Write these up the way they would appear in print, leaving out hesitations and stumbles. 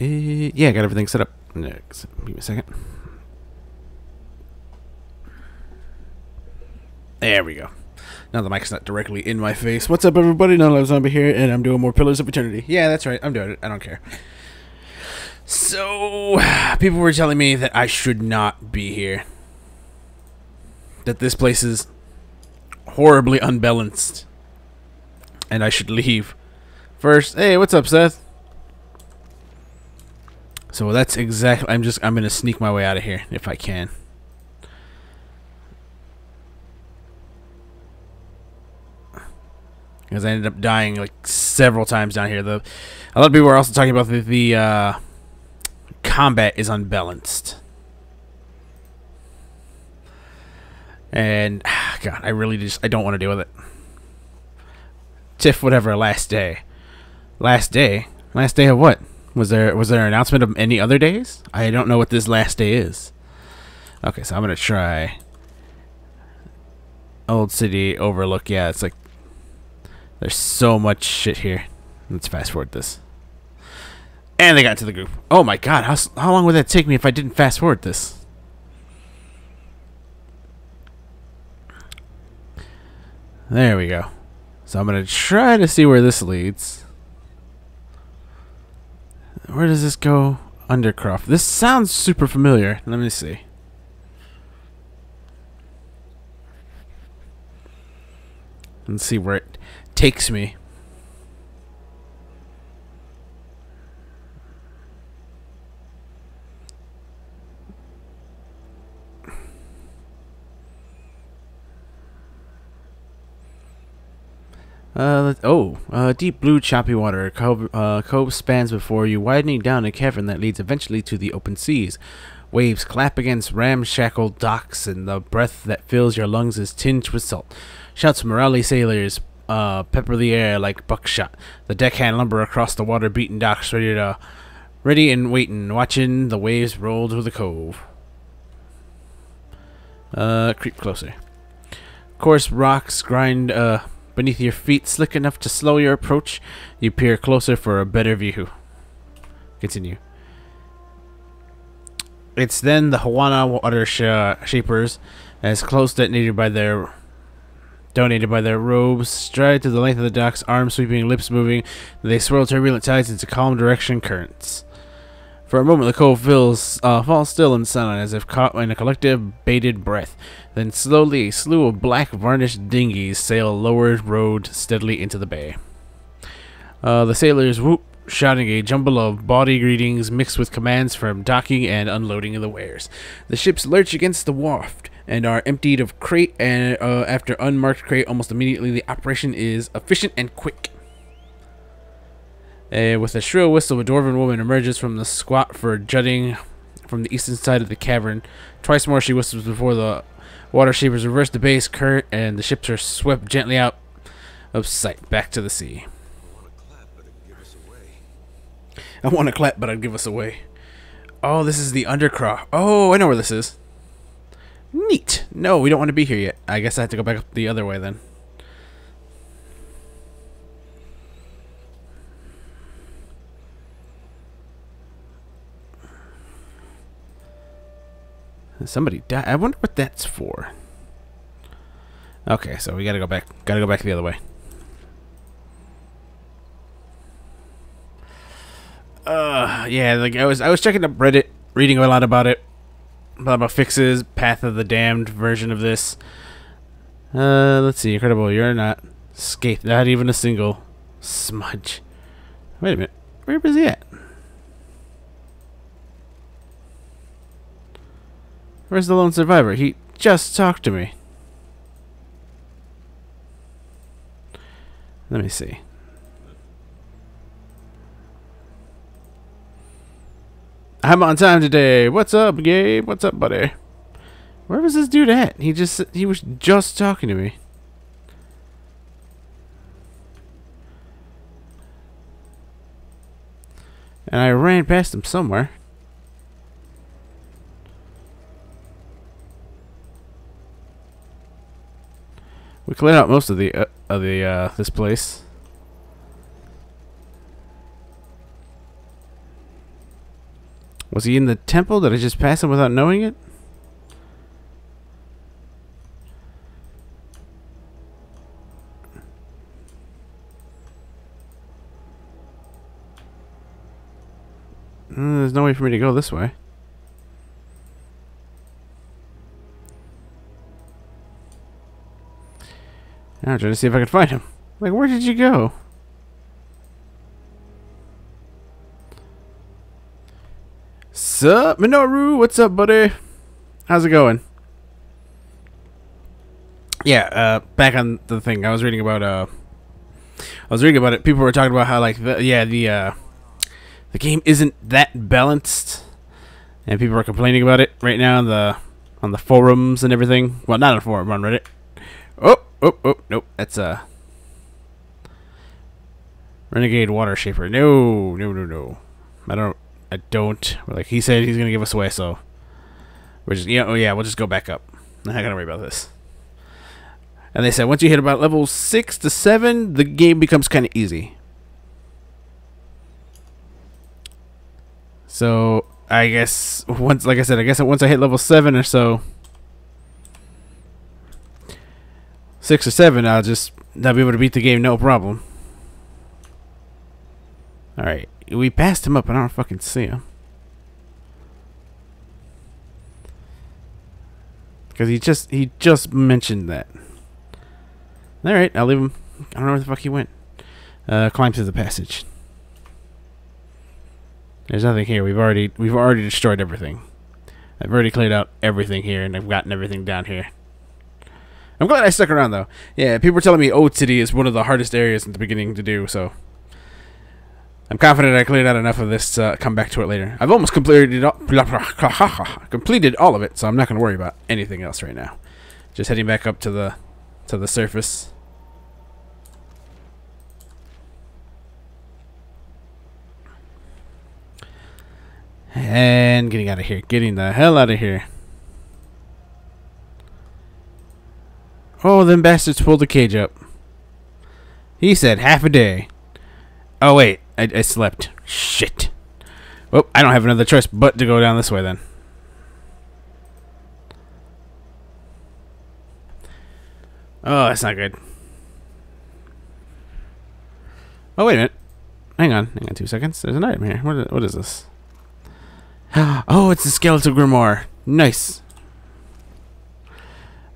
Yeah, I got everything set up. Next, give me a second. There we go. Now the mic's not directly in my face. What's up, everybody? None Zombie here, and I'm doing more Pillars of Eternity. Yeah, that's right. I'm doing it. I don't care. So, people were telling me that I should not be here. That this place is horribly unbalanced. And I should leave. First, hey, what's up, Seth? So that's exactly... I'm gonna sneak my way out of here, if I can. Because I ended up dying like several times down here. A lot of people are also talking about the combat is unbalanced. And God, I don't want to deal with it. Tiff, whatever. Last day. Last day of what? Was there an announcement of any other days? I don't know what this last day is. Okay, so I'm gonna try Old City Overlook. Yeah, it's like there's so much shit here. Let's fast forward this. And they got to the group. Oh my God, how long would that take me if I didn't fast forward this? There we go. So I'm gonna try to see where this leads. Where does this go? Undercroft. This sounds super familiar. Let me see. Let's see where it takes me. Deep blue choppy water. Cove spans before you, widening down a cavern that leads eventually to the open seas. Waves clap against ramshackle docks, and the breath that fills your lungs is tinged with salt. Shouts from rowdy sailors pepper the air like buckshot. The deckhand lumber across the water-beaten docks, ready and waiting, watching the waves roll to the cove. Creep closer. Coarse rocks grind beneath your feet, slick enough to slow your approach. You peer closer for a better view. Continue. It's then the Hawana water shapers, as close donated by their robes, stride to the length of the docks, arms sweeping, lips moving. They swirl turbulent tides into calm direction currents. For a moment, the cove falls still in silence, as if caught in a collective bated breath. Then slowly, a slew of black varnished dinghies sail lower rowed steadily into the bay. The sailors whoop, shouting a jumble of bawdy greetings mixed with commands from docking and unloading of the wares. The ships lurch against the wharf and are emptied of crate, and after unmarked crate, almost immediately the operation is efficient and quick. With a shrill whistle, a dwarven woman emerges from the squat for jutting from the eastern side of the cavern. Twice more she whistles before the water shapers reverse the base current, and the ships are swept gently out of sight, back to the sea. I want to clap, but I'd give us away. Oh, this is the Undercroft. Oh, I know where this is. Neat. No, we don't want to be here yet. I guess I have to go back up the other way then. Somebody died. I wonder what that's for. Okay, so we gotta go back. Gotta go back the other way. Yeah, like I was checking up Reddit, reading a lot about it, about fixes, Path of the Damned version of this. Let's see. Incredible. You're not scathed. Not even a single smudge. Wait a minute. Where is he at? Where's the lone survivor? He just talked to me. Let me see. I'm on time today. What's up, Gabe? What's up, buddy? Where was this dude at? He was just talking to me. And I ran past him somewhere. We cleared out most of this place. Was he in the temple? Did I just pass him without knowing it? There's no way for me to go this way. Now I'm trying to see if I can find him. Like, where did you go? Sup, Minoru? What's up, buddy? How's it going? Yeah, back on the thing. I was reading about it. People were talking about how like the game isn't that balanced, and people are complaining about it right now on the forums and everything. Well, not on a forum, on Reddit. Oh, nope. That's Renegade Water Shaper. No. I don't. Like he said, he's gonna give us away, so we're just we'll just go back up. I'm not gonna worry about this. And they said once you hit about level 6 to 7, the game becomes kind of easy. So I guess once I hit level 7 or so, 6 or 7, I'll be able to beat the game no problem. All right, we passed him up, and I don't fucking see him because he just mentioned that. All right, I'll leave him. I don't know where the fuck he went. Climb through the passage. There's nothing here. We've already destroyed everything. I've already cleared out everything here, and I've gotten everything down here. I'm glad I stuck around, though. Yeah, people were telling me Ode City is one of the hardest areas in the beginning to do, so I'm confident I cleared out enough of this to come back to it later. I've almost completed all of it, so I'm not going to worry about anything else right now. Just heading back up to the surface. And getting out of here. Getting the hell out of here. Oh, them bastards pulled the cage up. He said half a day. Oh, wait. I slept. Shit. Well, I don't have another choice but to go down this way then. Oh, that's not good. Oh, wait a minute. Hang on 2 seconds. There's an item here. What is this? Oh, it's the skeletal grimoire. Nice.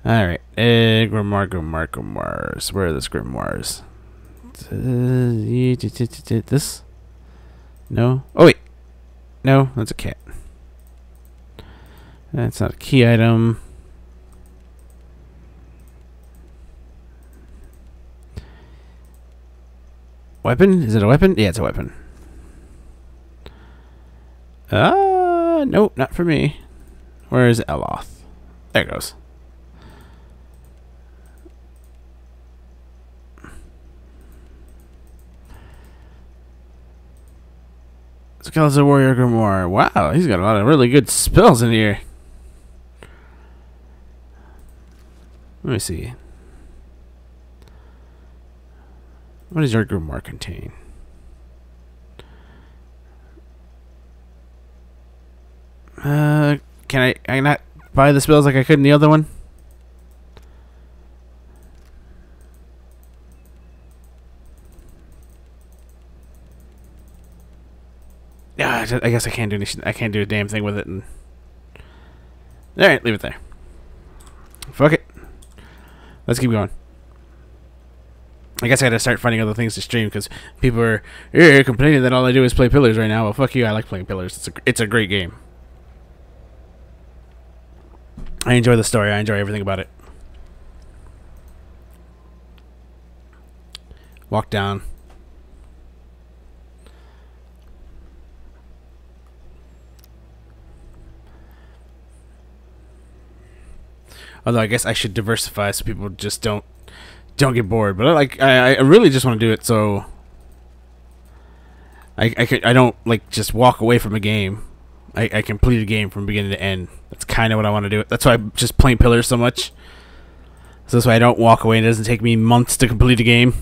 Alright. Grimoires. Where are those grimoires? This? No? Oh, wait. No, that's a cat. That's not a key item. Weapon? Is it a weapon? Yeah, it's a weapon. Nope, not for me. Where is Eloth? There it goes. Skeletal Warrior Grimoire. Wow, he's got a lot of really good spells in here. Let me see. What does your grimoire contain? Can I not buy the spells like I could in the other one? Yeah, I guess I can't do anything. I can't do a damn thing with it. And all right, leave it there. Fuck it. Let's keep going. I guess I gotta start finding other things to stream because people are complaining that all I do is play Pillars right now. Well, fuck you. I like playing Pillars. It's a great game. I enjoy the story. I enjoy everything about it. Walk down. Although I guess I should diversify so people just don't get bored. But I really just want to do it so I don't like just walk away from a game. I complete a game from beginning to end. That's kind of what I want to do. That's why I'm just playing Pillars so much. So that's why I don't walk away. It doesn't take me months to complete a game.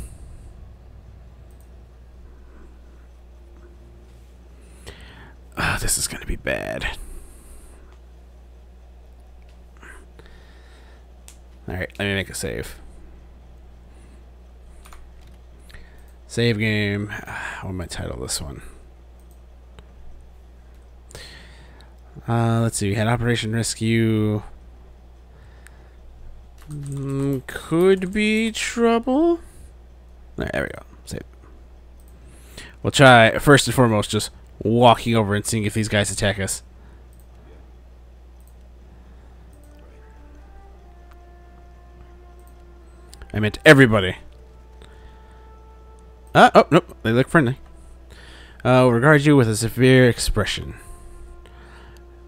this is gonna be bad. Alright, let me make a save. Save game. What am I title this one? Let's see. We had Operation Rescue. Could be trouble. Alright, there we go. Save. We'll try, first and foremost, just walking over and seeing if these guys attack us. I meant everybody. Oh, nope. They look friendly. Will regard you with a severe expression.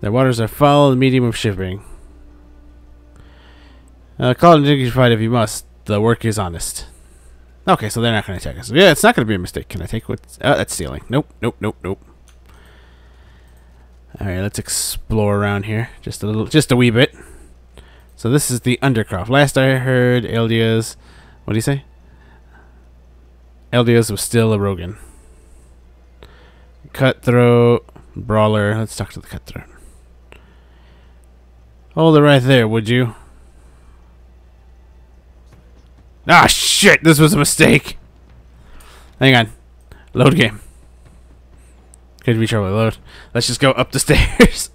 Their waters are foul, the medium of shipping. Call it dignified if you must. The work is honest. Okay, so they're not going to attack us. Yeah, it's not going to be a mistake. Can I take what? That's stealing. Nope, nope, nope, nope. Alright, let's explore around here. Just a wee bit. So this is the Undercroft. Last I heard, Eldiaz... What do you say? Eldiaz was still a Rogan. Cutthroat. Brawler. Let's talk to the Cutthroat. Hold it right there, would you? Ah, shit! This was a mistake! Hang on. Load game. Could be trouble. Load. Let's just go up the stairs.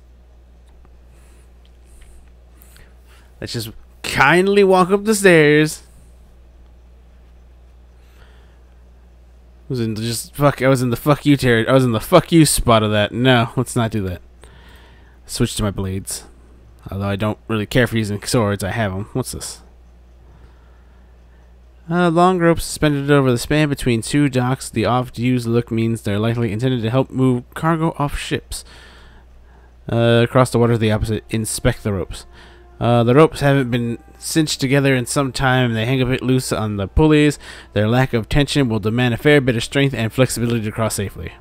Let's just kindly walk up the stairs. I was in the fuck you territory. I was in the fuck you spot of that. No, let's not do that. Switch to my blades. Although I don't really care for using swords, I have them. What's this? Long ropes suspended over the span between two docks. The oft-used look means they're likely intended to help move cargo off ships. Across the water to the opposite. Inspect the ropes. The ropes haven't been cinched together in some time. They hang a bit loose on the pulleys. Their lack of tension will demand a fair bit of strength and flexibility to cross safely.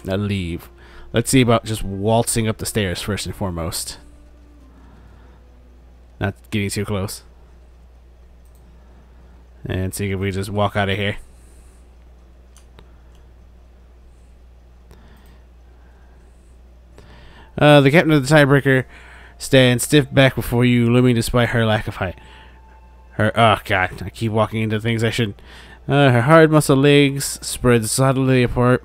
Now leave. Let's see about just waltzing up the stairs first and foremost. Not getting too close. And see if we just walk out of here. The captain of the tiebreaker stands stiff back before you, looming despite her lack of height. Oh god, I keep walking into things I shouldn't. Her hard muscle legs spread solidly apart,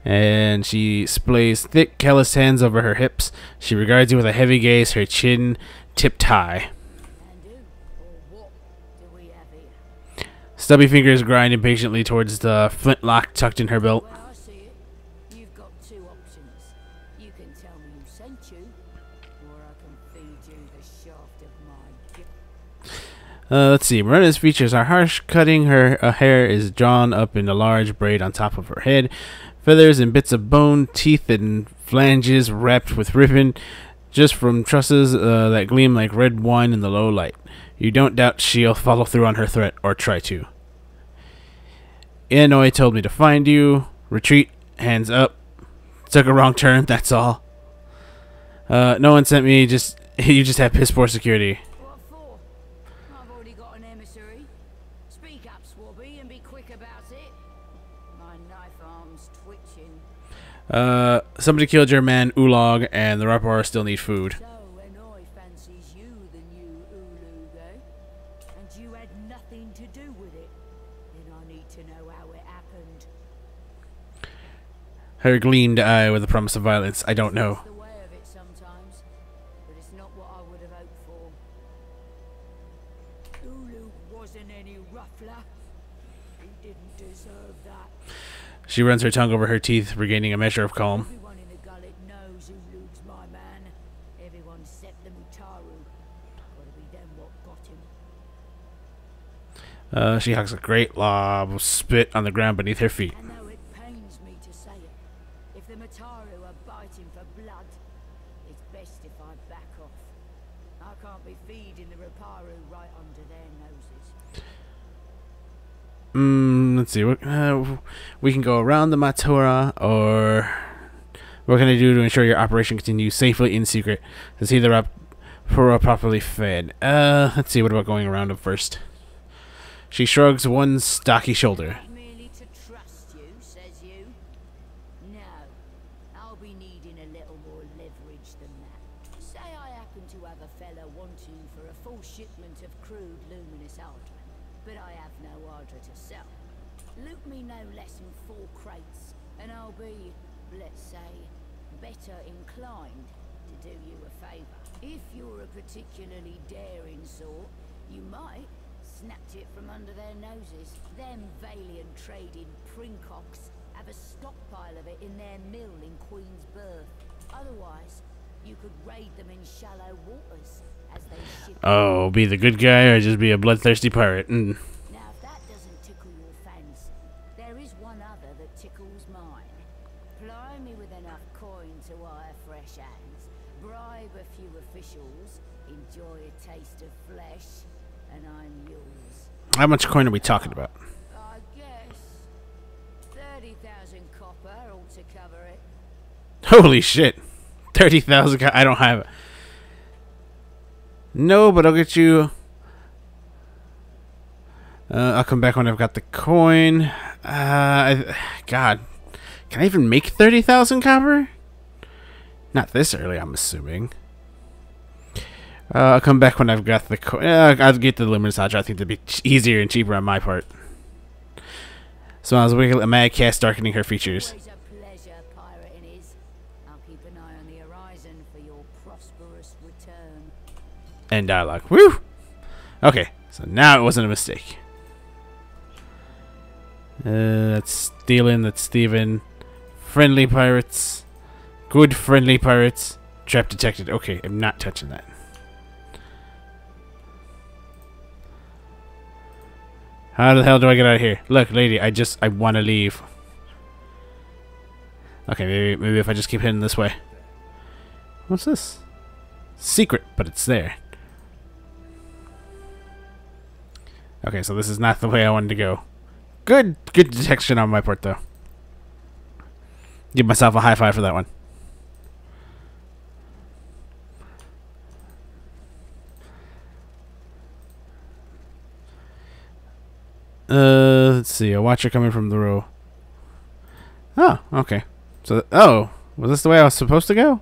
and she splays thick, calloused hands over her hips. She regards you with a heavy gaze, her chin tipped high. Stubby fingers grind impatiently towards the flintlock tucked in her belt. Well, I see it. You've got two options. You can tell me who sent you, or I can feed you the shaft of my gift. Let's see. Miranda's features are harsh. Cutting her hair is drawn up in a large braid on top of her head. Feathers and bits of bone, teeth and flanges wrapped with ribbon, just from trusses that gleam like red wine in the low light. You don't doubt she'll follow through on her threat, or try to. Inoi told me to find you. Retreat. Hands up. Took a wrong turn, that's all. No one sent me, you just have piss poor security. What for? I've already got an emissary. Speak up, Swabby, and be quick about it. My knife arm's twitching. Somebody killed your man Ulog, and the Rappar still need food. So, Inoi fancies you the new Ulug, eh? And you had nothing to do with it. Then I need to know how it happened. Her gleamed eye with a promise of violence. I don't know. It's the way of it sometimes, but it's not what I would have hoped for. Ulug wasn't any ruffler. He didn't deserve that. She runs her tongue over her teeth, regaining a measure of calm. Everyone in the gullet knows Ulug's my man. Everyone except the Mutaru. Gotta be them what got him. She hucks a great lob of spit on the ground beneath her feet. I know it pains me to say it. If the Mutaru are biting for blood, it's best if I back off. I can't be feeding the Raparu right under their noses. Let's see. We can go around the Matura, or what can I do to ensure your operation continues safely in secret? To see the Rapura properly fed. Let's see. What about going around them first? She shrugs one stocky shoulder. Merely to trust you, says you? No. I'll be needing a little more leverage than that. Say I happen to have a fella wanting for a full shipment of crude luminous Ardra, but I have no Ardra to sell. Loot me no less than 4 crates, and I'll be, let's say, better inclined to do you a favour. If you're a particularly daring sort, you might snatch it from under their noses. Them Valiant trading princocks have a stockpile of it in their mill in Queensburg. Otherwise, you could raid them in shallow waters as they ship. Oh, be the good guy or just be a bloodthirsty pirate? Now, if that doesn't tickle your fancy, there is one other that tickles mine. Ply me with enough coin to wire fresh hands, bribe a few officials, enjoy a taste of flesh, and I'm yours. How much coin are we talking about? I guess 30,000 copper ought to cover it. Holy shit. 30,000. I don't have it. No, but I'll get you. I'll come back when I've got the coin. God. Can I even make 30,000 copper? Not this early, I'm assuming. I'll come back when I've got the coin. I'll get the luminous Ardra. I think that'd be easier and cheaper on my part. So I was waiting a mad cast darkening her features. Always a pleasure, pirating is. I'll keep an eye on the horizon for your prosperous return. End dialogue. Woo! Okay, so now it wasn't a mistake. That's stealing, that's thieving. Friendly pirates. Good friendly pirates. Trap detected. Okay, I'm not touching that. How the hell do I get out of here? Look, lady, I want to leave. Okay, maybe if I just keep heading this way. What's this? Secret, but it's there. Okay, so this is not the way I wanted to go. Good detection on my part, though. Give myself a high five for that one. Let's see. A watcher coming from the row. Oh, okay. So, was this the way I was supposed to go?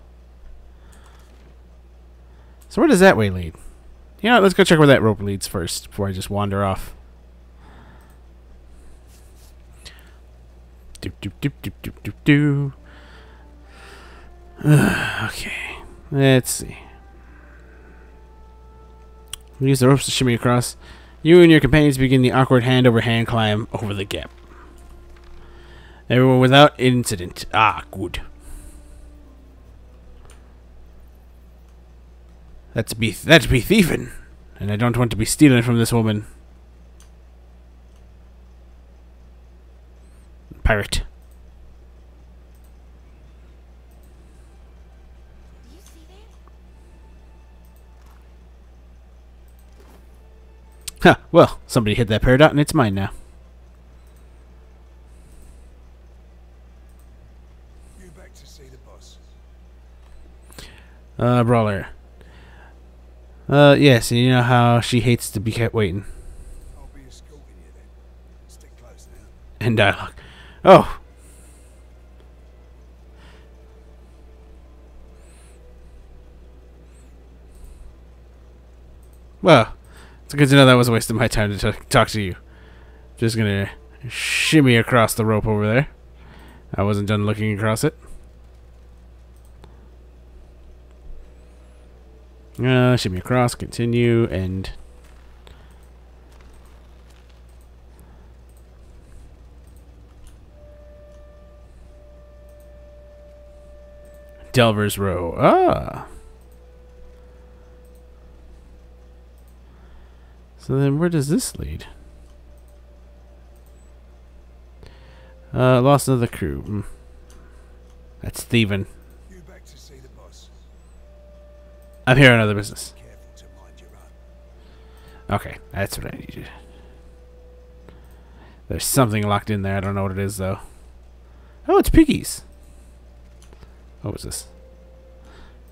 So where does that way lead? You know what, let's go check where that rope leads first before I just wander off. Doop doop doop doop doop doop doo. Okay. Let's see. We use the ropes to shimmy across. You and your companions begin the awkward hand-over-hand climb over the gap. Everyone without incident. Ah, good. That's be thieving, and I don't want to be stealing from this woman. Pirate. Do you see that? Huh, well, somebody hit that parrot out and it's mine now. You back to see the boss? Brawler. Yes, and you know how she hates to be kept waiting. I'll be escorting you then. Stick close now. End dialogue. Oh. Well, it's good to know that was a waste of my time to talk to you. Just gonna shimmy across the rope over there. I wasn't done looking across it. Shimmy across, continue, and... Delver's Row. Ah. So then where does this lead? Lost another crew. That's thieving. You back to see the boss? I'm here on other business. Careful to mind your own. Okay, that's what I needed. There's something locked in there. I don't know what it is, though. Oh, it's piggies. What was this?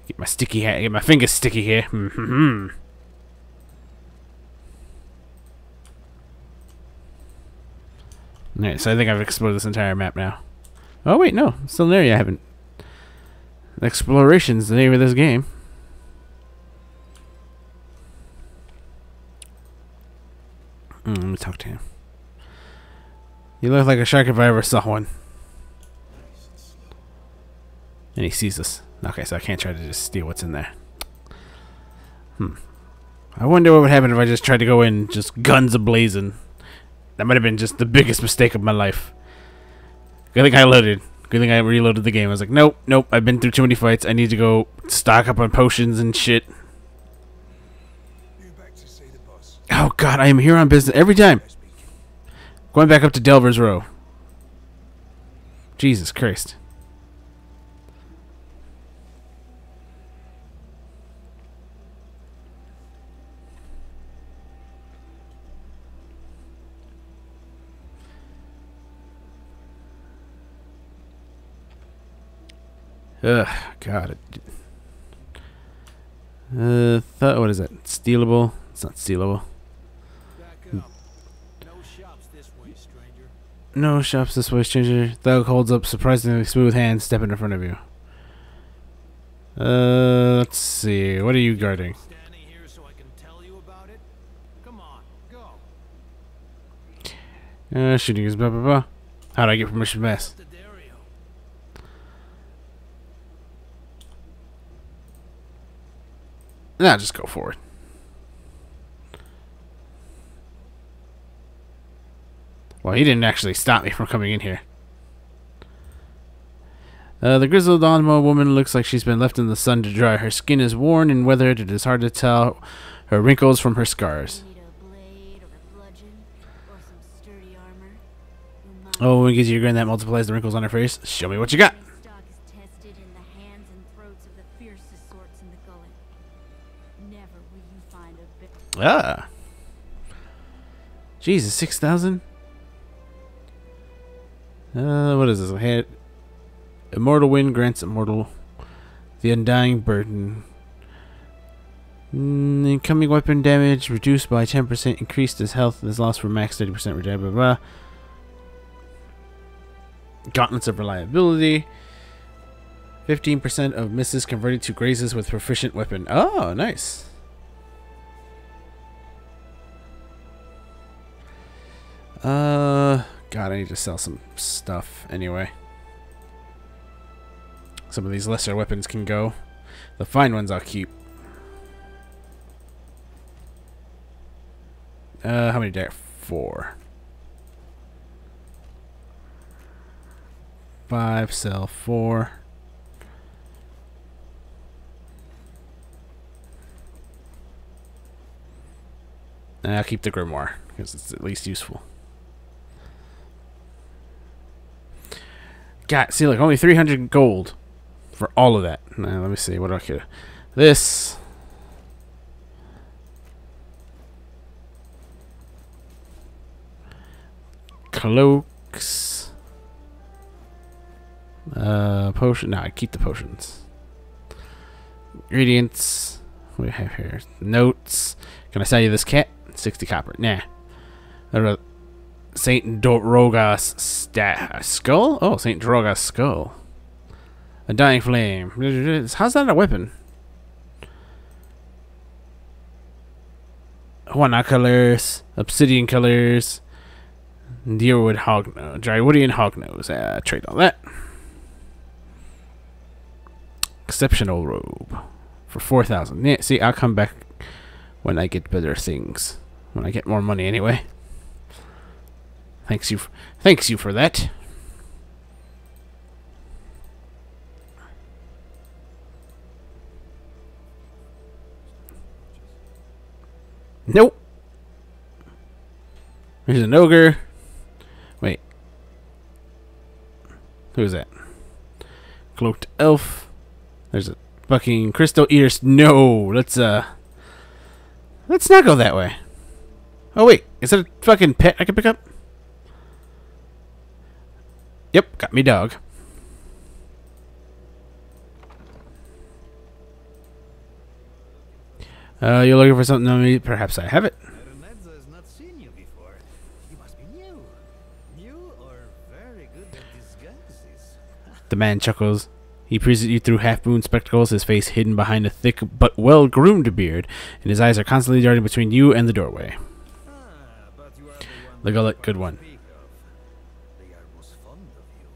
Get my sticky hat. Get my fingers sticky here. Alright, so I think I've explored this entire map now. Oh wait, no, it's still an area I haven't Exploration's the name of this game. Let me talk to him. You look like a shark if I ever saw one. And he sees us. Okay, so I can't try to just steal what's in there. I wonder what would happen if I just tried to go in just guns a-blazing. That might have been just the biggest mistake of my life. Good thing I loaded. Good thing I reloaded the game. I was like, nope, nope, I've been through too many fights. I need to go stock up on potions and shit. You back to see the boss? Oh god, I am here on business every time. Going back up to Delver's Row. Jesus Christ. Ugh, God. What is that? Stealable? It's not stealable. Back up. No shops this way, stranger. No shops this way, stranger. Thug holds up surprisingly smooth hand, stepping in front of you. Let's see. What are you guarding? Standing here so I can tell you about it? Come on, go. Shooting is blah blah blah. How do I get permission to pass? To Dario. Nah, just go for it. Well, he didn't actually stop me from coming in here. The grizzled Onmo woman looks like she's been left in the sun to dry. Her skin is worn and weathered. It is hard to tell her wrinkles from her scars. Need a blade or a bludgeon or some sturdy armor. Oh, when it gives you a grin that multiplies the wrinkles on her face. Show me what you got. Stock is tested in the hands and throats of the fiercest sorts in the gullet. Never will you find a bit. Ah. Jesus, 6,000? What is this? Hit. Immortal Wind grants immortal. The Undying Burden. Incoming weapon damage reduced by 10%. Increased as health is lost for max 30% reduction. Blah, blah, blah. Gauntlets of Reliability. 15% of misses converted to grazes with proficient weapon. Oh, nice. God, I need to sell some stuff anyway. Some of these lesser weapons can go. The fine ones I'll keep. How many did I? 4. 5, sell 4. And I'll keep the grimoire because it's at least useful. God, see, like only 300 gold for all of that. Now, let me see. What do I get? This. Cloaks. Potion. No, I keep the potions. Ingredients. What do we have here? Notes. Can I sell you this cat? 60 copper. Nah. Saint Drogas skull? Oh, Saint Drogas skull. A dying flame. How's that a weapon? Juana colors. Obsidian colors. Deerwood hognose. Drywoodian hognose. Trade all that. Exceptional robe. For 4,000. Yeah, see, I'll come back when I get better things. When I get more money anyway. Thanks you for that. Nope. There's an ogre. Wait. Who's that? Cloaked elf. There's a fucking crystal eater. No, let's not go that way. Oh wait, is that a fucking pet I can pick up? Yep, got me dog. You're looking for something on me? Perhaps I have it. Renzo has not seen you before. You must be new. New or very good at disguises. The man chuckles. He peers at you through half-moon spectacles, his face hidden behind a thick but well-groomed beard, and his eyes are constantly darting between you and the doorway. But you are the one The gullet, good one. speak of. They are most fond of you,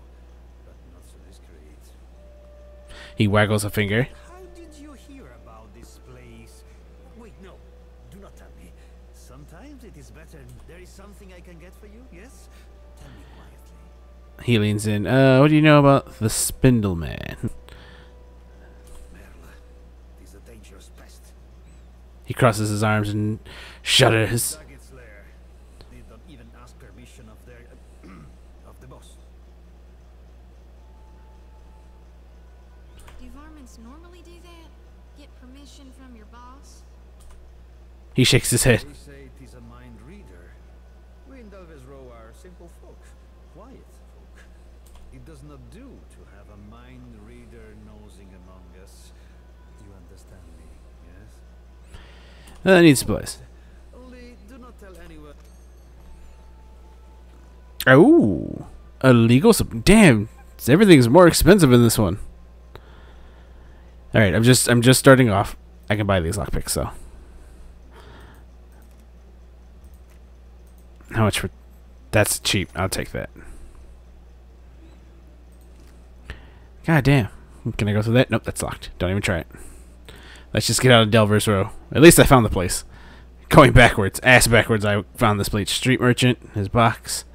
but not so discreet. He waggles a finger. How did you hear about this place? Wait, no. Do not tell me. Sometimes it is better. There is something I can get for you, yes? Tell me quietly. He leans in. What do you know about the Spindle Man? Merle, it is a dangerous pest. He crosses his arms and shudders. Dug its lair. They don't even ask permission of their... of the boss. Do varmints normally do that? Get permission from your boss? He shakes his head. They say it is a mind reader. We in Delves Row are simple folk. Quiet folk. It does not do to have a mind reader nosing among us. You understand me, yes? Needs supplies. Only do not tell anyone. Oh, illegal. Damn, everything's more expensive in this one. All right, I'm just starting off. I can buy these lockpicks, so. How much for? That's cheap. I'll take that. God damn. Can I go through that? Nope, that's locked. Don't even try it. Let's just get out of Delvers Row. At least I found the place. Going backwards, ass backwards, I found this place. Street merchant, his box.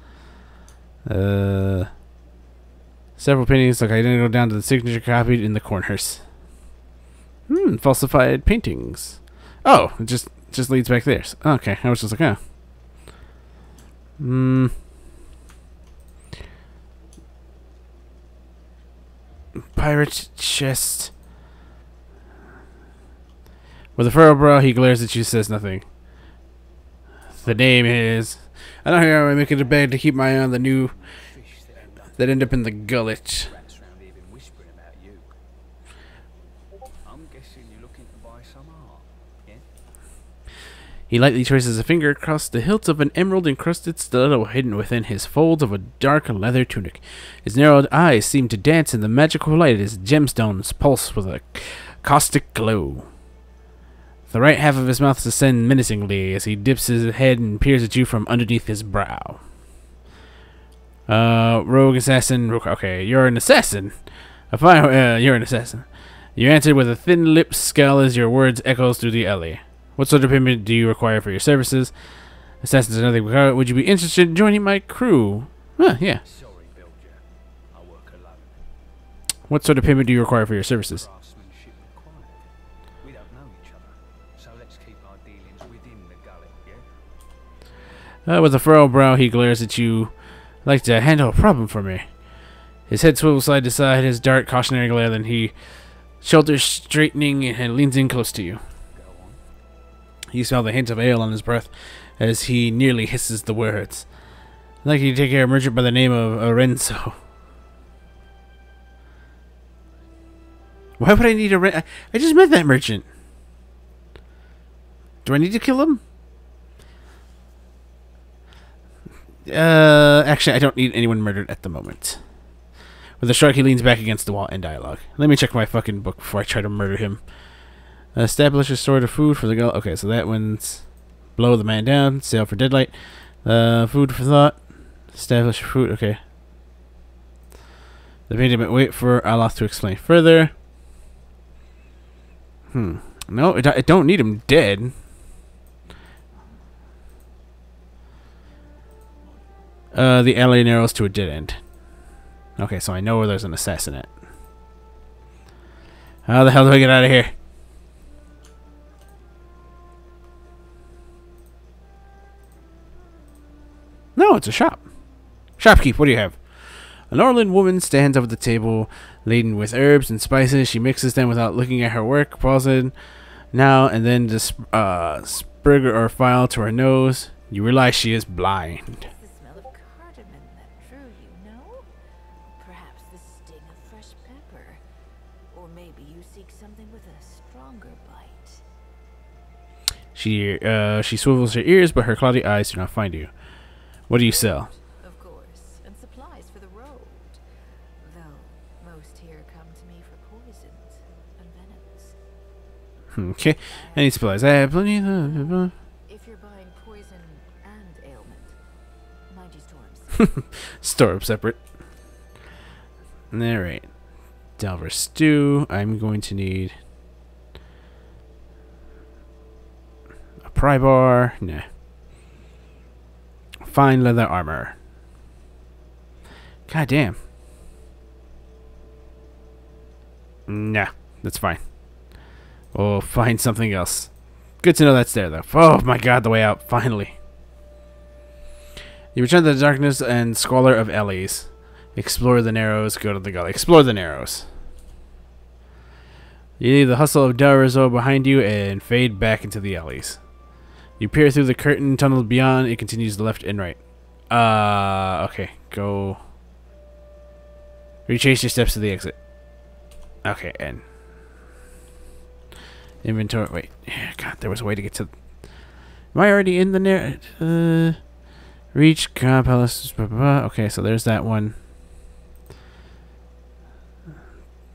Several paintings. Look, I didn't go down to the signature copied in the corners. Falsified paintings. Oh, it just leads back there. Okay, I was just like, oh. Pirate chest. With a furrowed brow, he glares at you, says nothing. The name is... I don't hear I'm making a bag to keep my eye on the new... that end up in the gullet. Rats round here been whispering about you. I'm guessing you're looking to buy some art, yeah? He lightly traces a finger across the hilt of an emerald-encrusted stiletto hidden within his folds of a dark leather tunic. His narrowed eyes seem to dance in the magical light as gemstones pulse with a caustic glow. The right half of his mouth descends menacingly as he dips his head and peers at you from underneath his brow. Rogue assassin. Okay, you're an assassin. You're an assassin. You answered with a thin-lipped scowl as your words echoes through the alley. What sort of payment do you require for your services? Assassins are nothing. Would you be interested in joining my crew? Yeah. Sorry, Bilger. I work alone. What sort of payment do you require for your services? Craftsmanship required. We don't know each other, so let's keep our dealings within the gullet, yeah? With a furrowed brow, he glares at you. Like to handle a problem for me. His head swivels side to side, his dark, cautionary glare, then he shoulders straightening and leans in close to you. Go on. You smell the hint of ale on his breath as he nearly hisses the words. I'd like you to take care of a merchant by the name of Lorenzo. Why would I need a I just met that merchant. Do I need to kill him? Actually, I don't need anyone murdered at the moment. With a shrug, he leans back against the wall in dialogue. Let me check my fucking book before I try to murder him. Establish a sort of food for the girl. Okay, so that one's blow the man down. Sail for deadlight. Food for thought. Establish food. Okay. The painting. Wait for Aloth to explain further. No, I don't need him dead. The alley narrows to a dead end. Okay, so I know where there's an assassin at. How the hell do I get out of here? No, it's a shop. Shopkeep, what do you have? An Orlan woman stands over the table, laden with herbs and spices. She mixes them without looking at her work, pausing now and then to sprig or file to her nose. You realize she is blind. The smell of cardamom that drew you, no? Perhaps the sting of fresh pepper. Or maybe you seek something with a stronger bite. She swivels her ears, but her cloudy eyes do not find you. What do you sell? Of course, and supplies for the road. Though Most here come to me for poisons and venoms. Okay. Any supplies? I have plenty of... If you're buying poison and ailment, mind you storms. Store up separate. Alright. Delver stew. I'm going to need... a pry bar. Nah. Fine leather armor. God damn. Nah, that's fine. We'll find something else. Good to know that's there, though. Oh my god, the way out. Finally. You return to the darkness and squalor of alleys. Explore the narrows, go to the gully. Explore the narrows. You leave the hustle of Del Rizzo behind you and fade back into the alleys. You peer through the curtain tunnel beyond. It continues left and right. Okay. Go. Retrace your steps to the exit. Okay, and inventory. Wait, God, there was a way to get to. Am I already in the reach God Palace? Blah, blah, blah. Okay, so there's that one.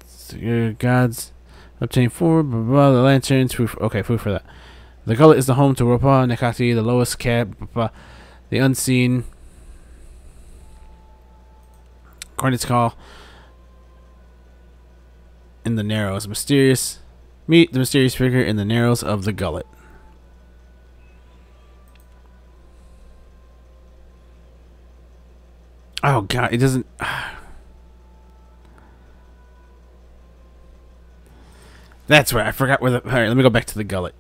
So, gods obtain 4. Blah, blah, blah, the lanterns. Food for, okay, food for that. The gullet is the home to Ropa, Nekati, the lowest cab, blah, blah, the unseen. Hornet's Call. In the narrows, mysterious. Meet the mysterious figure in the narrows of the gullet. Oh god, it doesn't. That's right. I forgot where the. All right, let me go back to the gullet.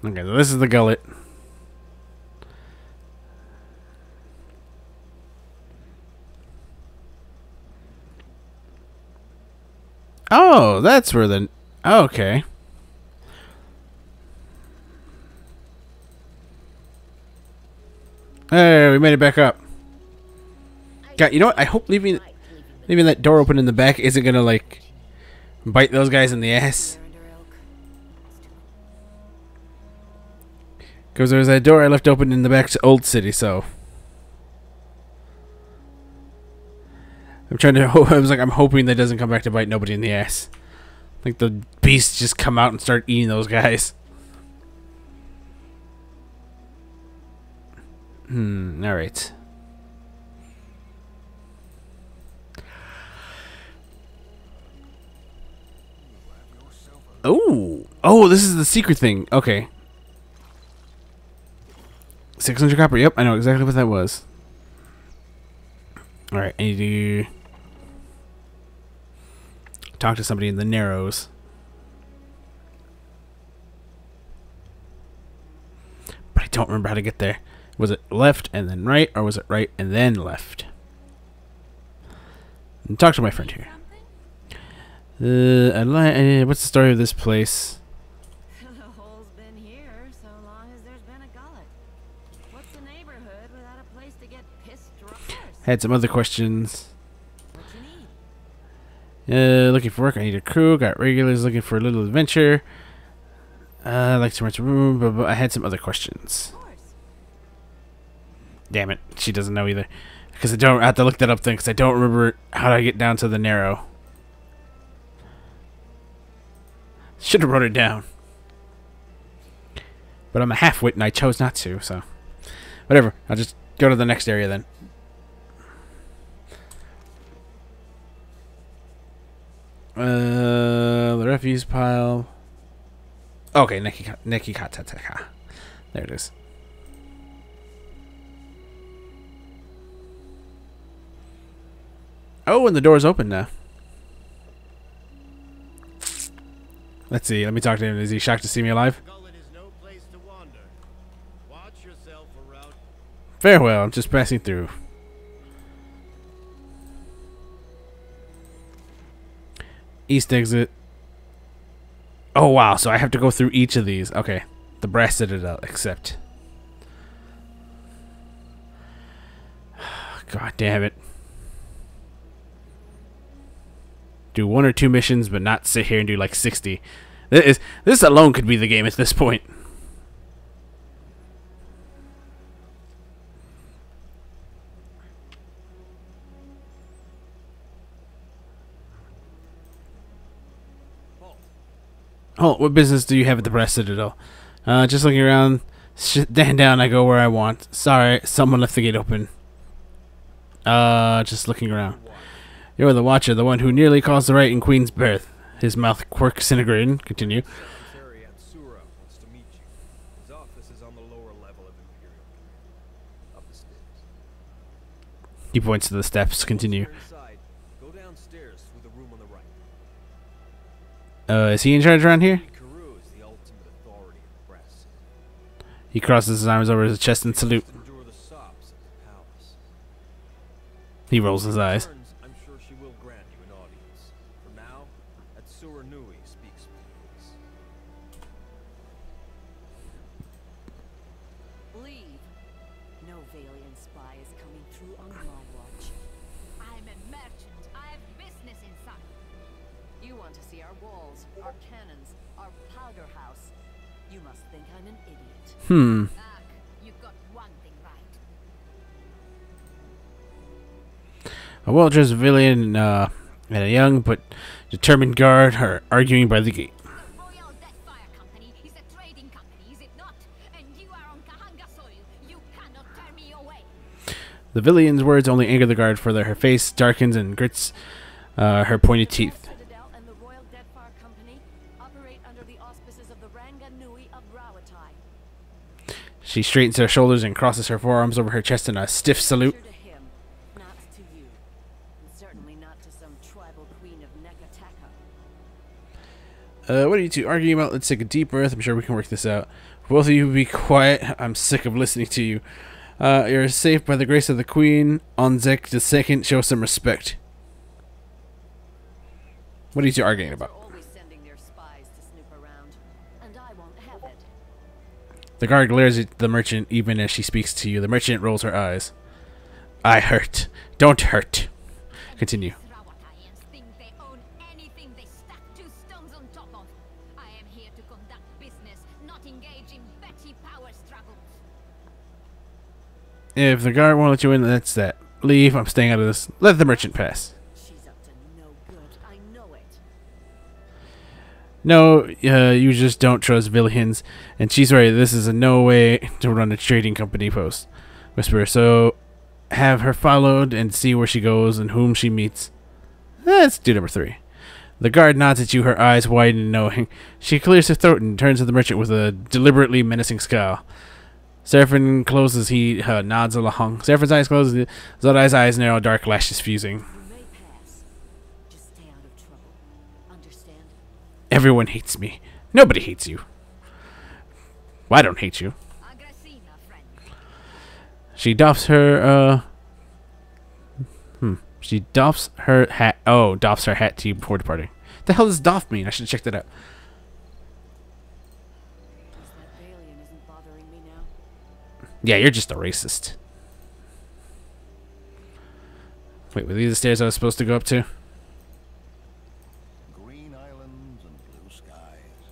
Okay, so this is the gullet. Oh, that's where the... Oh, okay. Hey, we made it back up. God, you know what? I hope leaving that door open in the back isn't gonna, like, bite those guys in the ass. Because there was that door I left open in the back to Old City, so... I'm trying to. I was like, I'm hoping that doesn't come back to bite nobody in the ass. Like the beasts just come out and start eating those guys. All right. Oh, this is the secret thing. Okay. 600 copper. Yep, I know exactly what that was. All right, I need to talk to somebody in the narrows. But I don't remember how to get there. Was it left and then right, or was it right and then left? And talk to my friend here. What's the story of this place? The hole's been here so long as there's been a gullet. What's a neighborhood without a place to get pissed drunk? Had some other questions. What you need? Looking for work. I need a crew. Got regulars looking for a little adventure. I like to rent a room, but I had some other questions. Of course. Damn it, she doesn't know either. Because I have to look that up then, because I don't remember how to get down to the narrow. Should have wrote it down. But I'm a half-wit and I chose not to, so... Whatever, I'll just go to the next area then. The refuse pile... Okay, Nekikatataka. There it is. Oh, and the door's open now. Let's see. Let me talk to him. Is he shocked to see me alive? Farewell. I'm just passing through. East exit. Oh, wow. So I have to go through each of these. Okay. The brass citadel. Accept. God damn it. Do 1 or 2 missions, but not sit here and do like 60. This alone could be the game at this point. Oh, what business do you have at the Brass Citadel? Just looking around. Stand down, I go where I want. Sorry, someone left the gate open. Just looking around. You're the Watcher, the one who nearly caused the riot in Queen's Birth. His mouth quirks disintegrating. Continue. Secretary Atsura wants to meet you. His office is on the lower level of Imperial Command. Up the stairs. He points to the steps. Continue. Once you're inside, go downstairs through the room on the right. Is he in charge around here? Karoo is the ultimate authority of the press. He crosses his arms over his chest and salute. Endure the sops of the palace. He rolls his eyes. I'm sure she will grant you an audience. For now, Atsura Nui speaks for peace. Leave. No Valian spy is coming through on my watch. I'm a merchant. I have business inside. You want to see our walls, our cannons, our powder house. You must think I'm an idiot. Ugh, you got one thing right. A well-dressed villain and a young but determined guard are arguing by the gate. The Royal Deathfire Company is a trading company, is it not? And you are on Kahanga soil. You cannot turn me away. The villain's words only anger the guard further. Her face darkens and grits her pointed teeth. Citadel and the Royal Deathfire Company operate under the auspices of the Ranga Nui of Rawatai. She straightens her shoulders and crosses her forearms over her chest in a stiff salute. To him, not to you. And certainly not to some tribal queen of Nekataka. What are you two arguing about? Let's take a deep breath. I'm sure we can work this out. Both of you be quiet. I'm sick of listening to you. You're safe by the grace of the Queen. Onzek II, show some respect. What are you two arguing about? They're always sending their spies to snoop around, and I won't have it. The guard glares at the merchant even as she speaks to you. The merchant rolls her eyes. I hurt. Don't hurt. Continue. These Rawataians think they own anything they stack 2 stones on top of. I am here to conduct business, not engage in petty power struggles. If the guard won't let you in, that's that. Leave. I'm staying out of this. Let the merchant pass. She's up to no good. I know it. No, you just don't trust villains. And she's right. This is no way to run a trading company post. Whisper. So, have her followed and see where she goes and whom she meets. Let's do number 3. The guard nods at you, her eyes widen and knowing. She clears her throat and turns to the merchant with a deliberately menacing scowl. Seraphim closes, he nods along. Seraphin's eyes close, Zodai's eyes narrow, dark lashes fusing. You may pass. Just stay out of trouble. Understand? Everyone hates me. Nobody hates you. Well, I don't hate you. Aggressina, friend. She doffs her, She doffs her hat. Oh, doffs her hat to you before departing. The hell does doff mean? I should have checked that out. Guess that Valian isn't bothering me now. Yeah, you're just a racist. Wait, were these the stairs I was supposed to go up to? Green islands and blue skies.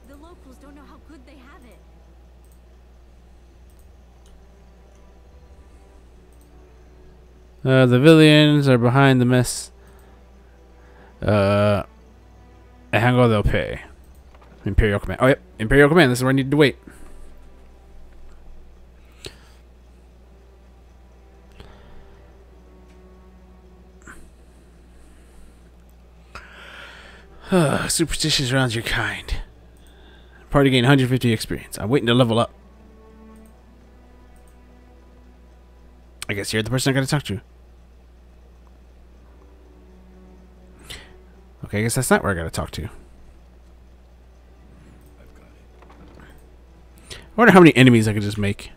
The locals don't know how good they have it. The villains are behind the mess. Hango, they'll pay. Imperial Command. Oh, yep. Imperial Command. This is where I need to wait. Superstitious around your kind. Party gain 150 experience. I'm waiting to level up. I guess you're the person I gotta talk to. Okay, I guess that's not where I gotta talk to. I've got it. I wonder how many enemies I could just make.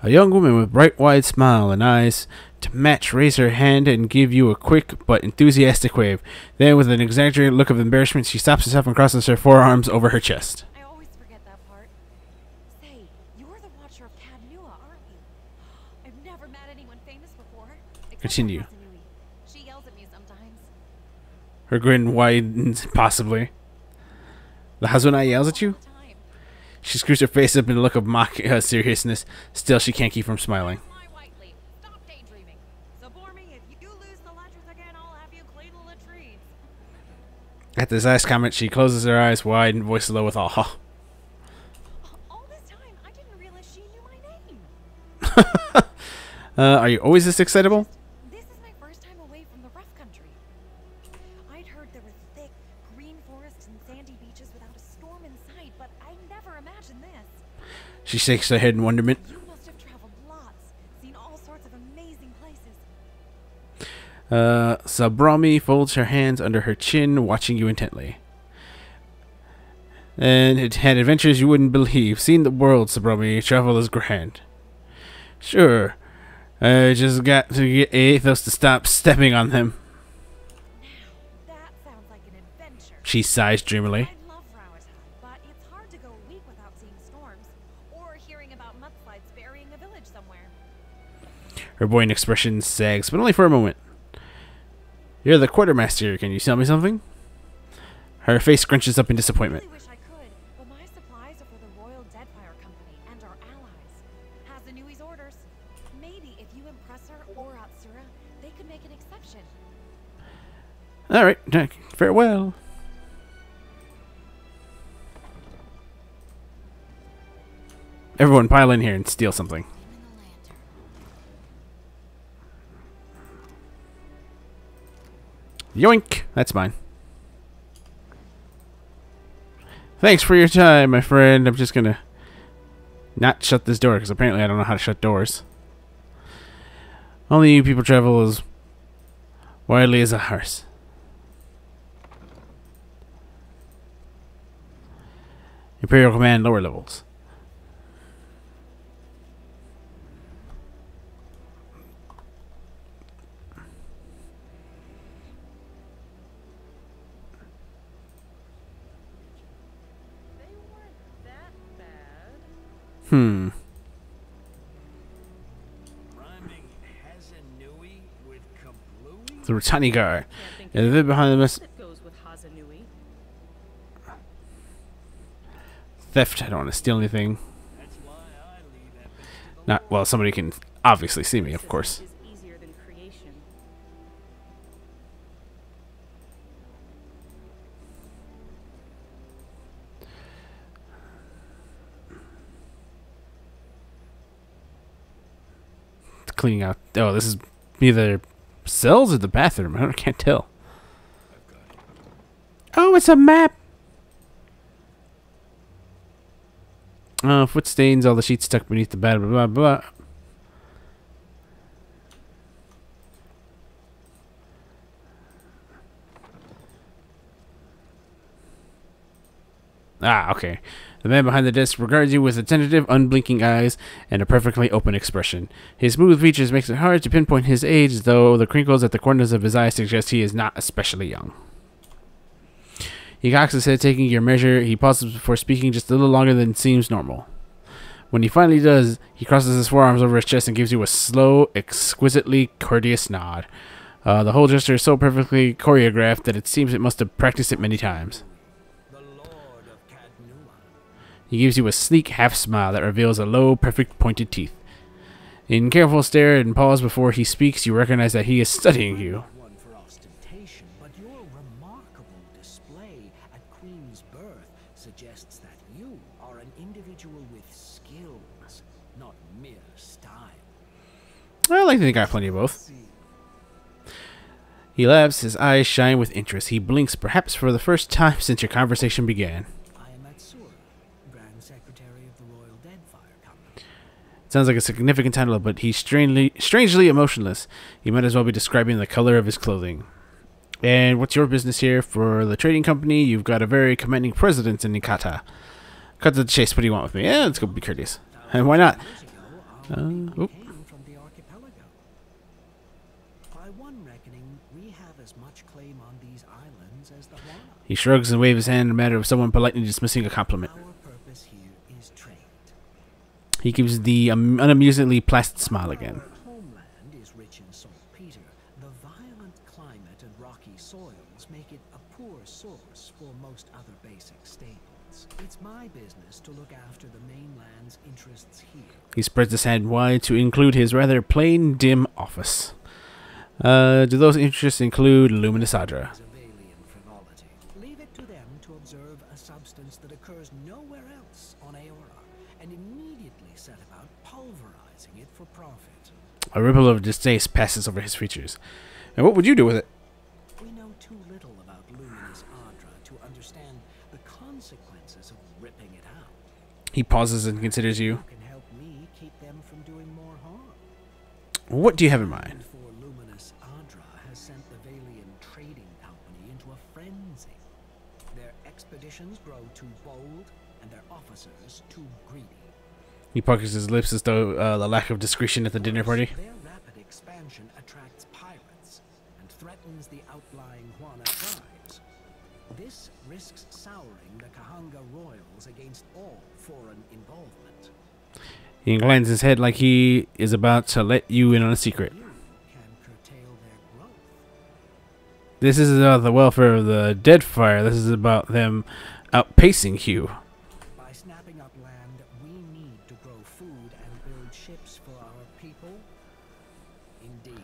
A young woman with bright wide smile and eyes to match raise her hand and give you a quick but enthusiastic wave. Then, with an exaggerated look of embarrassment, she stops herself and crosses her forearms over her chest. I always forget that part. Say, you're the Watcher of Cadnua, aren't you? I've never met anyone famous before. except for Continue. Hasanui. She yells at me sometimes. Her grin widens, possibly. The Hazuna yells at you? All the time. She screws her face up in a look of mock seriousness. Still, she can't keep from smiling. My Whiteley, stop daydreaming. So bore me, if you lose the ledgers again, I'll have you clean the latrines. At this last comment, she closes her eyes wide and voices low with awe. All this time, I didn't realize she knew my name. Are you always this excitable? This is my first time away from the rough country. I'd heard there were thick, green forests and sandy beaches without a storm in sight, but I never imagined this. She shakes her head in wonderment. You must have traveled lots, seen all sorts of amazing places. Sabrami folds her hands under her chin, watching you intently. And it had adventures you wouldn't believe. Seen the world, Sabrami. Travel is grand. Sure. I just got to get Aethos to stop stepping on them. Now, that sounds like an adventure. She sighs dreamily. I love Rauatai, but it's hard to go a week without seeing storms or hearing about mudslides burying a village somewhere. Her buoyant expression sags, but only for a moment. You're the quartermaster. Can you tell me something? Her face scrunches up in I disappointment. really wish I could, but my supplies are for the Royal Deadfire Company and our allies. Hazanui's orders. Maybe if you impress her or Atsura, they could make an exception. Alright, farewell. Everyone pile in here and steal something. Yoink! That's mine. Thanks for your time, my friend. I'm just gonna not shut this door, because apparently I don't know how to shut doors. Only you people travel as widely as a horse. Imperial Command lower levels. Rhyming Hazanui with Kablooey? The Rutanigar. Yeah, they're behind the mess. Goes with Hazanui. Theft. I don't want to steal anything. That's why I leave that bitch to the Not well. Somebody can obviously see me, of course. Is easier than creation. Cleaning out. Oh, this is either cells or the bathroom. I can't tell. Oh, it's a map. Foot stains, all the sheets stuck beneath the bed, blah, blah, blah. Ah, okay. The man behind the desk regards you with attentive, unblinking eyes and a perfectly open expression. His smooth features makes it hard to pinpoint his age, though the crinkles at the corners of his eyes suggest he is not especially young. He cocks his head, taking your measure. He pauses before speaking just a little longer than seems normal. When he finally does, he crosses his forearms over his chest and gives you a slow, exquisitely courteous nod. The whole gesture is so perfectly choreographed that it seems it must have practiced it many times. He gives you a sleek half smile that reveals a low, perfect pointed teeth. In careful stare and pause before he speaks, you recognize that he is studying you. One for ostentation, but your remarkable display at Queen's birth suggests that you are an individual with skills, not mere style. I like to think I have plenty of both. He laughs, his eyes shine with interest. He blinks, perhaps for the first time since your conversation began. Sounds like a significant title, but he's strangely emotionless. You might as well be describing the color of his clothing. And what's your business here? For the trading company, you've got a very commanding president in Nikata. Cut to the chase. What do you want with me? Yeah, let's go be courteous. And why not? Oop. He shrugs and waves his hand in a manner of someone politely dismissing a compliment. He gives the unamusingly placid smile again. Our homeland is rich in saltpeter. The violent climate and rocky soils make it a poor source for most other basic staples. It's my business to look after the mainland's interests here. He spreads his hand wide to include his rather plain, dim office. Do those interests include Luminous Adra? Leave pulverizing it for profit. A ripple of distaste passes over his features. And what would you do with it? We know too little about Luminous Adra to understand the consequences of ripping it out. He pauses and considers you. You can help me keep them from doing more harm. What do you have in mind? For Luminous Adra has sent the Valian Trading Company into a frenzy. Their expeditions grow too bold, and their officers too greedy. He puckers his lips as though the lack of discretion at the dinner party. Their rapid expansion attracts pirates and threatens the outlying Huana tribes. This risks souring the Kahanga royals against all foreign involvement. He inclines his head like he is about to let you in on a secret. You can curtail their growth. This isn't about the welfare of the Deadfire. This is about them outpacing Hugh. By snapping up land, we need to grow food and build ships for our people. Indeed.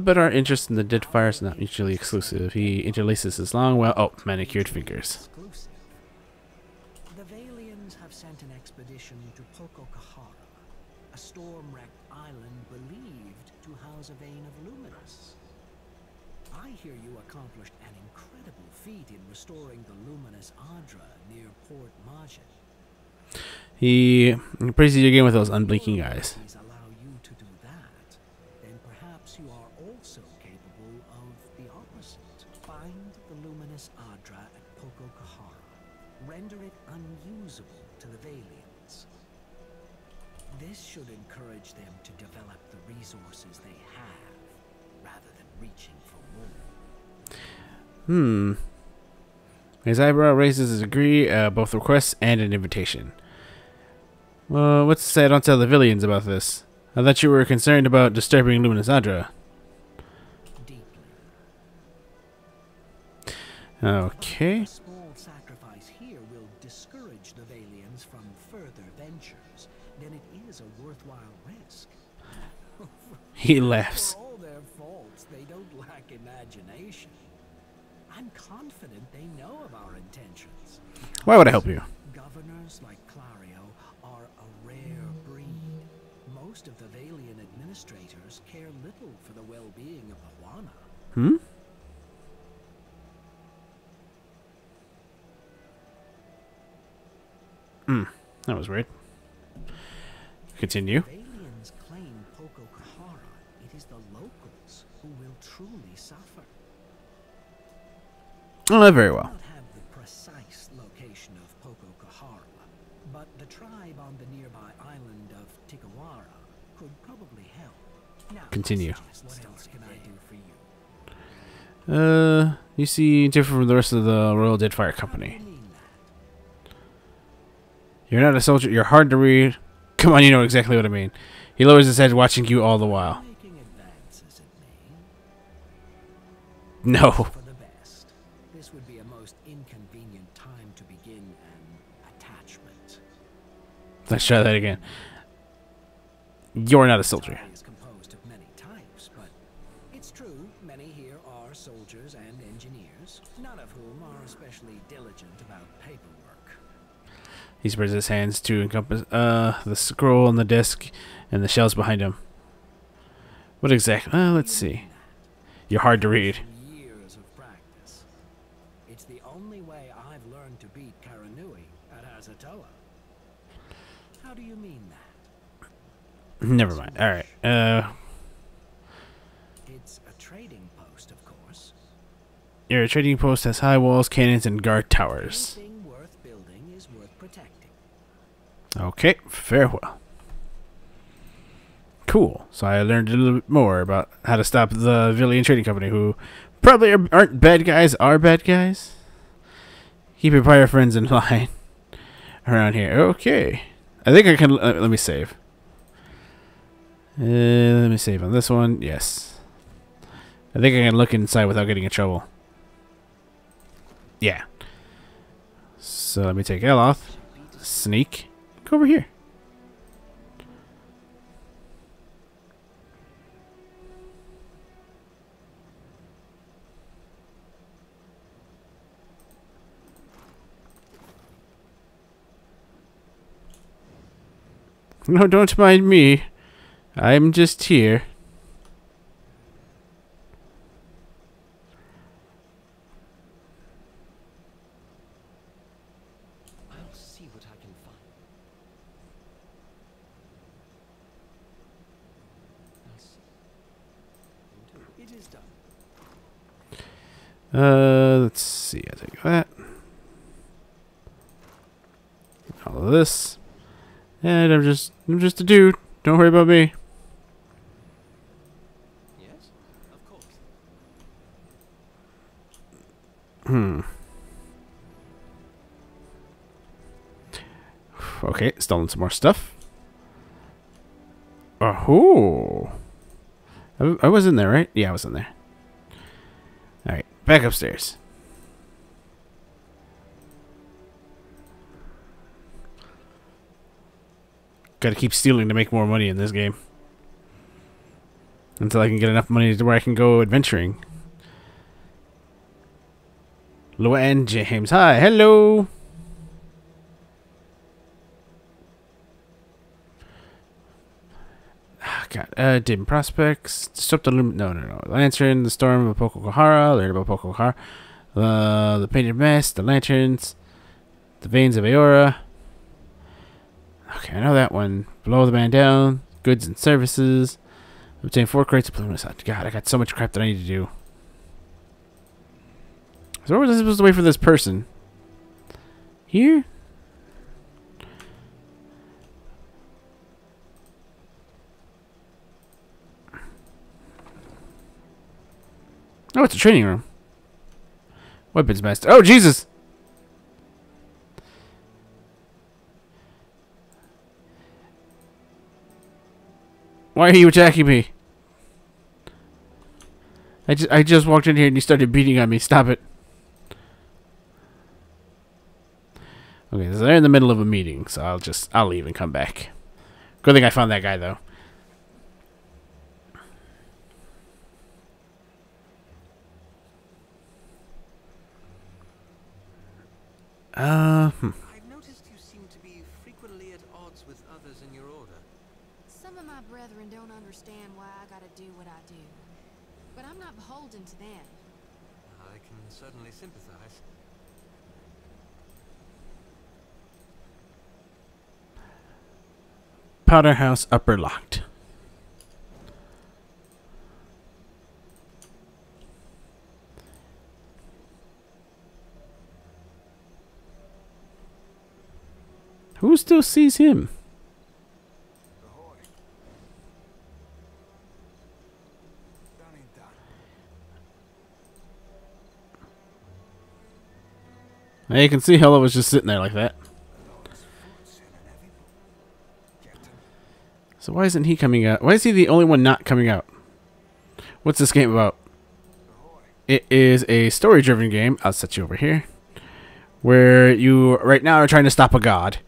But our interest in the Deadfire is not mutually exclusive. He interlaces his long, manicured fingers. Exclusive. The Valians have sent an expedition to Pococahara, a storm-wrecked island believed to house a vein of Luminous. I hear you accomplished an incredible feat in restoring the Luminous Adra near Port Majid. He praises you again with those unblinking eyes. If allow you to do that, then perhaps you are also capable of the opposite. Find the Luminous Adra at Pococahara. Render it unusable to the Valians. This should encourage them to develop the resources they have, rather than reaching for more. His eyebrow raises his agree, both requests and an invitation. Well, what's to say I don't tell the Valians about this? I thought you were concerned about disturbing Luminous Adra. Deeply. Okay. A small sacrifice here will discourage the Valians from further ventures. Then it is a worthwhile risk. He laughs. For all their faults, they don't lack imagination. I'm confident they know of our intentions. Why would I help you? Governors like Clario are a rare breed. Most of the Valian administrators care little for the well-being of the Huana. That was weird. Continue. Valians claim Pococahara. It is the locals who will truly suffer. Oh, very I well. do not have the precise location of Pococahara, but the tribe on the nearby island of Tikawara could probably help. Now, Continue. what else can I do for you? You see different from the rest of the Royal Deadfire Company. How do you mean that? You're not a soldier. You're hard to read. Come on, you know exactly what I mean. He lowers his head, watching you all the while. Making advances at me. No. For the best. This would be a most inconvenient time to begin an attachment. Let's try that again. You're not a soldier. Society is composed of many types, but it's true many here are soldiers and engineers, none of whom are especially diligent about paperwork. He spreads his hands to encompass the scroll on the desk and the shelves behind him. What exactly? Let's see. You're hard to read. Years of practice. It's the only way I've learned to beat Karanui at Azatoa. How do you mean that? Never mind. All right. It's a trading post, of course. Your trading post has high walls, cannons, and guard towers. Anything worth building is worth protecting. Okay, farewell. Cool. So I learned a little bit more about how to stop the Valian Trading Company, who probably aren't bad guys, are bad guys. Keep your pirate friends in line around here. Okay. I think I can... let me save. Let me save on this one. Yes. I think I can look inside without getting in trouble. Yeah. So let me take Eloth. Sneak. Go over here. No, don't mind me. I'm just here. I'll see what I can find. I'll see. It is done. Let's see. I take that. All of this. And I'm just a dude. Don't worry about me. Yes, of course. Okay, stolen some more stuff. Oh. I was in there, right? Yeah, I was in there. Alright, back upstairs. Gotta keep stealing to make more money in this game. Until I can get enough money to where I can go adventuring. Luann James. Hi, hello. God, dim prospects. Disrupt the no. Lantern, the storm of Pocohara. Learn about Pocohara. The painted mess, the lanterns, the veins of Aora. Okay, I know that one. Blow the man down. Goods and services. Obtain 4 crates of pluminous. God, I got so much crap that I need to do. So where was I supposed to wait for this person? Here? Oh, it's a training room. Weapons master. Oh, Jesus! Why are you attacking me? I just walked in here and you started beating on me. Stop it. Okay, so they're in the middle of a meeting, so I'll leave and come back. Good thing I found that guy though. I've noticed you seem to be frequently at odds with others in your order. Some of my brethren don't understand why I gotta do what I do. But I'm not beholden to them. I can certainly sympathize. Powder House upper locked. Who still sees him? Now you can see Hella was just sitting there like that. So why isn't he coming out? Why is he the only one not coming out? What's this game about? It is a story-driven game. I'll set you over here. Where you right now are trying to stop a god.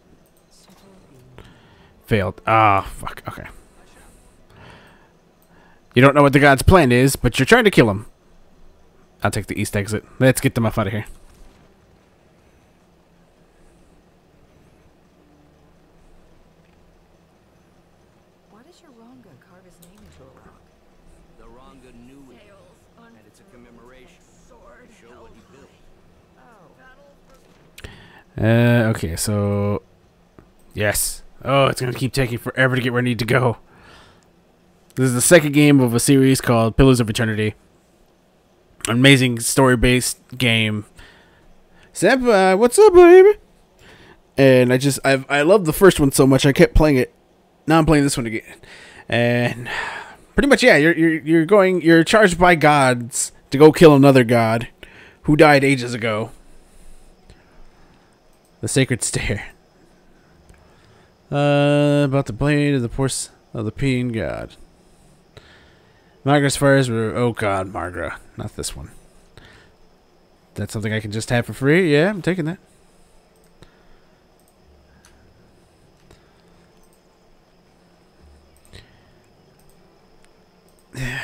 Failed. Ah, fuck. Okay. You don't know what the god's plan is, but you're trying to kill him. I'll take the east exit. Let's get them off out of here. Why does your Ronga carve his name into a rock? The Ronga Nui. And it's a commemoration. To show what he built. Okay, so... Yes. Oh, it's going to keep taking forever to get where I need to go. This is the second game of a series called Pillars of Eternity. Amazing story-based game. Senpai, what's up, baby? And I love the first one so much I kept playing it. Now I'm playing this one again. And pretty much, yeah, you're charged by gods to go kill another god who died ages ago. The Sacred Stair. About the blade of the force of the peeing god. Margaret's fires were... Oh god, Margaret. Not this one. That's something I can just have for free? Yeah, I'm taking that.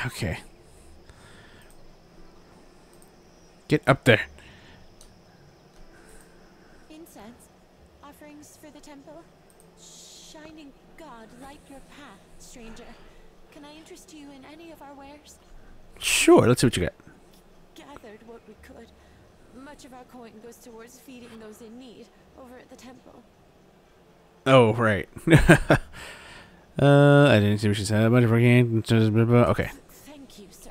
Okay. Get up there. Incense, offerings for the temple, shining God light your path, stranger. Can I interest you in any of our wares? Sure, let's see what you got. Gathered what we could. Much of our coin goes towards feeding those in need over at the temple. Oh, right. I didn't see what she said. A bunch of okay. Thank you, sir.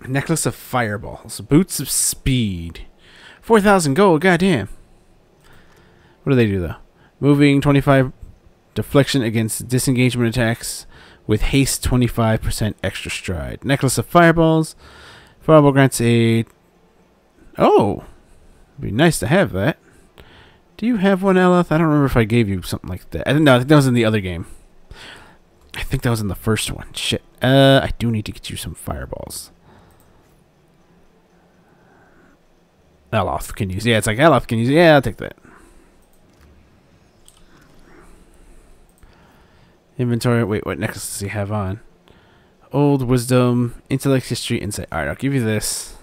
Necklace of fireballs. Boots of speed. 4,000 gold. Goddamn. What do they do though? Moving 25 deflection against disengagement attacks with haste 25% extra stride. Necklace of fireballs. Fireball grants a. Oh, be nice to have that. Do you have one, Eleth? I don't remember if I gave you something like that. No, I think that was in the other game. I think that was in the first one. Shit. I do need to get you some fireballs. Eloth can use. Yeah, it's like Eloth can use. Yeah, I'll take that. Inventory. Wait, what necklace does he have on? Old wisdom, intellect, history, insight. All right, I'll give you this.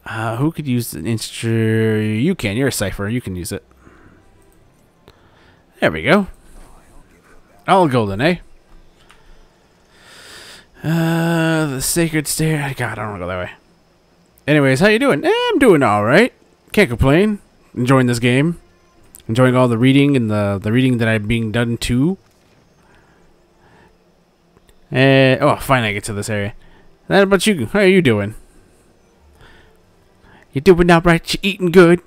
Who could use an instrument? You can. You're a cipher. You can use it. There we go. All golden, eh? The sacred stair. God, I don't want to go that way. Anyways, how you doing? I'm doing all right. Can't complain. Enjoying this game. Enjoying all the reading and the reading that I'm being done too. Oh, finally I get to this area. How about you? How are you doing? You doing all right? You eating good?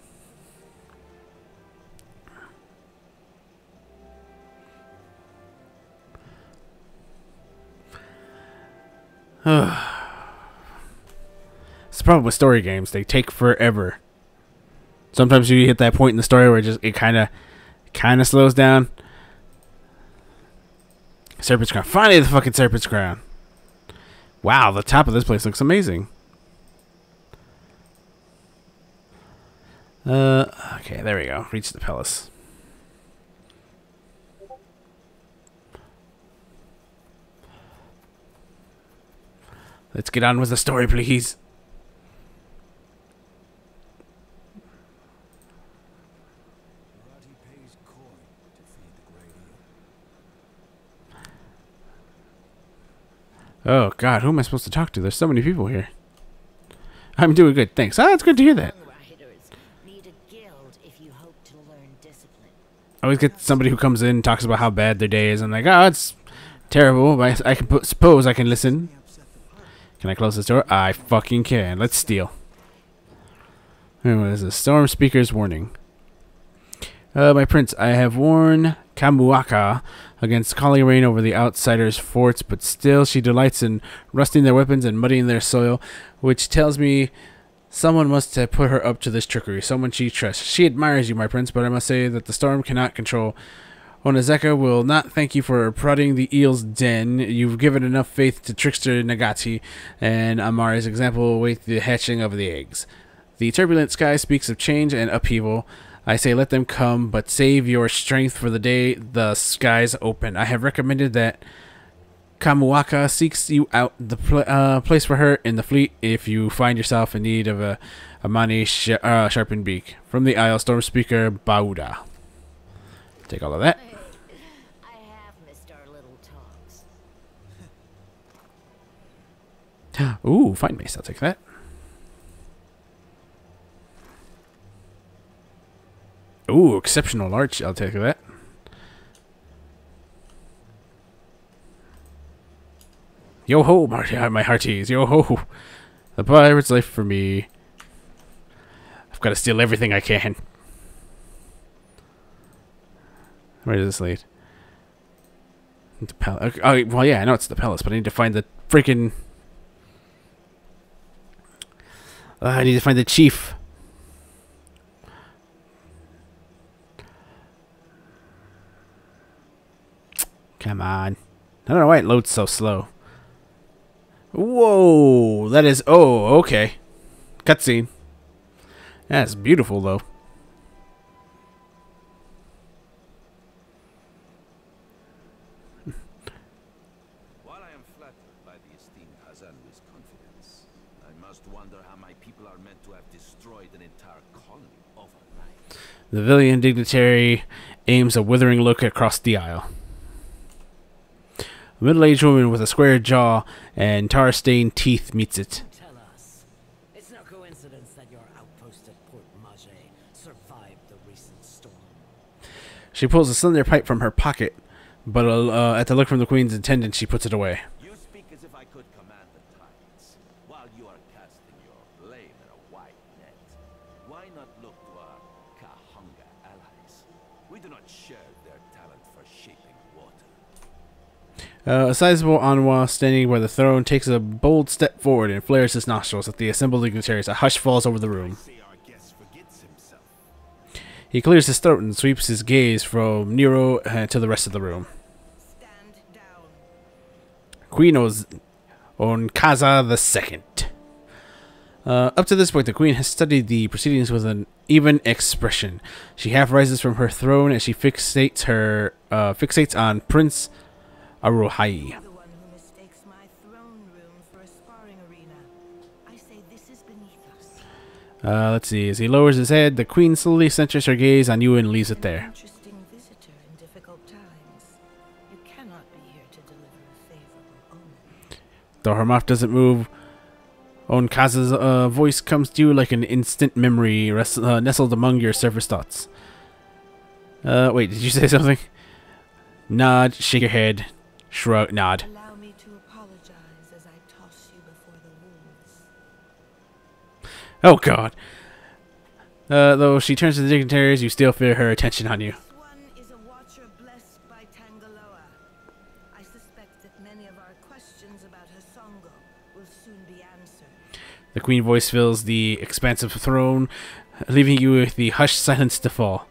It's the problem with story games. They take forever. Sometimes you hit that point in the story where it kind of slows down. Serpent's Crown. Finally, the fucking Serpent's Crown. Wow, the top of this place looks amazing. Okay, there we go. Reach the palace. Let's get on with the story, please. Oh, God, who am I supposed to talk to? There's so many people here. I'm doing good, thanks. Ah, it's good to hear that. I always get somebody who comes in and talks about how bad their day is. I'm like, oh, it's terrible, but I can suppose I can listen. Can I close this door? I fucking can. Let's steal. What is this? Storm Speaker's warning. My prince, I have warned Kamuaka against calling rain over the outsiders' forts, but still she delights in rusting their weapons and muddying their soil, which tells me someone must have put her up to this trickery, someone she trusts. She admires you, my prince, but I must say that the storm cannot control. Onozeka will not thank you for prodding the eel's den. You've given enough faith to trickster Nagati, and Amari's example await the hatching of the eggs. The turbulent sky speaks of change and upheaval. I say let them come, but save your strength for the day the skies open. I have recommended that Kamuaka seeks you out the place for her in the fleet if you find yourself in need of a Mani sharpened beak. From the Isle, Storm Speaker Bauda. Take all of that. I have missed our little talks. Ooh, fine mace. I'll take that. Ooh, exceptional arch. I'll take that. Yo ho, my hearties. Yo ho. The pirate's life for me. I've got to steal everything I can. Where does this lead? The palace. Oh, well, yeah, I know it's the palace, but I need to find the freaking. I need to find the chief. Come on. I don't know why it loads so slow. Whoa, that is. Oh, okay. Cutscene. That's beautiful, though. While I am flattered by the esteemed Hazanui's confidence, I must wonder how my people are meant to have destroyed an entire colony overnight. The Villian dignitary aims a withering look across the aisle. A middle-aged woman with a square jaw and tar-stained teeth meets it. Tell us. It's no coincidence that your outpost at Port Mage survived the recent storm. She pulls a slender pipe from her pocket, but at the look from the Queen's attendant, she puts it away. You speak as if I could command the tides, while you are casting your blame in a wide net. Why not look to our Kahunga allies? We do not share their talent for shaping water. A sizable Anwa standing by the throne takes a bold step forward and flares his nostrils at the assembled dignitaries. A hush falls over the room. He clears his throat and sweeps his gaze from Nero to the rest of the room. Queen Onkaza II. Up to this point, the Queen has studied the proceedings with an even expression. She half rises from her throne as she fixates on Prince Aruhai. The one who mistakes my throne room for a sparring arena. I say this is beneath us. Let's see. As he lowers his head, the Queen slowly centers her gaze on you and leaves it there. Interesting visitor in difficult times. You cannot be here to deliver a favorable omen. Though her mouth doesn't move, Onkaza's voice comes to you like an instant memory nestled among your surface thoughts. Wait, did you say something? Nod, shake your head, shrug, nod. Allow me to apologize as I toss you before the wolves. Oh God. Though she turns to the dignitaries, you still feel her attention on you. One is a watcher blessed by Tangaloa. I suspect that many of our questions about Hasongo will soon be answered. The Queen voice fills the expansive throne, leaving you with the hushed silence to fall.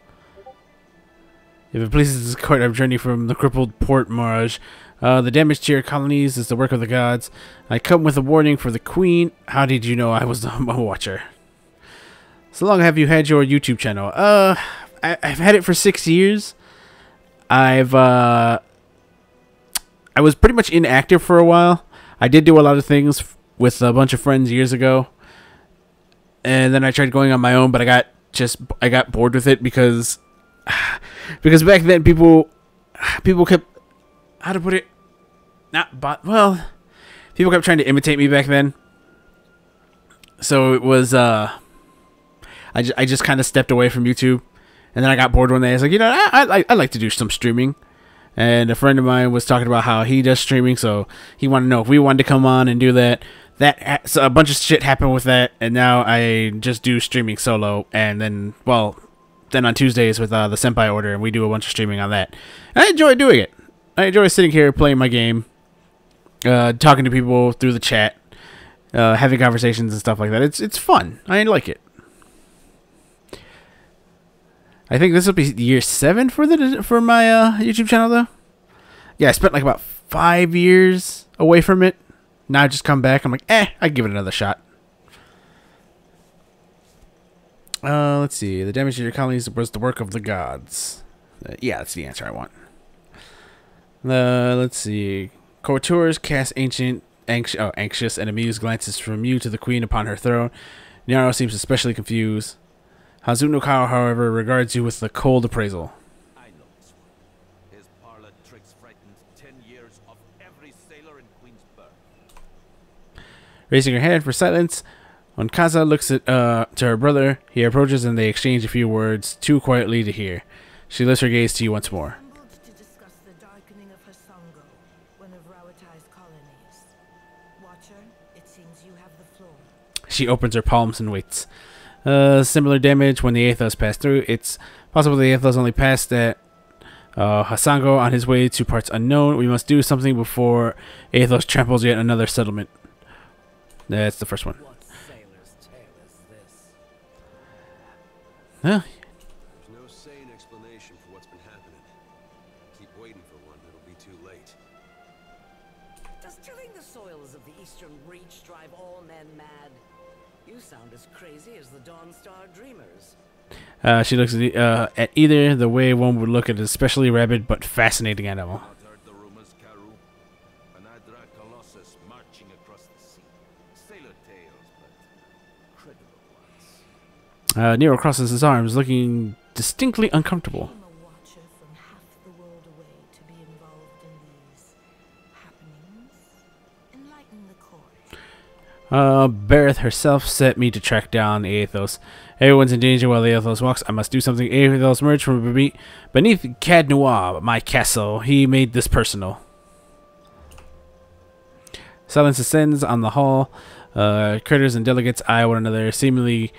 If it pleases this court, I've journeyed from the crippled Port Marge. The damage to your colonies is the work of the gods. I come with a warning for the Queen. How did you know I was a watcher? So long have you had your YouTube channel? I've had it for 6 years. I was pretty much inactive for a while. I did do a lot of things with a bunch of friends years ago, and then I tried going on my own, but I got bored with it because back then people kept, how to put it, people kept trying to imitate me back then. So it was I just kind of stepped away from YouTube, and then I got bored one day. I was like, I like to do some streaming. And a friend of mine was talking about how he does streaming, so he wanted to know if we wanted to come on and do that. So a bunch of shit happened with that, and now I just do streaming solo. And then on Tuesdays with the Senpai Order, and we do a bunch of streaming on that. And I enjoy doing it. I enjoy sitting here playing my game, talking to people through the chat, having conversations and stuff like that. It's fun. I like it. I think this will be year 7 for my YouTube channel, though. Yeah, I spent like about 5 years away from it. Now I just come back. I'm like, I'd give it another shot. Let's see. The damage to your colonies was the work of the gods. Yeah, that's the answer I want. Let's see. Courtiers cast anxious and amused glances from you to the Queen upon her throne. Nyaro seems especially confused. Hazuno Kao, however, regards you with a cold appraisal. I know this one. His parlor tricks frightened 10 years of every sailor in Queensburg. Raising her hand for silence, Onkaza looks at to her brother. He approaches and they exchange a few words, too quietly to hear. She lifts her gaze to you once more. To discuss the darkening of Hasongo, one of Rawatai's colonies. Watcher, it seems you have the floor. She opens her palms and waits. Similar damage when the Aethos passed through. It's possible the Aethos only passed at Hasongo on his way to parts unknown. We must do something before Aethos tramples yet another settlement. That's the first one. What sailor's tale is this? Huh? There's no sane explanation for what's been happening. Keep waiting for one, it'll be too late. Does tilling the soils of the Eastern Reach drive all men mad? You sound as crazy as the Dawnstar Dreamers. She looks at either the way one would look at an especially rabid but fascinating animal. Heard the rumors, Karu? An Hydra Colossus marching across the sea. Sailor tales, but credible ones. Nero crosses his arms, looking distinctly uncomfortable. I'm a watcher from half the world away to be involved in these happenings. Enlighten the court. Bereth herself set me to track down Aethos. Everyone's in danger while Aethos walks. I must do something. Aethos emerged from beneath Cad Noir, my castle. He made this personal. Silence descends on the hall. Critters and delegates eye one another, seemingly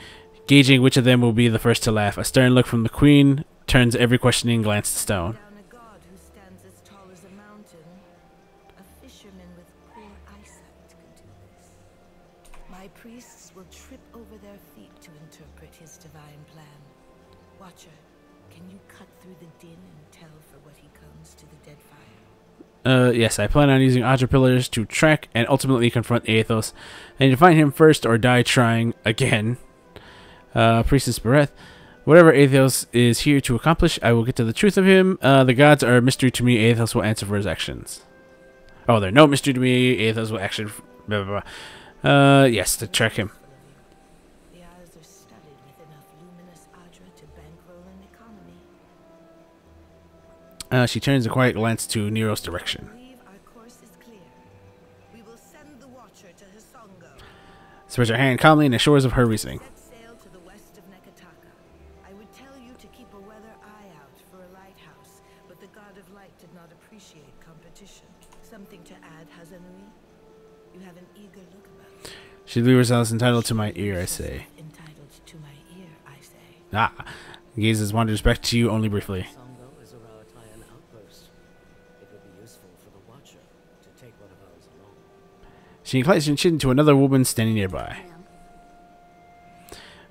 gauging which of them will be the first to laugh. A stern look from the queen turns every questioning glance to stone. Down a god who stands as tall as a mountain. A fisherman with poor eyesight could do this. My priests will trip over their feet to interpret his divine plan. Watcher, can you cut through the din and tell for what he comes to the dead fire? Yes, I plan on using Audra Pillars to track and ultimately confront Aethos. And to find him first or die trying again. Priestess Bereth. Whatever Aethos is here to accomplish, I will get to the truth of him. The gods are a mystery to me. Aethos will answer for his actions. Oh, they're no mystery to me. Aethos will action. Blah, blah, blah. Yes, to track him. The eyes are studded with enough luminous Audra to bankroll an economy. She turns a quiet glance to Nero's direction. Our course is clear. We will send the Watcher to Hisongo. Spreads her hand calmly and assures of her reasoning. Set sail to the west of Nekataka. I would tell you to keep a weather eye out for a lighthouse, but the God of Light did not appreciate competition. Something to add, Hazanui? You have an eager look about you. She delivers herself entitled to my ear, I say. Entitled to my ear, I say. Ah. Gazes wanders back to you only briefly. Songo is a Raratayan outpost. It would be useful for the Watcher to take one of ours along. She inclines her chin to another woman standing nearby.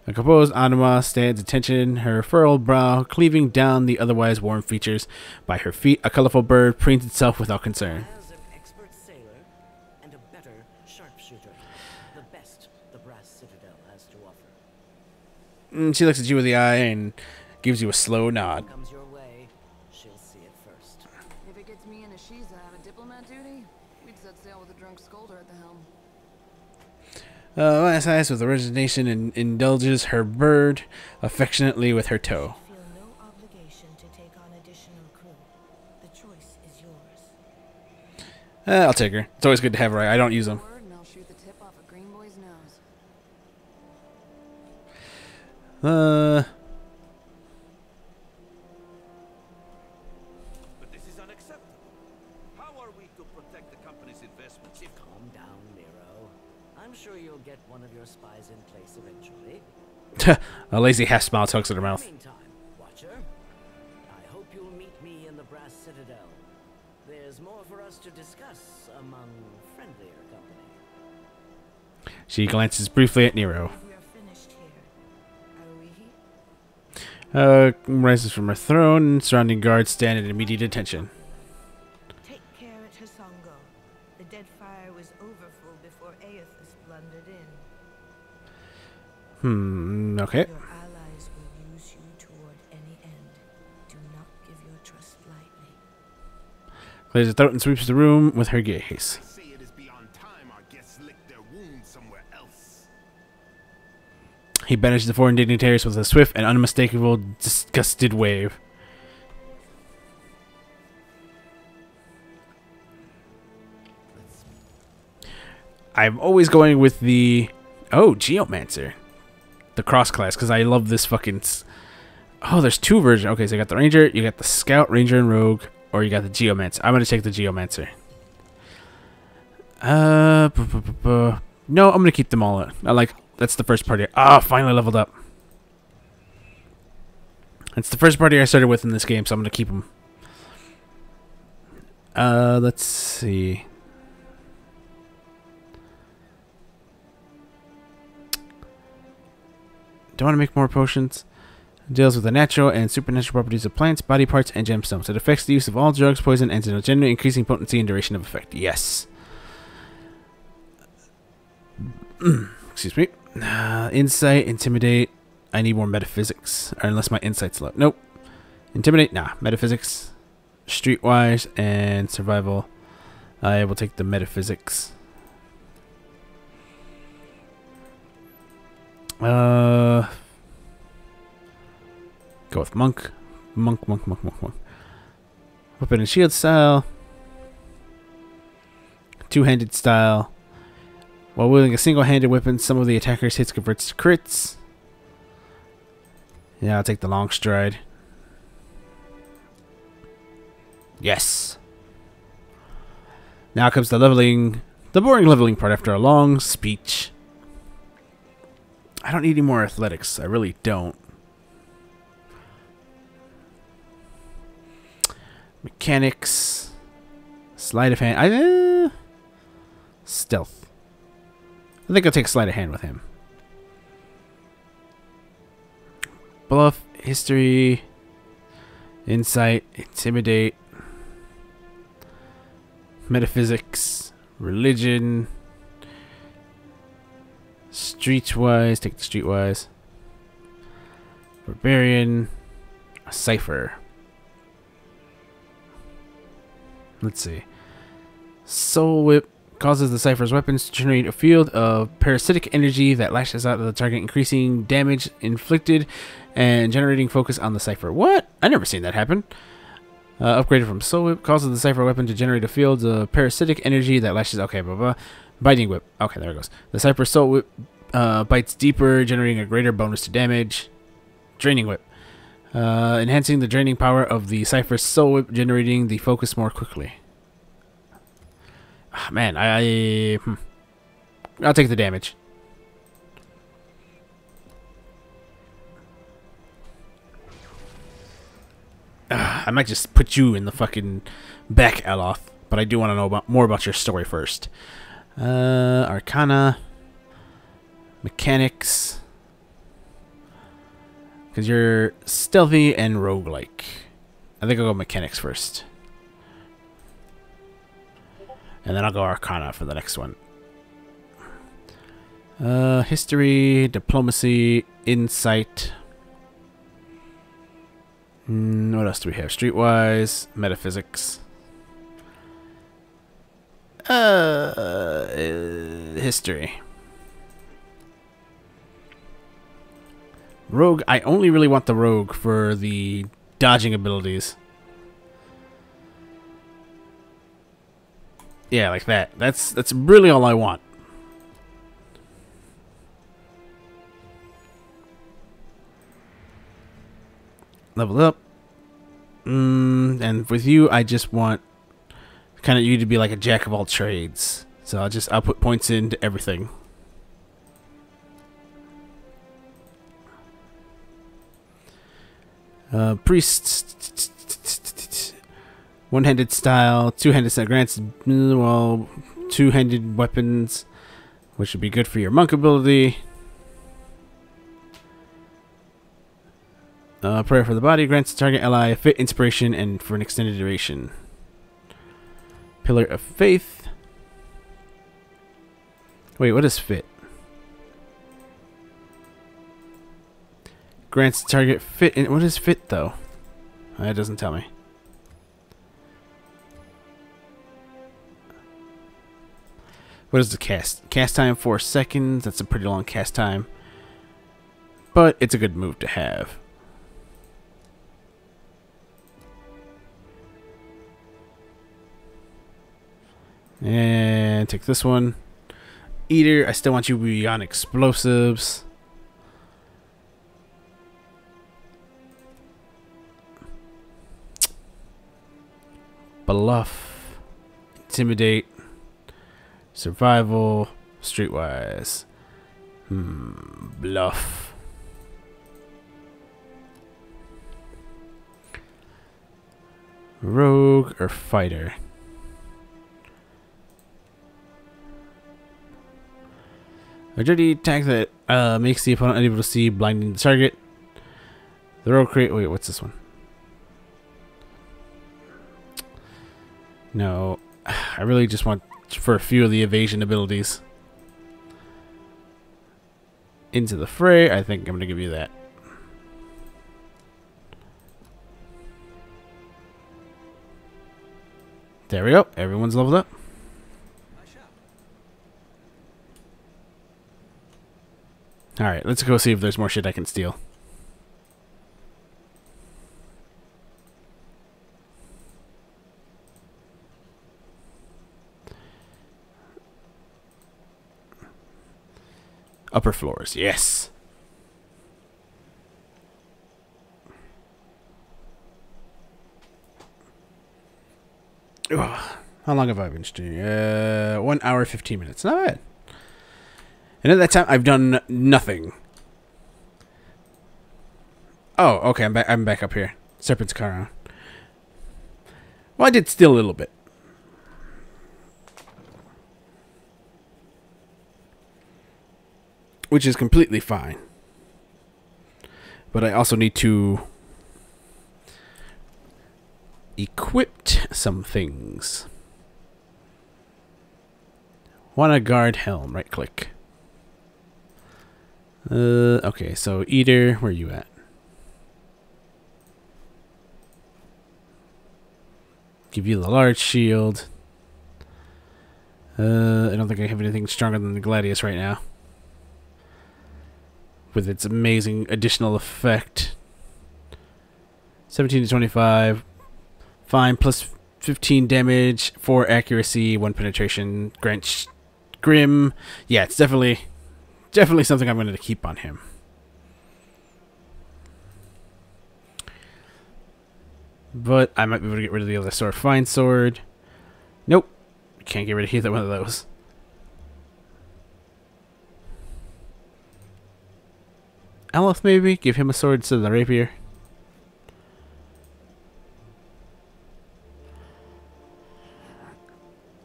A composed Anima stands attention, her furrowed brow cleaving down the otherwise warm features. By her feet, a colorful bird preens itself without concern. As an expert sailor and a better sharpshooter, the best the Brass Citadel has to offer. She looks at you with the eye and gives you a slow nod. Comes your way, she'll see it first. If it gets me and Ashiza out of diplomat duty, we'd set sail with a drunk scolder at the helm. Last eyes with resignation and indulges her bird affectionately with her toe. Feel no obligation to take on additional crew. The choice is yours. I'll take her. It's always good to have her. I don't use them. And I'll shoot the tip off a green boy's nose. But this is unacceptable. How are we to protect the company's investments if... Calm down, Nero. I'm sure you'll get one of your spies in place eventually. A lazy half smile tugs at her mouth. Meantime, Watcher, I hope you'll meet me in the Brass Citadel. There's more for us to discuss among friendlier company. She glances briefly at Nero. We are finished here. Are we? Rises from her throne, and surrounding guards stand at immediate attention. Take care at Hisongo. The dead fire was overfull before Aethys blundered in. Okay. Your allies will use you toward any end. Do not give your trust lightly. Clears her throat and sweeps the room with her gaze. Say it is beyond time our guests lick their wounds somewhere else. He banishes the foreign dignitaries with a swift and unmistakable disgusted wave. I'm always going with the... Oh, Geomancer. The cross class, because I love this fucking... Oh, there's two versions. Okay, so you got the Ranger, you got the Scout, Ranger, and Rogue, or you got the Geomancer. I'm going to take the Geomancer. No, I'm going to keep them all. That's the first party. Ah, finally leveled up. It's the first party I started with in this game, so I'm going to keep them. Let's see. Do I want to make more potions? It deals with the natural and supernatural properties of plants, body parts, and gemstones. It affects the use of all drugs, poison, and generally increasing potency and duration of effect. Yes. Excuse me. Insight, intimidate. I need more metaphysics. Or unless my insight's low. Nope. Intimidate? Nah. Metaphysics. Streetwise and survival. I will take the metaphysics. Go Go with monk. Monk. Weapon and shield style. Two-handed style. While wielding a single-handed weapon, some of the attacker's hits converts to crits. Yeah, I'll take the long stride. Yes. Now comes the leveling, the boring leveling part after a long speech. I don't need any more athletics. I really don't. Mechanics. Sleight of hand. Stealth. I think I'll take sleight of hand with him. Bluff. History. Insight. Intimidate. Metaphysics. Religion. Streetwise. Take the streetwise. Barbarian. A cipher. Let's see. Soul Whip causes the cipher's weapons to generate a field of parasitic energy that lashes out at the target, increasing damage inflicted and generating focus on the cipher. What? I never seen that happen. Upgraded from Soul Whip causes the cipher weapon to generate a field of parasitic energy that lashes. Okay, blah blah. Biting Whip. Okay, there it goes. The cipher Soul Whip bites deeper, generating a greater bonus to damage. Draining Whip. Enhancing the draining power of the Cypher's Soul Whip, generating the focus more quickly. Oh, man, I'll take the damage. I might just put you in the fucking back, Aloth, but I do want to know more about your story first. Arcana. Mechanics. Because you're stealthy and roguelike. I think I'll go mechanics first. And then I'll go Arcana for the next one. History, diplomacy, insight. What else do we have? Streetwise, metaphysics. History. Rogue, I only really want the rogue for the dodging abilities. Yeah, like that. That's really all I want. Level up. And with you, I just want kind of you to be like a jack of all trades. So I'll put points into everything. Priest, one-handed style, two-handed style grants, well, two-handed weapons, which would be good for your monk ability. Prayer for the body grants the target ally a fit, inspiration, and for an extended duration. Pillar of faith. Wait, what is fit? Grants target fit. And what is fit though? That doesn't tell me. What is the cast? Cast time 4 seconds. That's a pretty long cast time. But it's a good move to have. And take this one. Eater, I still want you to be on explosives. Bluff, intimidate, survival, streetwise. Bluff. Rogue or fighter? A dirty attack that makes the opponent unable to see, blinding the target. The rogue create. Wait, what's this one? No, I really just want for a few of the evasion abilities. Into the fray, I think I'm going to give you that. There we go. Everyone's leveled up. Alright, let's go see if there's more shit I can steal. Upper floors, yes. Ugh. How long have I been streaming? 1 hour 15 minutes. Not bad. And at that time, I've done nothing. Oh, okay. I'm back up here. Serpent's Car. Well, I did steal a little bit. Which is completely fine. But I also need to equip some things. Want a guard helm. Right click. Okay, so Eater, where are you at? Give you the large shield. I don't think I have anything stronger than the Gladius right now. With its amazing additional effect. 17 to 25. Fine, plus 15 damage, 4 accuracy, 1 penetration, grant Grim. Yeah, it's definitely something I'm going to keep on him. But I might be able to get rid of the other sword. Fine sword. Nope. Can't get rid of either one of those. Eleth, maybe? Give him a sword instead of the rapier.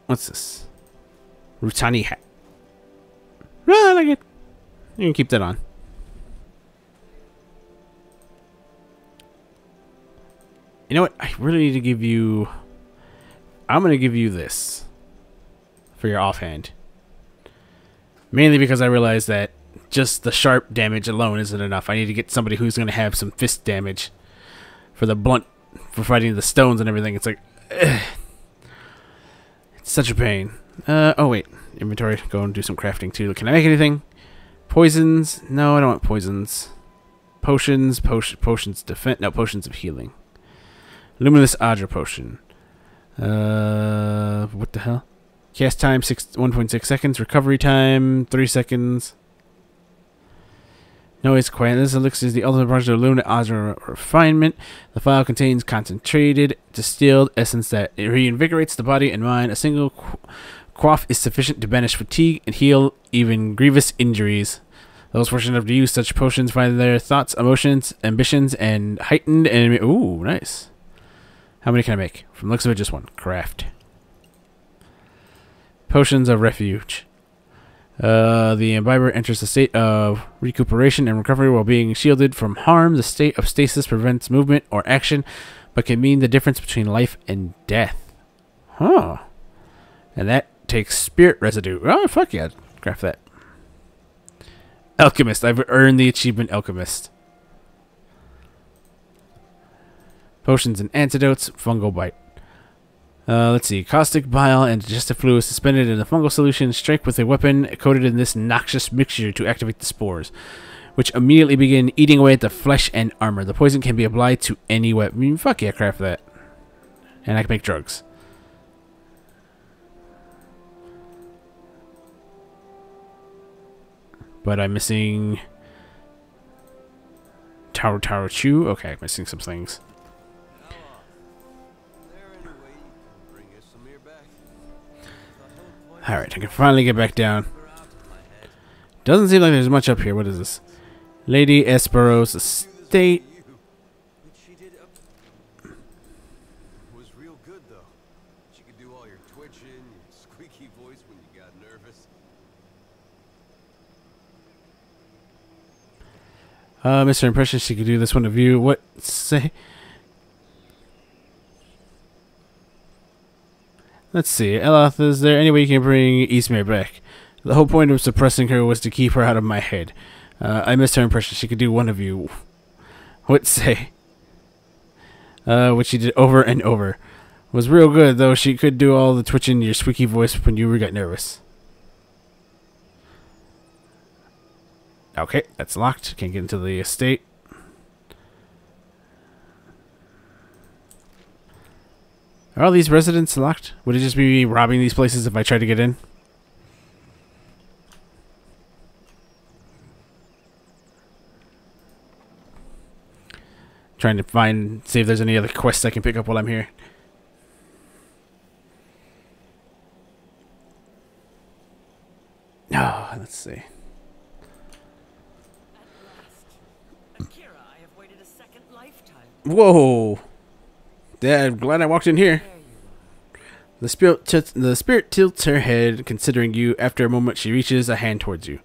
What's this? Rutani hat. I like it. You can keep that on. You know what? I really need to give you... I'm going to give you this. For your offhand. Mainly because I realized that just the sharp damage alone isn't enough. I need to get somebody who's going to have some fist damage. For the blunt... For fighting the stones and everything. It's like... Ugh. It's such a pain. Oh wait. Inventory. Go and do some crafting too. Can I make anything? Poisons? No, I don't want poisons. Potions. Potions defense. No, potions of healing. Luminous Adra potion. What the hell? Cast time 1.6 seconds. Recovery time 3 seconds. Noise quiet. This elixir is the ultimate project of Luminous Adra refinement. The vial contains concentrated, distilled essence that reinvigorates the body and mind. A single quaff is sufficient to banish fatigue and heal even grievous injuries. Those fortunate enough to use such potions find their thoughts, emotions, ambitions, and heightened enemy. Ooh, nice. How many can I make? From the looks of it, just one. Craft. Potions of refuge. The imbiber enters a state of recuperation and recovery while being shielded from harm. The state of stasis prevents movement or action, but can mean the difference between life and death. Huh. And that takes spirit residue. Oh, fuck yeah. Craft that. Alchemist. I've earned the achievement Alchemist. Potions and antidotes. Fungal bite. Let's see. Caustic bile and digestive fluid suspended in a fungal solution. Strike with a weapon coated in this noxious mixture to activate the spores, which immediately begin eating away at the flesh and armor. The poison can be applied to any weapon. I mean, fuck yeah, craft that. And I can make drugs. But I'm missing... Taro Chew? Okay, I'm missing some things. Alright, I can finally get back down. Doesn't seem like there's much up here. What is this? Lady Esperos Estate. Was real good though. She could do all your twitching, your squeaky voice when you got nervous. Mr. Impression, she could do this one of you. What say? Let's see. Eloth, is there any way you can bring Eastmere back? The whole point of suppressing her was to keep her out of my head. I missed her impression. She could do one of you. What say? Which she did over and over. Was real good, though. She could do all the twitching in your squeaky voice when you got nervous. Okay, that's locked. Can't get into the estate. Are all these residents locked? Would it just be me robbing these places if I tried to get in? Trying to see if there's any other quests I can pick up while I'm here. Ah, let's see. Akira, I have waited a second lifetime. Whoa! Yeah, I'm glad I walked in here. The spirit tilts her head, considering you. After a moment, she reaches a hand towards you.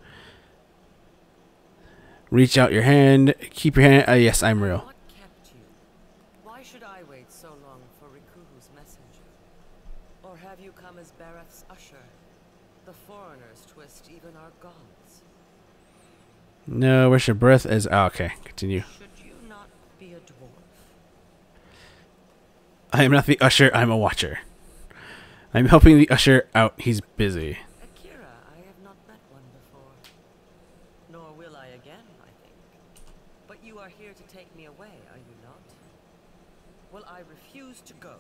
Reach out your hand. Keep your hand. Yes, I'm real. What kept you? Why should I wait so long for Riku's messenger? Or have you come as Bareth's usher? The foreigners twist even our gods. No, where's your breath? Okay, continue. Should you not be a dwarf? I am not the usher. I'm a watcher. I'm helping the usher out. He's busy. Akira, I have not met one before. Nor will I again, I think. But you are here to take me away, are you not? Well, I refuse to go.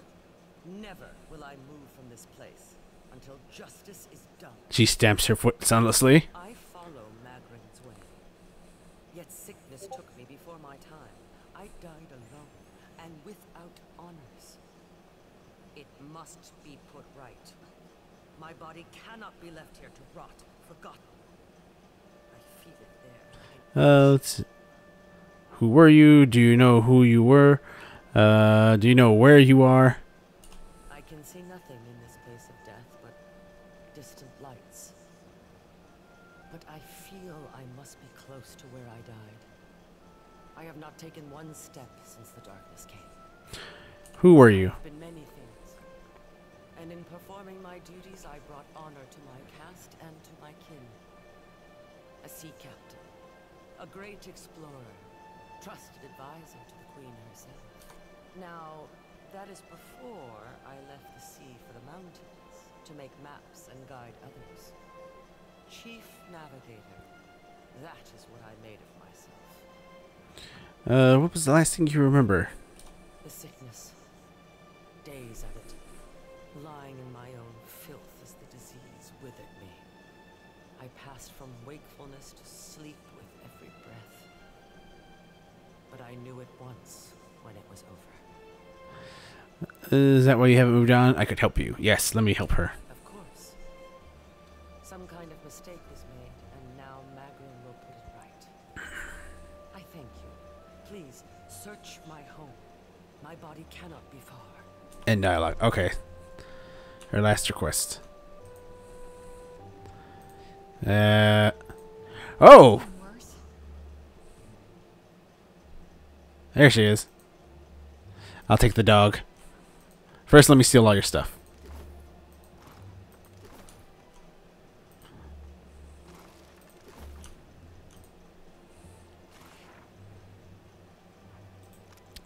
Never will I move from this place until justice is done. She stamps her foot soundlessly. I follow Magrin's way. Yet sickness took me before my time. I died alone and without honors. It must be put right. My body cannot be left here to rot, forgotten. I feel it there. Let's see. Who were you? Do you know who you were? Do you know where you are? I can see nothing in this place of death but distant lights. But I feel I must be close to where I died. I have not taken one step since the darkness came. Who were you? Been many things. And in performing my duties, I brought honor to my caste and to my kin. A sea captain, a great explorer, trusted advisor to the Queen herself. Now, that is before I left the sea for the mountains to make maps and guide others. Chief navigator, that is what I made of myself. What was the last thing you remember? The sickness. Days of it. Lying in my own filth as the disease withered me. I passed from wakefulness to sleep with every breath. But I knew it once when it was over. Is that why you haven't moved on? I could help you. Yes, let me help her. Of course. Some kind of mistake was made, and now Magrin will put it right. I thank you. Please, search my home. My body cannot be far. End dialogue. Okay. Her last request. Oh! There she is. I'll take the dog. First, let me steal all your stuff.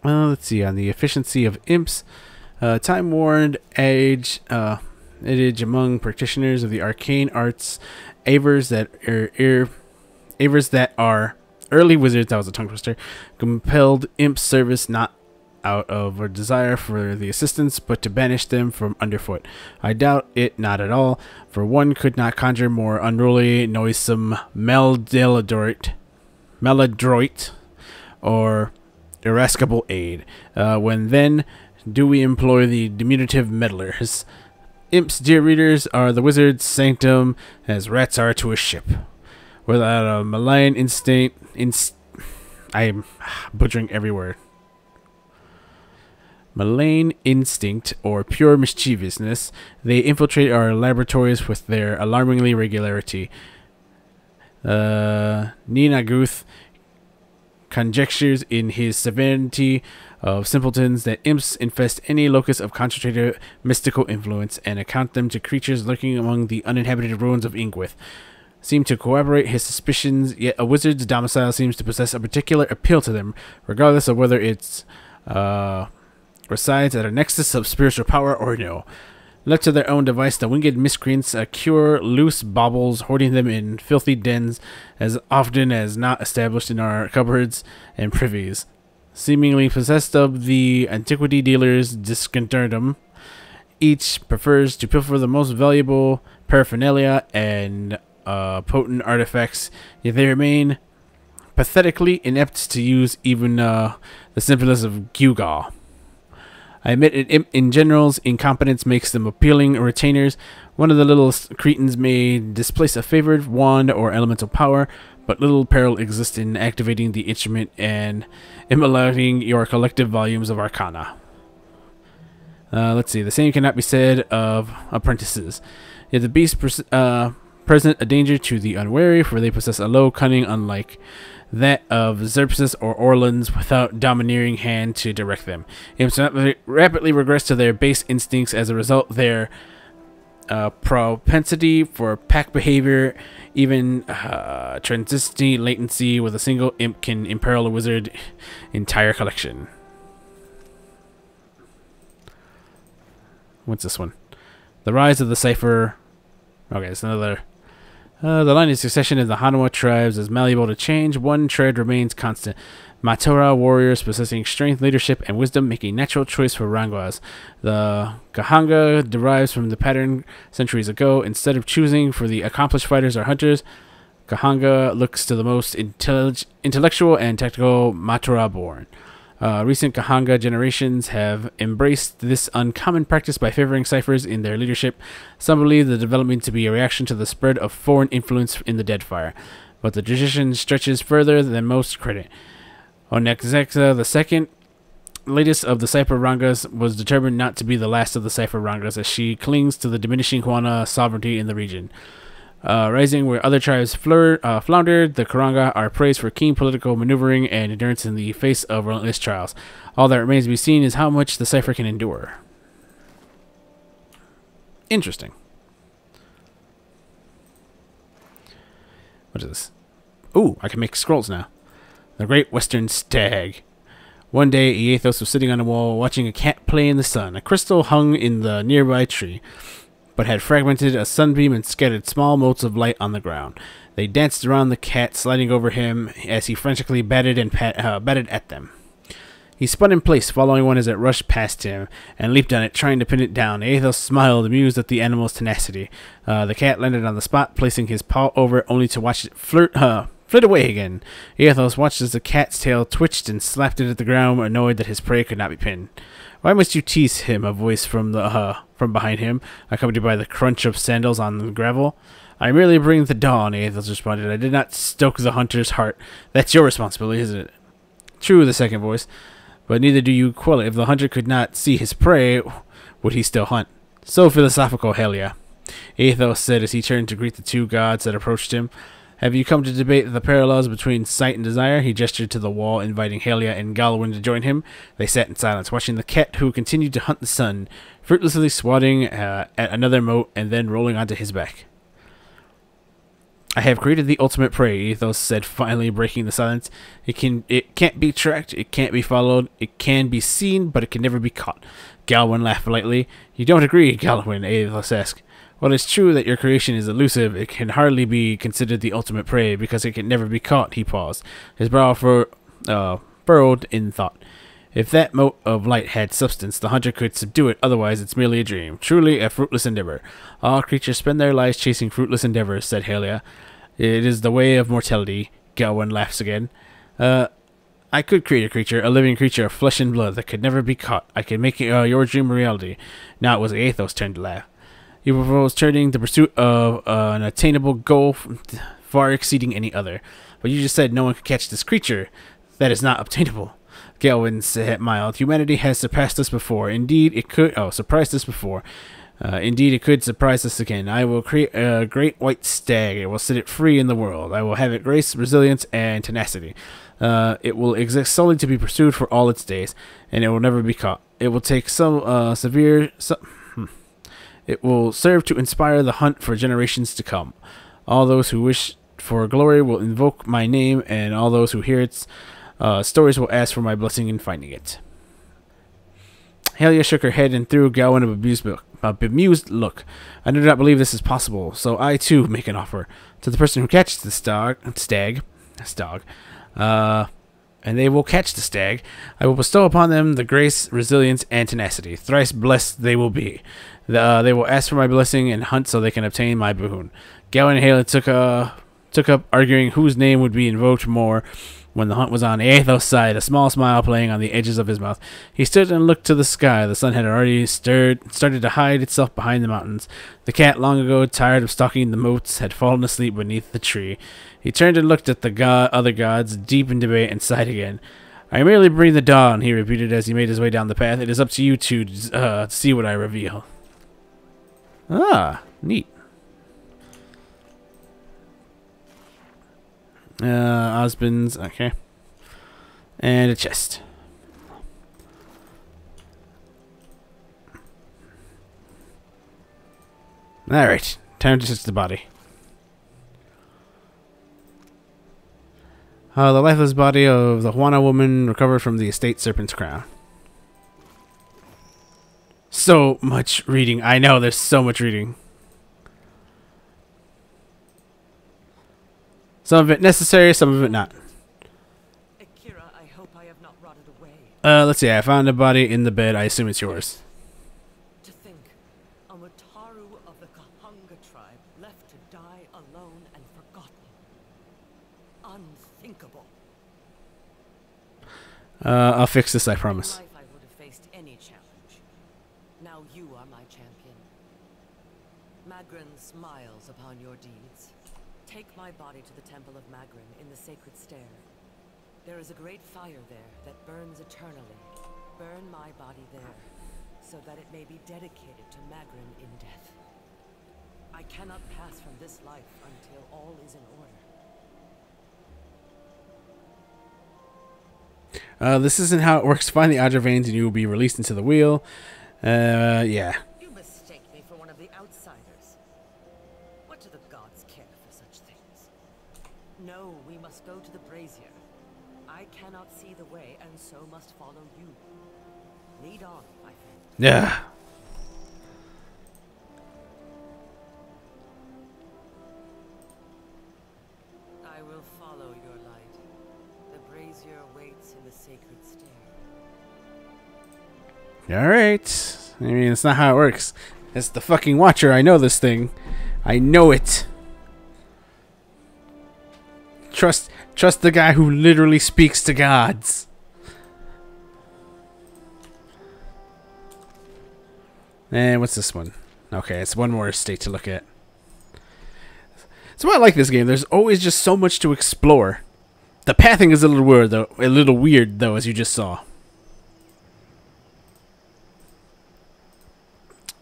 Let's see, on the efficiency of imps, time-worn adage among practitioners of the arcane arts, avers that are early wizards, that was a tongue twister, compelled imps service not out of a desire for the assistance, but to banish them from underfoot. I doubt it not at all, for one could not conjure more unruly, noisome maladroit, or irascible aid. When then do we employ the diminutive meddlers? Imps, dear readers, are the wizard's sanctum, as rats are to a ship. Without a malign instinct, I am butchering every word. Malign instinct or pure mischievousness, they infiltrate our laboratories with their alarmingly regularity. Ninaguth conjectures in his Severity of Simpletons that imps infest any locus of concentrated mystical influence and account them to creatures lurking among the uninhabited ruins of Ingwith. Seem to corroborate his suspicions, yet a wizard's domicile seems to possess a particular appeal to them, regardless of whether it's resides at a nexus of spiritual power or no. Left to their own device, the winged miscreants cure loose baubles, hoarding them in filthy dens as often as not established in our cupboards and privies. Seemingly possessed of the antiquity dealer's disconcertum, each prefers to pilfer the most valuable paraphernalia and potent artifacts, yet they remain pathetically inept to use even the simplest of gewgaw. I admit it, in general's incompetence makes them appealing retainers. One of the little cretins may displace a favored wand or elemental power, but little peril exists in activating the instrument and immolating your collective volumes of arcana. Let's see. The same cannot be said of apprentices. Yet the beasts present a danger to the unwary, for they possess a low cunning unlike that of Xerxes or Orlands, without domineering hand to direct them. Imps rapidly regress to their base instincts. As a result, their propensity for pack behavior, even transitory latency with a single imp, can imperil a wizard's entire collection. What's this one? The rise of the cipher. Okay, it's another. The line of succession in the Hanwa tribes is malleable to change. One tread remains constant. Matora warriors possessing strength, leadership, and wisdom make a natural choice for Rangwas. The Kahanga derives from the pattern centuries ago. Instead of choosing for the accomplished fighters or hunters, Kahanga looks to the most intellectual and tactical Matora born. Recent Kahanga generations have embraced this uncommon practice by favoring ciphers in their leadership. Some believe the development to be a reaction to the spread of foreign influence in the Deadfire, but the tradition stretches further than most credit. Onexexa II, latest of the Cipher Rangas, was determined not to be the last of the Cipher Rangas, as she clings to the diminishing Huana sovereignty in the region. Rising where other tribes floundered, the Karanga are praised for keen political maneuvering and endurance in the face of relentless trials. All that remains to be seen is how much the Cipher can endure. Interesting. What is this? Ooh, I can make scrolls now. The Great Western Stag. One day, Aethos was sitting on a wall watching a cat play in the sun. A crystal hung in the nearby tree, but had fragmented a sunbeam and scattered small motes of light on the ground. They danced around the cat, sliding over him as he frantically batted at them. He spun in place, following one as it rushed past him, and leaped on it, trying to pin it down. Aethos smiled, amused at the animal's tenacity. The cat landed on the spot, placing his paw over it, only to watch it flit away again. Aethos watched as the cat's tail twitched and slapped it at the ground, annoyed that his prey could not be pinned. "Why must you tease him?" a voice from behind him, accompanied by the crunch of sandals on the gravel. "I merely bring the dawn," Aethos responded. "I did not stoke the hunter's heart. That's your responsibility, isn't it?" "True," the second voice, "but neither do you quell it. If the hunter could not see his prey, would he still hunt?" "So philosophical, Helia," Aethos said as he turned to greet the two gods that approached him. "Have you come to debate the parallels between sight and desire?" He gestured to the wall, inviting Helia and Galwin to join him. They sat in silence, watching the cat, who continued to hunt the sun, fruitlessly swatting at another mote and then rolling onto his back. "I have created the ultimate prey," Aethos said, finally breaking the silence. It can't be tracked, it can't be followed, it can be seen, but it can never be caught." Galwin laughed lightly. "You don't agree, Galwin?" Aethos asked. "While it's true that your creation is elusive, it can hardly be considered the ultimate prey, because it can never be caught." He paused, his brow furrowed in thought. "If that mote of light had substance, the hunter could subdue it, otherwise it's merely a dream. Truly a fruitless endeavor." "All creatures spend their lives chasing fruitless endeavors," said Helia. "It is the way of mortality." Galwin laughs again. "I could create a creature, a living creature of flesh and blood that could never be caught. I could make your dream a reality." Now it was Aethos' turn to laugh. "You propose turning the pursuit of an attainable goal far exceeding any other. But you just said no one could catch this creature. That is not obtainable." Galwin said, mild. "Humanity has surpassed us before. Indeed, it could... surprised us before. Indeed, it could surprise us again. I will create a great white stag. I will set it free in the world. I will have it grace, resilience, and tenacity. It will exist solely to be pursued for all its days, and it will never be caught. It will take It will serve to inspire the hunt for generations to come. All those who wish for glory will invoke my name, and all those who hear its stories will ask for my blessing in finding it." Helia shook her head and threw Galwin a bemused look. "I do not believe this is possible, so I too make an offer. To the person who catches the stag, and they will catch the stag, I will bestow upon them the grace, resilience, and tenacity. Thrice blessed they will be. They will ask for my blessing and hunt so they can obtain my boon." Galwin and Helia took took up arguing whose name would be invoked more when the hunt was on Aethos' side, a small smile playing on the edges of his mouth. He stood and looked to the sky. The sun had already started to hide itself behind the mountains. The cat, long ago tired of stalking the moats, had fallen asleep beneath the tree. He turned and looked at the other gods, deep in debate, and sighed again. I merely bring the dawn, he repeated as he made his way down the path. It is up to you to see what I reveal. Ah, neat. Osbin's, okay. And a chest. Alright, time to search the body. The lifeless body of the Juana woman recovered from the estate serpent's crown. So much reading. I know, there's so much reading. Some of it necessary, some of it not. Akira, I hope I have not rotted away. Let's see. I found a body in the bed. I assume it's yours. To think, a Mataru of the Kahunga tribe left to die alone and forgotten. Unthinkable. I'll fix this, I promise. In life I would have faced any challenge. Now you are my champion. Magrin smiles upon your deeds. Take my body to the Temple of Magrin in the Sacred Stair. There is a great fire there that burns eternally. Burn my body there, so that it may be dedicated to Magrin in death. I cannot pass from this life until all is in order. This isn't how it works. Find the Adra veins and you will be released into the wheel. Yeah. You mistake me for one of the outsiders. What do the gods care for such things? No, we must go to the brazier. I cannot see the way, and so must follow you. Lead on, my friend. Yeah. I will follow your light. The brazier waits in the Sacred Stair. Alright. I mean, it's not how it works. It's the fucking Watcher. I know this thing. I know it. Trust the guy who literally speaks to gods. And what's this one? Okay, it's one more estate to look at. That's why I like this game. There's always just so much to explore. The pathing is a little weird though, as you just saw.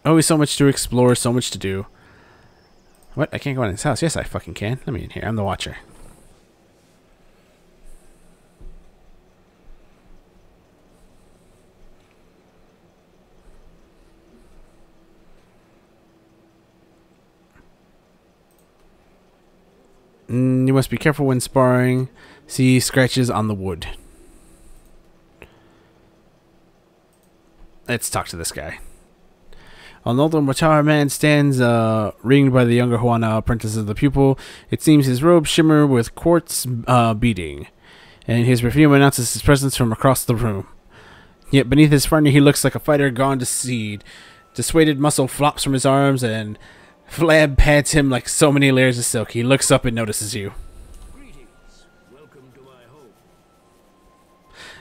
Always so much to explore, so much to do. What? I can't go in his house. Yes, I fucking can. Let me in here. I'm the Watcher. You must be careful when sparring. See scratches on the wood. Let's talk to this guy. An older Mataru man stands ringed by the younger Juana apprentice of the pupil. It seems his robes shimmer with quartz beading, and his perfume announces his presence from across the room. Yet beneath his furniture he looks like a fighter gone to seed. Dissuaded muscle flops from his arms, and flab pads him like so many layers of silk. He looks up and notices you.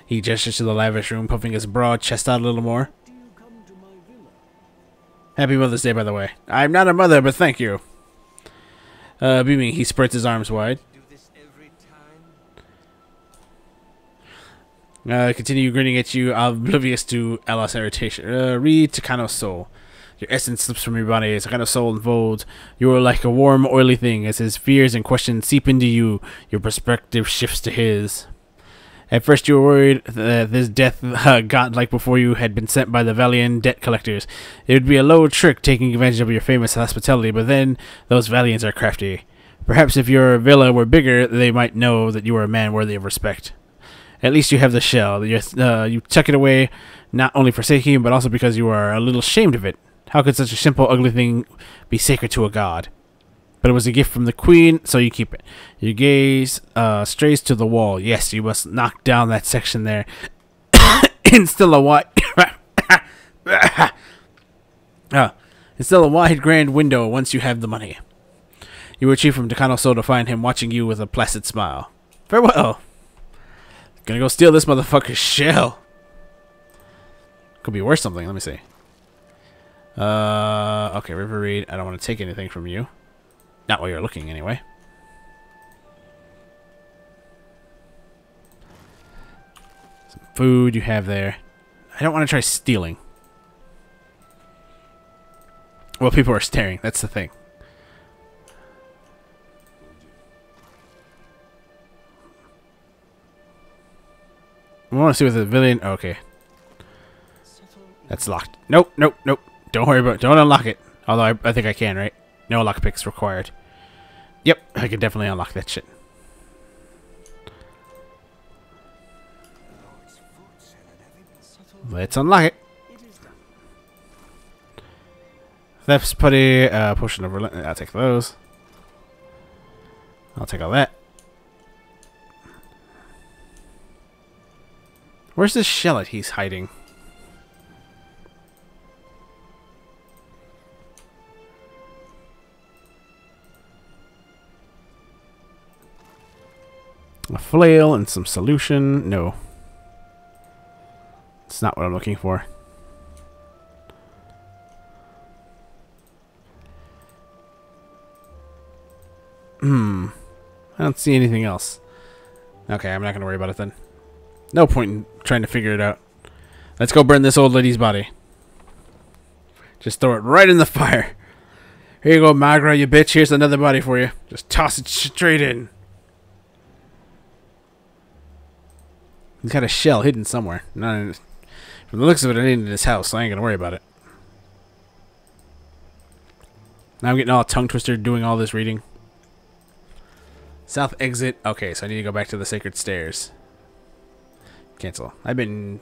He gestures to the lavish room, puffing his broad chest out a little more. Happy Mother's Day, by the way. I'm not a mother, but thank you. Beaming, he spreads his arms wide. Continue grinning at you, oblivious to Allah's irritation. Read Takano's soul. Your essence slips from your body. Takano's soul unfolds. You are like a warm, oily thing. As his fears and questions seep into you, your perspective shifts to his. At first you were worried that this death godlike before you had been sent by the Valiant debt collectors. It would be a low trick taking advantage of your famous hospitality, but then those Valiants are crafty. Perhaps if your villa were bigger, they might know that you are a man worthy of respect. At least you have the shell. You tuck it away, not only for safety, but also because you are a little ashamed of it. How could such a simple, ugly thing be sacred to a god? But it was a gift from the queen, so you keep it. Your gaze strays to the wall. Yes, you must knock down that section there. Instill a wide... Instill a wide, grand window once you have the money. You retrieve from Decano's soul to find him watching you with a placid smile. Farewell. Gonna go steal this motherfucker's shell. Could be worth something. Let me see. Okay, River Reed. I don't want to take anything from you. Not while you're looking, anyway. Some food you have there. I don't want to try stealing. Well, people are staring. That's the thing. I want to see what the villain... Okay. That's locked. Nope, nope, nope. Don't worry about it. Don't unlock it. Although I think I can, right? No lockpicks required. Yep, I can definitely unlock that shit. Let's unlock it. Theft's putty, potion of relentless. I'll take those. I'll take all that. Where's this shell he's hiding? A flail and some solution. No. It's not what I'm looking for. I don't see anything else. Okay, I'm not going to worry about it then. No point in trying to figure it out. Let's go burn this old lady's body. Just throw it right in the fire. Here you go, Magra, you bitch. Here's another body for you. Just toss it straight in. He's got a shell hidden somewhere. From the looks of it, it ain't in his house, so I ain't gonna worry about it. Now I'm getting all tongue twisted doing all this reading. South exit. Okay, so I need to go back to the sacred stairs. Cancel. Did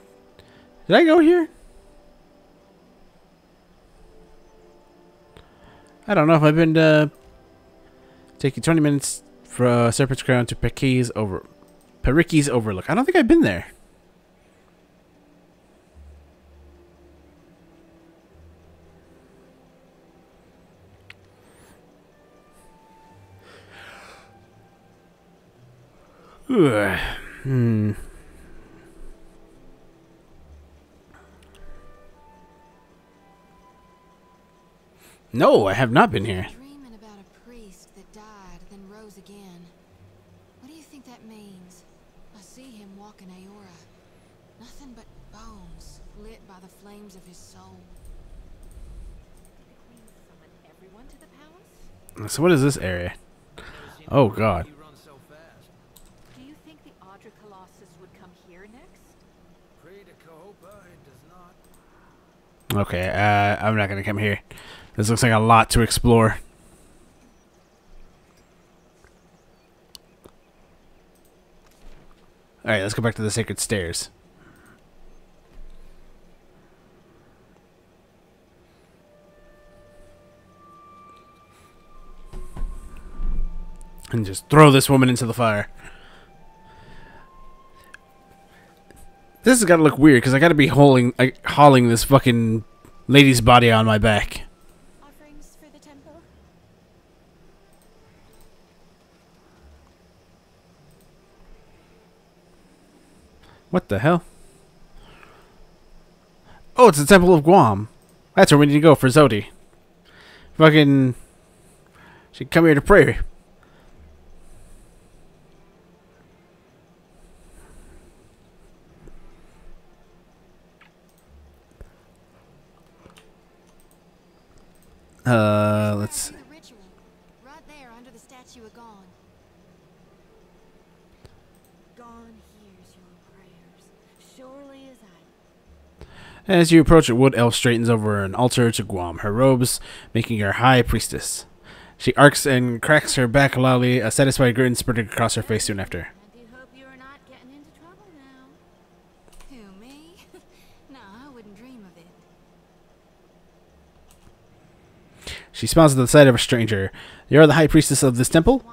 I go here? I don't know if I've been to... Take you 20 minutes from Serpent's Crown to Pericky's Overlook. I don't think I've been there. No, I have not been here. Dreaming about a priest that died, then rose again. What do you think that means? I see him walking Aora. Nothing but bones, lit by the flames of his soul. Everyone to the palace? So what is this area? Oh god. Do you think the Audra Colossus would come here next? Okay, I'm not gonna come here. This looks like a lot to explore. Alright, let's go back to the sacred stairs. And just throw this woman into the fire. This has got to look weird because I got to be hauling this fucking lady's body on my back. Offerings for the temple? What the hell? Oh, it's the Temple of Guam. That's where we need to go for Zodi. Fucking... She'd come here to pray. Let's see. Right there under the statue of Gon. Gon hears your prayers, surely as I. As you approach it, Wood Elf straightens over an altar to Guam, her robes making her high priestess. She arcs and cracks her back loudly, a satisfied grin spreading across her face soon after. I do hope you are not getting into trouble now. Who, me? No, I wouldn't dream of it. She smiles at the sight of a stranger. You are the high priestess of this temple?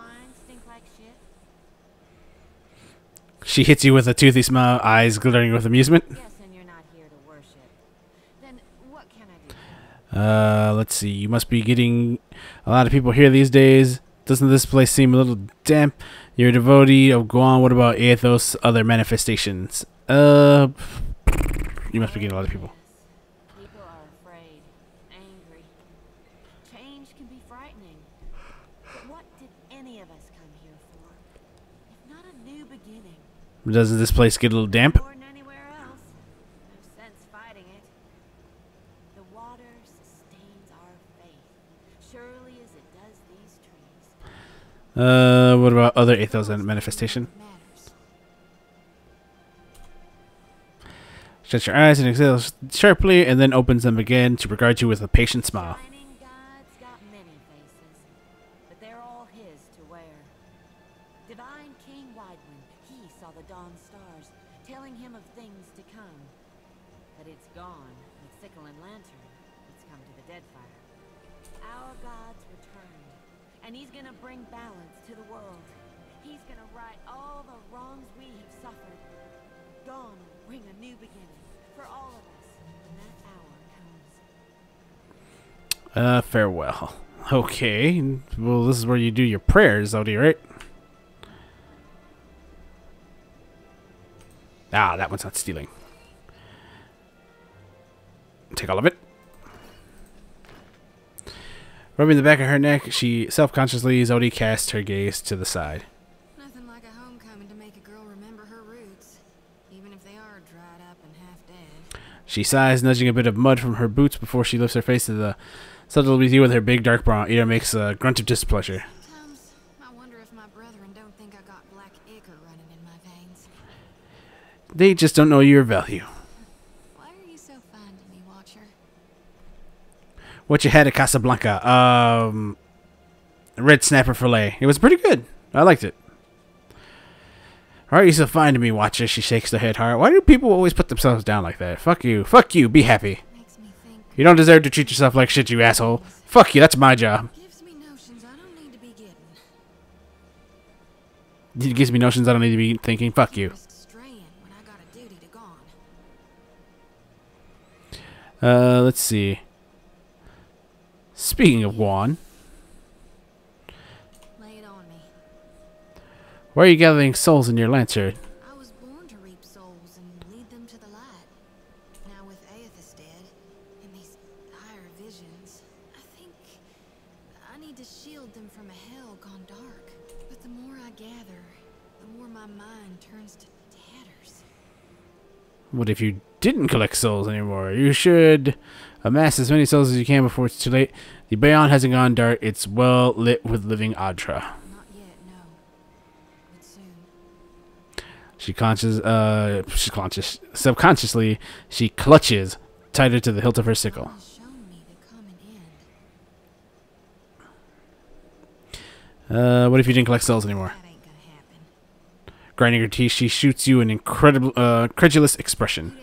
She hits you with a toothy smile, eyes glittering with amusement. Guessing you're not here to worship. Then what can I do? Let's see. You must be getting a lot of people here these days. Doesn't this place seem a little damp? You're a devotee of Guan. What about Athos' other manifestations? You must be getting a lot of people. People are afraid, angry. Change can be frightening. But what did any of us come here for? If not a new beginning. Doesn't this place get a little damp? Or anywhere else. No sense fighting it. The water sustains our faith, surely as it does these trees. What about other Athos and manifestation? Shuts your eyes and exhales sharply, and then opens them again to regard you with a patient smile. Shining God's got many faces, but they're all his to wear. Divine King Widewind, he saw the dawn stars, telling him of things to come. But it's gone. With sickle and lantern, it's come to the Deadfire. Our God's returned, and he's gonna bring balance to the world. He's gonna right all the wrongs we have suffered. Dawn will bring a new beginning for all of us when that hour comes. Farewell. Okay. Well, this is where you do your prayers, Zodi, right? Ah, that one's not stealing. Take all of it. Rubbing the back of her neck, she self-consciously, Zodi cast her gaze to the side. Nothing like a homecoming to make a girl remember her roots, even if they are dried up and half dead. She sighs, nudging a bit of mud from her boots before she lifts her face to the subtle with you with her big dark brown ear makes a grunt of displeasure. Sometimes I wonder if my brethren don't think I got black ichor running in my veins. They just don't know your value. Why are you so fond of me, Watcher? What you had at Casablanca? Red snapper fillet. It was pretty good. I liked it. Why are you so fine to me, Watcher? She shakes her head hard. Why do people always put themselves down like that? Fuck you. Fuck you. Be happy. You don't deserve to treat yourself like shit, you asshole. Fuck you. That's my job. Gives me notions I don't need to be getting. It gives me notions I don't need to be thinking. Fuck you. Straying when I got a duty to gone. Let's see. Speaking of Guan, Lay it on me. why are you gathering souls in your lantern? I was born to reap souls and lead them to the light. Now with Aethys dead, and these higher visions, I think I need to shield them from a hell gone dark. But the more I gather, the more my mind turns to tatters. What if you didn't collect souls anymore? You should amass as many souls as you can before it's too late. The Beyond hasn't gone dark. It's well lit with living Adra. Not yet, no. But soon. Subconsciously, she clutches tighter to the hilt of her sickle. What if you didn't collect souls anymore? Grinding her teeth, she shoots you an incredible, credulous expression.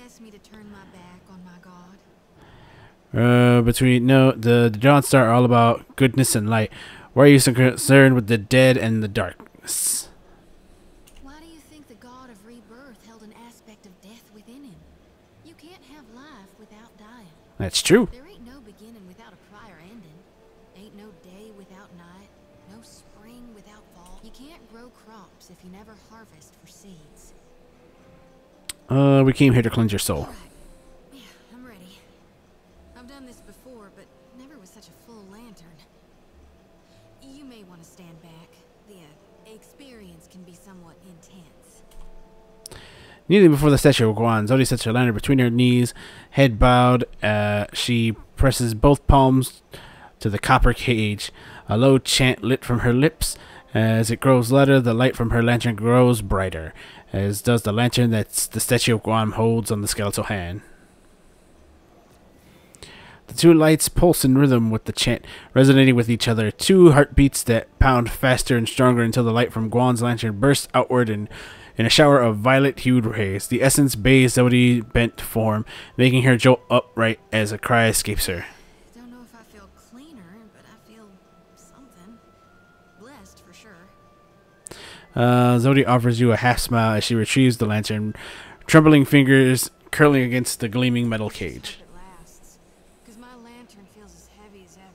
The Dawn Star are all about goodness and light. Why are you so concerned with the dead and the darkness? Why do you think the god of rebirth held an aspect of death within him? You can't have life without dying. That's true. There ain't no beginning without a prior ending. Ain't no day without night. No spring without fall. You can't grow crops if you never harvest for seeds. We came here to cleanse your soul. Yeah, I'm ready. I've done this before, but never with such a full lantern. You may want to stand back. The experience can be somewhat intense. Kneeling before the statue of Guan, Zodi sets her lantern between her knees, head bowed. She presses both palms to the copper cage. A low chant lit from her lips. As it grows louder, the light from her lantern grows brighter, as does the lantern that the statue of Guan holds on the skeletal hand. The two lights pulse in rhythm with the chant, resonating with each other. Two heartbeats that pound faster and stronger until the light from Guan's lantern bursts outward in a shower of violet-hued rays. The essence bathes Zodi's bent form, making her jolt upright as a cry escapes her. Don't know if I feel cleaner, but I feel something. Blessed for sure. Zodi offers you a half smile as she retrieves the lantern, trembling fingers curling against the gleaming metal cage. Because my lantern feels as heavy as ever.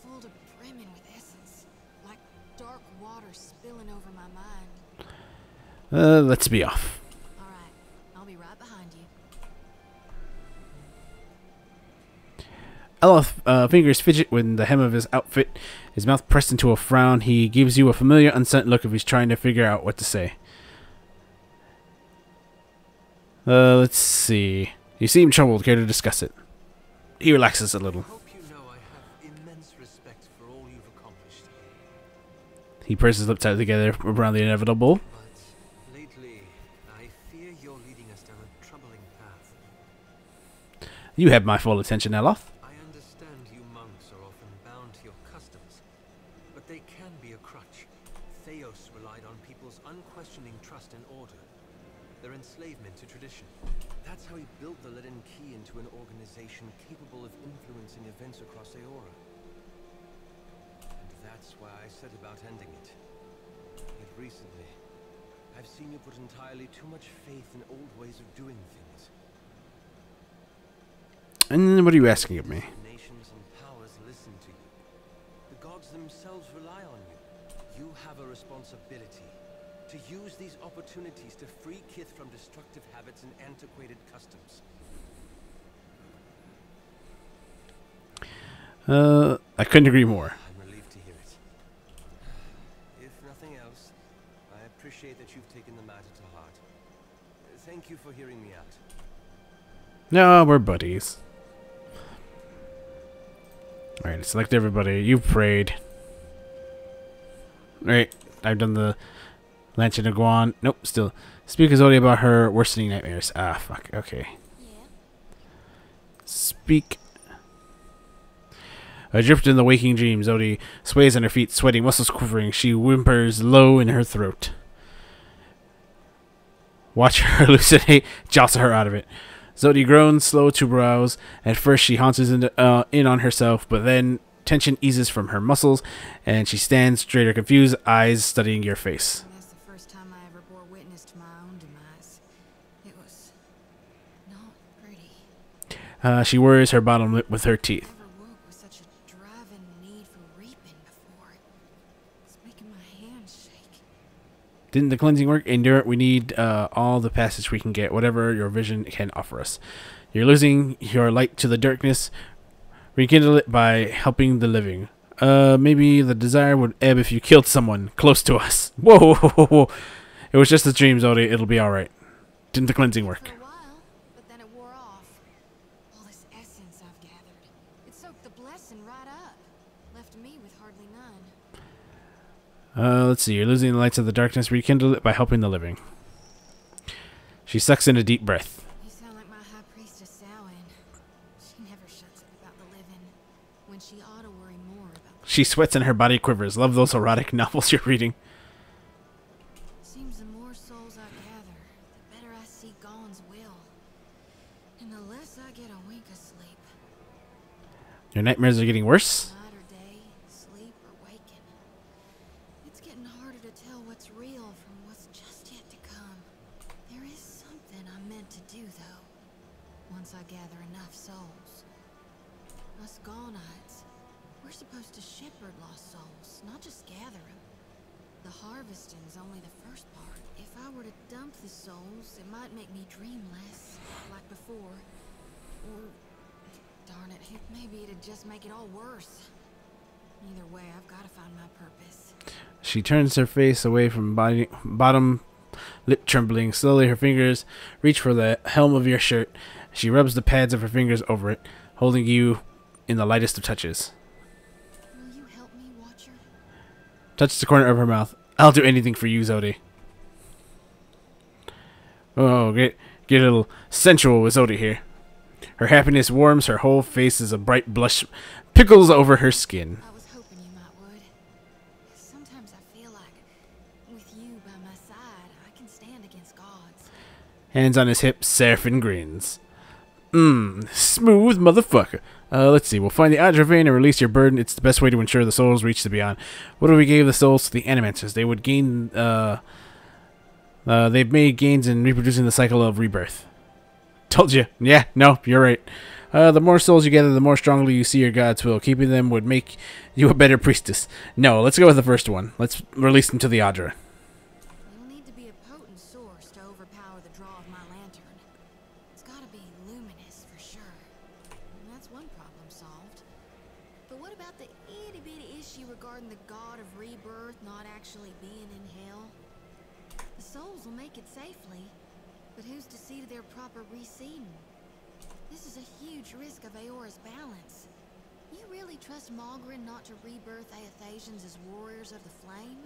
Full to brimming with essence. Like dark water spilling over my mind. Let's be off. Alright, I'll be right behind you. Eloth fingers fidget with the hem of his outfit, his mouth pressed into a frown. He gives you a familiar, uncertain look if he's trying to figure out what to say. Let's see. You seem troubled. Care to discuss it? He relaxes a little. He presses his lips tight together around the inevitable. But lately, I fear you're leading us down a troubling path. You have my full attention, Eloth. I understand you monks are often bound to your customs, but they can be a crutch. Theos relied on people's unquestioning trust and order, their enslavement to tradition. That's how he built the Leaden Key into an organization capable of influencing events across Aeora. That's why I set about ending it. Yet recently, I've seen you put entirely too much faith in old ways of doing things. And what are you asking of me? Nations and powers listen to you. The gods themselves rely on you. You have a responsibility to use these opportunities to free Kith from destructive habits and antiquated customs. I couldn't agree more. I appreciate that you've taken the matter to heart. Thank you for hearing me out. No, we're buddies. Alright, select everybody. You've prayed. Alright, I've done the Lantern of Guan. Nope, still. Speak to Zodi about her worsening nightmares. Ah, fuck. Okay. Yeah. Speak. Adrift in the waking dream, Zodi sways on her feet, sweating, muscles quivering. She whimpers low in her throat. Watch her hallucinate, jostle her out of it. Zodi groans, slow to browse. At first, she haunches in on herself, but then tension eases from her muscles, and she stands straight, her confused eyes studying your face. That's the first time I ever bore witness to my own demise. It was not pretty. She worries her bottom lip with her teeth. I never woke with such a driving need for reaping before. It's making my hands shake. Didn't the cleansing work? Endure it. We need all the passage we can get, whatever your vision can offer us. You're losing your light to the darkness. Rekindle it by helping the living. Maybe the desire would ebb if you killed someone close to us. Whoa, whoa, whoa, whoa. It was just a dream, Zodi. It'll be alright. Didn't the cleansing work? For a while, but then it wore off. All this essence I've gathered. It soaked the blessing right up. Left me with hardly none. Let's see. You're losing the lights of the darkness. Rekindle it by helping the living. She sucks in a deep breath. You sound like my high priestess, Samhain. She never shuts up about the living, when she ought to worry more about the... She sweats and her body quivers. Love those erotic novels you're reading. Seems the more souls I gather, the better I see Gaun's will. And the less I get a wink of sleep. Your nightmares are getting worse? Night or day, sleep or waking. It's getting harder to tell what's real from what's just yet to come. There is something I'm meant to do, though. Once I gather enough souls. Us Gaunites, we're supposed to shepherd lost souls, not just gather them. The harvesting's only the first part. If I were to dump the souls, it might make me dream less, like before. Or, darn it, maybe it'd just make it all worse. Either way, I've got to find my purpose. She turns her face away from bottom lip trembling. Slowly, her fingers reach for the hem of your shirt. She rubs the pads of her fingers over it, holding you in the lightest of touches. Will you help me, Watcher? Touches the corner of her mouth. I'll do anything for you, Zodi. Oh, get a little sensual with Zodi here. Her happiness warms, her whole face is a bright blush pickles over her skin. I was hoping you might would. Sometimes I feel like, with you by my side, I can stand against gods. Hands on his hips, Seraphim grins. Smooth motherfucker. Let's see. We'll find the Adravain and release your burden. It's the best way to ensure the souls reach the beyond. What if we gave the souls to the Animancers? They would gain, they've made gains in reproducing the cycle of rebirth. Told you. Yeah, no, you're right. The more souls you gather, the more strongly you see your god's will. Keeping them would make you a better priestess. No, let's go with the first one. Let's release them to the Adra. You'll need to be a potent source to overpower the draw of my lantern. It's gotta be luminous for sure. And that's one problem solved. But what about the itty-bitty issue regarding the god of rebirth not actually being in hell? The souls will make it safely, but who's to see to their proper reseeding? This is a huge risk of Aora's balance. You really trust Malgrin not to rebirth Aethasians as warriors of the flame?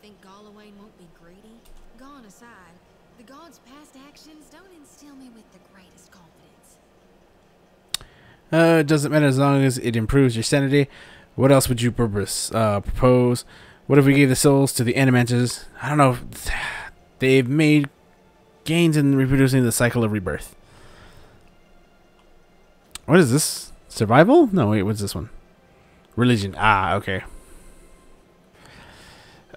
Think Gallowayne won't be greedy? Gone aside, the god's past actions don't instill me with the greatest confidence. It doesn't matter as long as it improves your sanity. What else would you propose? What if we gave the souls to the Animanters? I don't know. They've made gains in reproducing the cycle of rebirth. What is this? Survival? No, wait, what's this one? Religion. Ah, okay.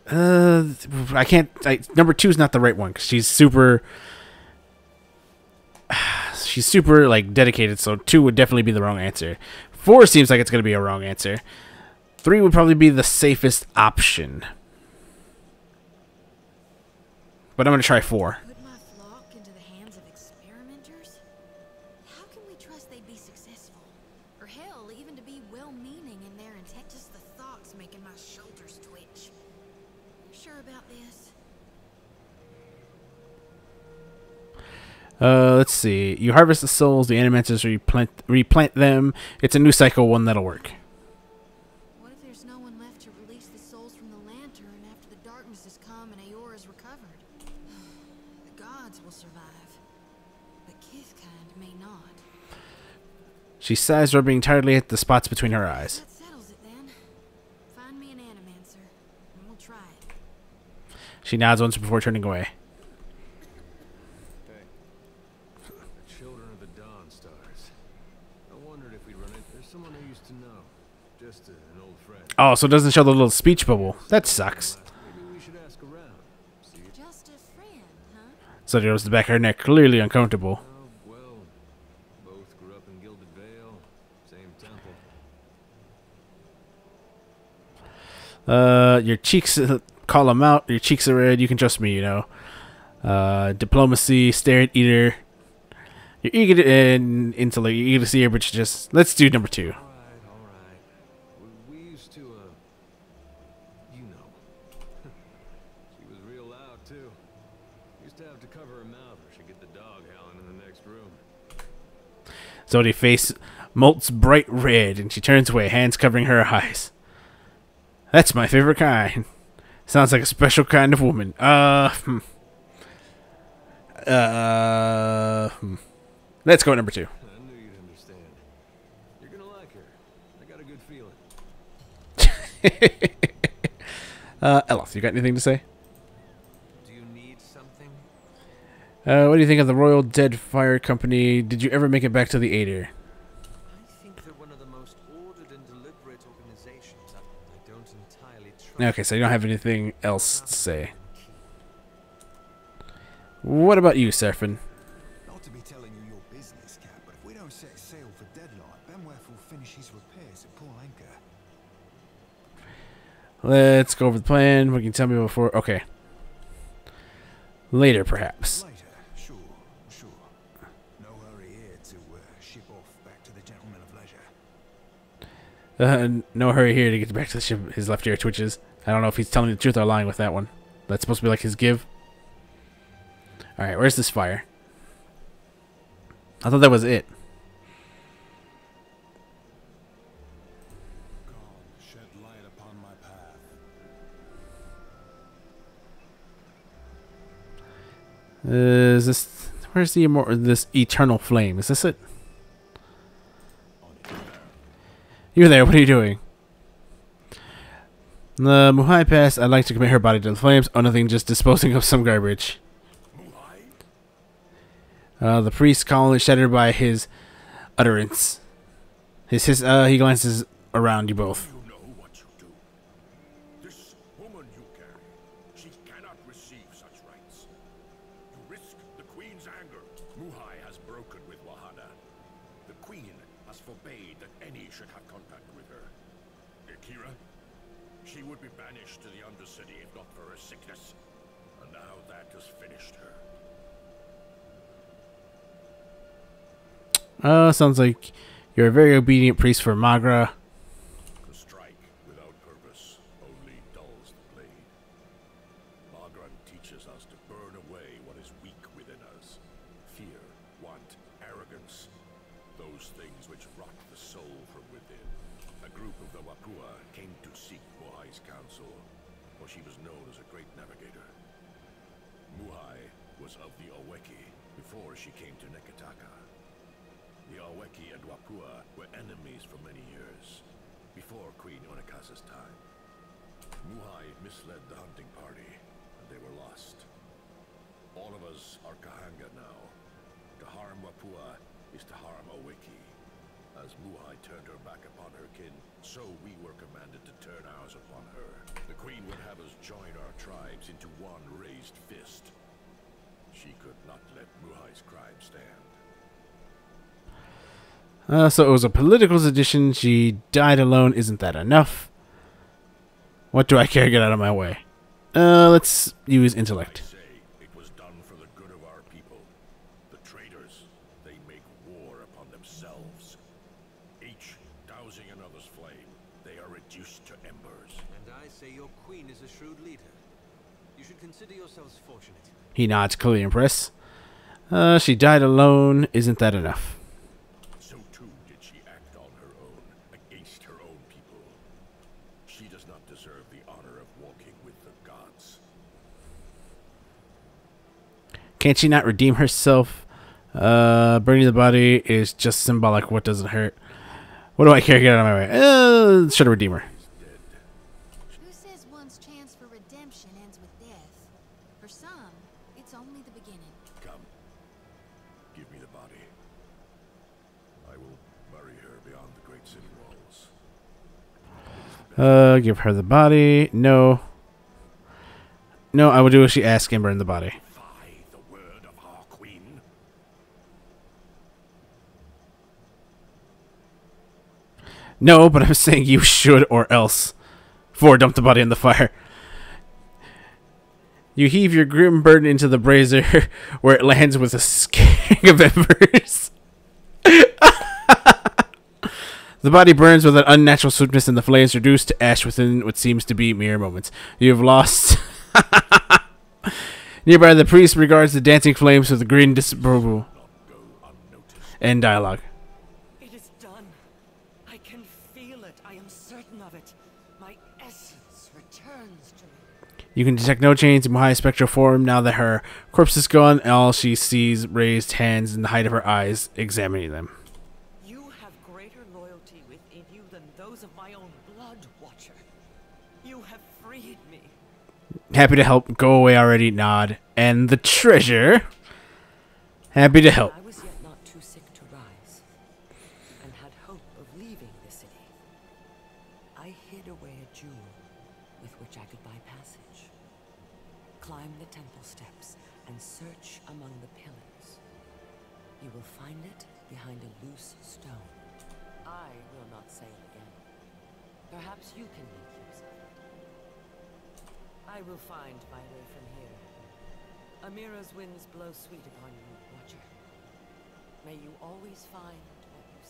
I can't... number 2 is not the right one, because she's super... She's super, like, dedicated, so 2 would definitely be the wrong answer. 4 seems like it's going to be a wrong answer. 3 would probably be the safest option. But I'm going to try 4. Put my flock into the hands of experimenters? How can we trust they'd be successful? Or hell, even to be well-meaning in their intent? Just the thought's making my shoulders twitch. You sure about this? Let's see. You harvest the souls, the Animanters replant them. It's a new cycle, one that'll work. What if there's no one left to release the souls from the lantern after the darkness has come and Aora's recovered? The gods will survive, but Kithkind may not. She sighs, rubbing tiredly at the spots between her eyes. That settles it then. Find me an Animancer, and we'll try it. She nods once before turning away. Children of the Dawn Stars. I wondered if we'd run into... There's someone I used to know. Just an old friend. Oh, so it doesn't show the little speech bubble. That sucks. Maybe we should ask around. See? Just a friend, huh? So there was the back of her neck, clearly uncomfortable. Oh, well, both grew up in Gilded Vale. Same temple. Your cheeks... Call them out. Your cheeks are red. You can trust me, you know. Diplomacy, stare eater. You're eager to intellect. You're eager to see her, but you just... Let's do number 2. All right. We used to, you know. She was real loud, too. Used to have to cover her mouth or she'd get the dog howling in the next room. Zodi's face molts bright red, and she turns away, hands covering her eyes. That's my favorite kind. Sounds like a special kind of woman. Let's go at number 2. I knew you'd understand. You're gonna like her. I got a good feeling. Eloth, you got anything to say? Do you need something? What do you think of the Royal Deadfire Company? Did you ever make it back to the Aether? I think they're one of the most ordered and deliberate organizations. I don't entirely trust. Okay, so you don't have anything else to say. What about you, Seraphin? Not to be telling you your business, Cap, but if we don't set sail for Deadlight, Benworth will finish his repairs at Paul Anchor. Let's go over the plan. What can you tell me before? Okay. Later, perhaps. Later, sure. No hurry here to ship off back to the Gentleman of Leisure. No hurry here to get back to the ship. His left ear twitches. I don't know if he's telling the truth or lying with that one. That's supposed to be like his give. Alright, where's this fire? I thought that was it. God, shed light upon my path. Is this... Where's the this eternal flame? Is this it? You're there. What are you doing? The Muhai Pass. I'd like to commit her body to the flames. Oh, nothing. Just disposing of some garbage. The priest calmly shattered by his utterance. He glances around you both. You know what you do. This woman you carry, she cannot receive such rights. You risk the Queen's anger. Muhai has broken with Wahana. The Queen forbade that any should have contact with her. Akira, she would be banished to the Undercity if not for her sickness. And now that has finished her. Sounds like you're a very obedient priest for Maghra. To strike without purpose only dulls the blade. Maghra teaches us to burn away what is weak within us. Fear, want, arrogance. Those things which rot the soul from within. A group of the Wapua came to seek Muhai's counsel, for she was known as a great navigator. Muhai was of the Aweki before she came to Neketaka. The Aweki and Wapua were enemies for many years, before Queen Onekasa's time. Muhai misled the hunting party, and they were lost. All of us are Kahanga now. To harm Wapua is to harm Aweki. As Muhai turned her back upon her kin, so we were commanded to turn ours upon her. The Queen would have us join our tribes into one raised fist. She could not let Muhai's crime stand. So it was a political sedition. She died alone. Isn't that enough? What do I care? Get out of my way. Let's use intellect. I say it was done for the good of our people. The traitors, they make war upon themselves. Each dousing another's flame, they are reduced to embers. And I say your queen is a shrewd leader. You should consider yourselves fortunate. He nods, clearly impressed. She died alone. Isn't that enough? So too did she act on her own, against her own people. She does not deserve the honor of walking with the gods. Can't she not redeem herself? Burning the body is just symbolic. What doesn't hurt? What do I care? Get out of my way. Should redeem her. Who says one's chance for redemption ends with death? For some, it's only the beginning. Come. Give me the body. I will bury her beyond the great city walls. Give her the body. No. No, I will do as she asks and burn the body. No, but I'm saying you should or else. 4. Dump the body in the fire. You heave your grim burden into the brazier, where it lands with a scaring of embers. The body burns with an unnatural swiftness, and the flames reduce to ash within what seems to be mere moments. You have lost. Nearby, the priest regards the dancing flames with a grin disapproval. End dialogue. It is done. I can feel it. I am certain of it. My essence returns to me. You can detect no change in Muhai's spectral form now that her corpse is gone, and all she sees raised hands in the height of her eyes, examining them. You have greater loyalty within you than those of my own blood, Watcher. You have freed me. Happy to help. Go away already. Nod. And the treasure. Happy to help. I was yet not too sick to rise, and had hope of leaving the city. I hid away a jewel with which I could buy passage. Climb the temple steps and search among the pillars. You will find it behind a loose stone. I will not say it again. Perhaps you can make use of it. I will find my way from here. Amira's winds blow sweet upon you, Watcher. May you always find what you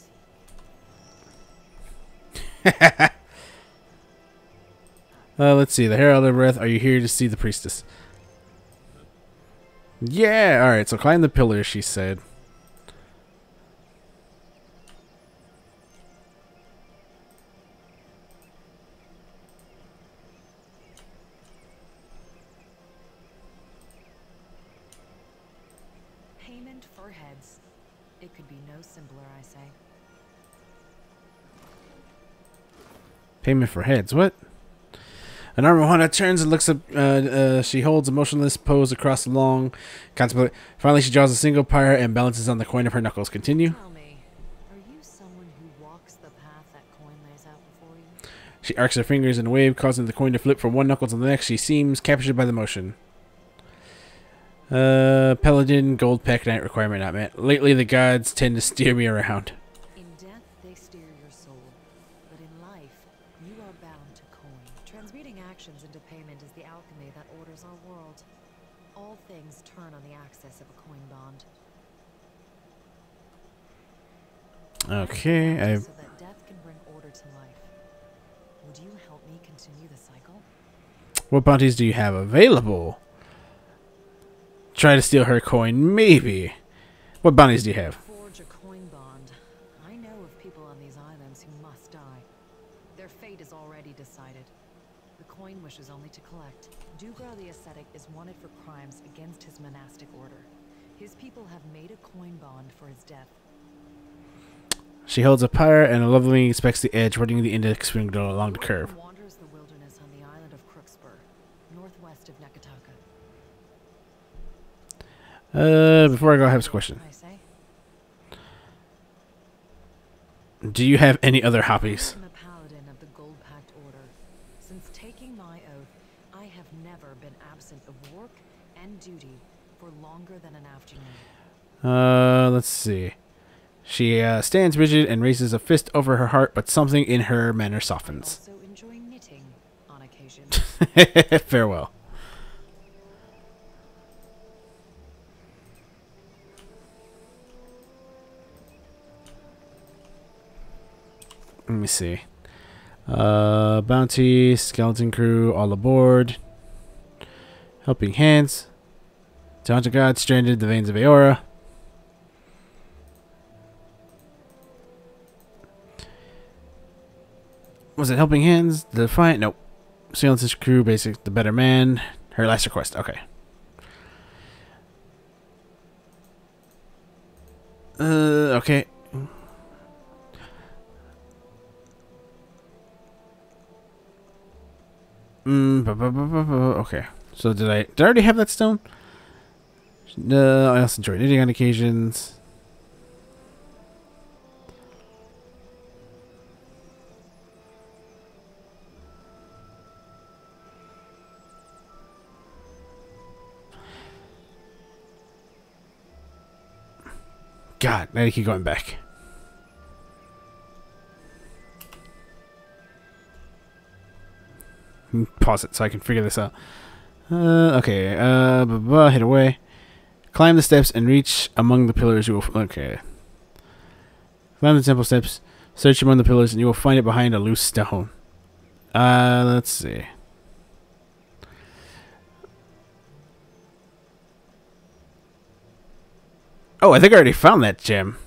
seek. Let's see. The Herald of Breath. Are you here to see the priestess? Yeah. All right. So climb the pillars, she said. Payment for heads. It could be no simpler, I say. Payment for heads. What? An Armahana turns and looks up. She holds a motionless pose across the long contemplate. Finally, she draws a single pyre and balances on the coin of her knuckles. Continue. Tell me, are you someone who walks the path that coin lays out before you? She arcs her fingers in a wave, causing the coin to flip from one knuckle to the next. She seems captured by the motion. Paladin, gold pack knight requirement not met. Lately, the gods tend to steer me around. In death, they bound to coin. Transmuting actions into payment is the alchemy that orders our world. All things turn on the axis of a coin bond. Okay, So that death can bring order to life. Would you help me continue the cycle? What bounties do you have available? Try to steal her coin, maybe. What bounties do you have? Forge a coin bond. I know of people on these islands who must die. Their fate is already decided. The coin wishes only to collect. Dugra the Ascetic is wanted for crimes against his monastic order. His people have made a coin bond for his death. She holds a pyre and a lovely inspects the edge, running the index finger along the curve. Wanders the wilderness on the island of Crookspur, northwest of Neketaka. Before I go, I have a question. Do you have any other hobbies? I'm a paladin of the Gold-Pact Order. Since taking my oath, I have never been absent of work and duty for longer than an afternoon. Let's see. She stands rigid and raises a fist over her heart, but something in her manner softens. Also enjoy knitting on occasion. Farewell. Let me see. Bounty, skeleton crew, all aboard. Helping hands. Taunted God, stranded the veins of Aora. Was it helping hands? The Defiant? Nope. Skeleton's crew, basic, the better man. Her last request. Okay. Okay. Okay. So did I already have that stone? I also enjoy knitting on occasions. God, now I keep going back. Pause it so I can figure this out. Okay. Hit away. Climb the steps and reach among the pillars. You will. Okay. Climb the temple steps. Search among the pillars, and you will find it behind a loose stone. Let's see. Oh, I think I already found that gem.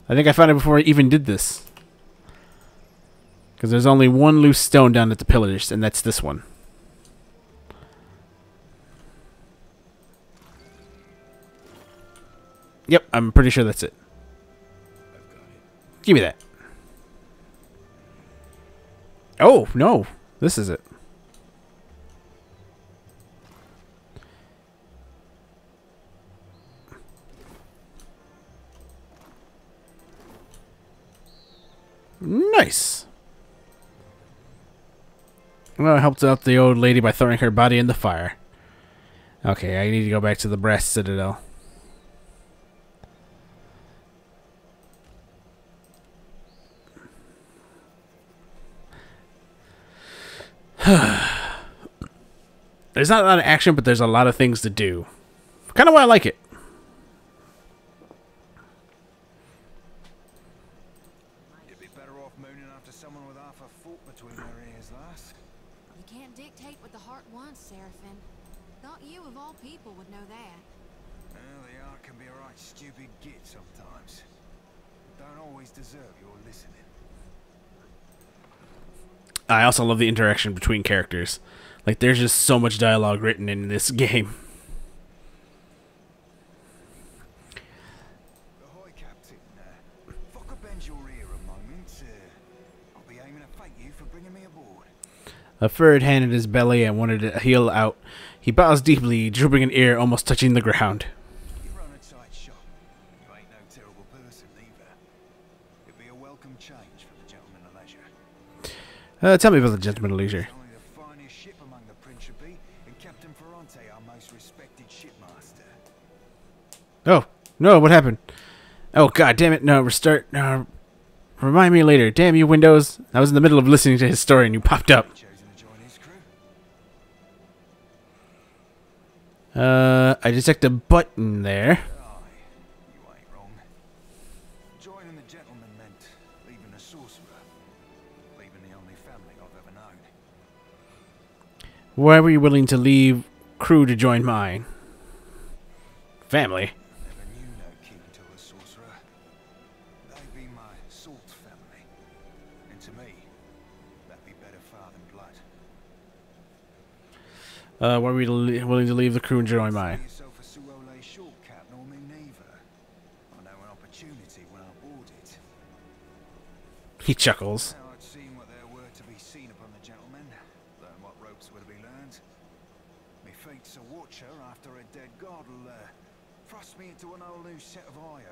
I think I found it before I even did this. Because there's only one loose stone down at the pillars, and that's this one. Yep, I'm pretty sure that's it. Give me that. Oh, no. This is it. Nice. Well, I helped out the old lady by throwing her body in the fire. Okay, I need to go back to the Brass Citadel. There's not a lot of action, but there's a lot of things to do. Kind of why I like it. You'd be better off mooning after someone with half a foot between their ears, lass. You can't dictate what the heart wants, Seraphim. Thought you, of all people, would know that. Well, the art can be a right stupid git sometimes. Don't always deserve your listening. I also love the interaction between characters. Like, there's just so much dialogue written in this game. Ahoy, Captain. Fucker bend your ear a moment. I'll be aiming to thank you for bringing me aboard. A furred hand in his belly and wanted to heel out. He bows deeply, drooping an ear, almost touching the ground. You run a tight shop. You ain't no terrible person either. It'd be a welcome change for the gentleman of leisure. Tell me about the Gentleman of Leisure. Only the finest ship among the Principi, and Captain Ferrante, our most respected shipmaster. Oh, no, what happened? Oh, god damn it, no, restart. No. Remind me later. Damn you, Windows. I was in the middle of listening to his story and you popped up. I detect a button there. Joining the gentleman meant leaving the sorcerer, leaving the only family I've ever known. Why were you willing to leave crew to join mine? Family. Never knew no king till the sorcerer. They'd be my salt family, and to me, that'd be better far than blood. Why were you willing to leave the crew and join mine? He chuckles. Now I'd seen what there were to be seen upon the gentleman, learn what ropes were to be learned. Me fate's a watcher after a dead god will thrust me into an whole new set of eye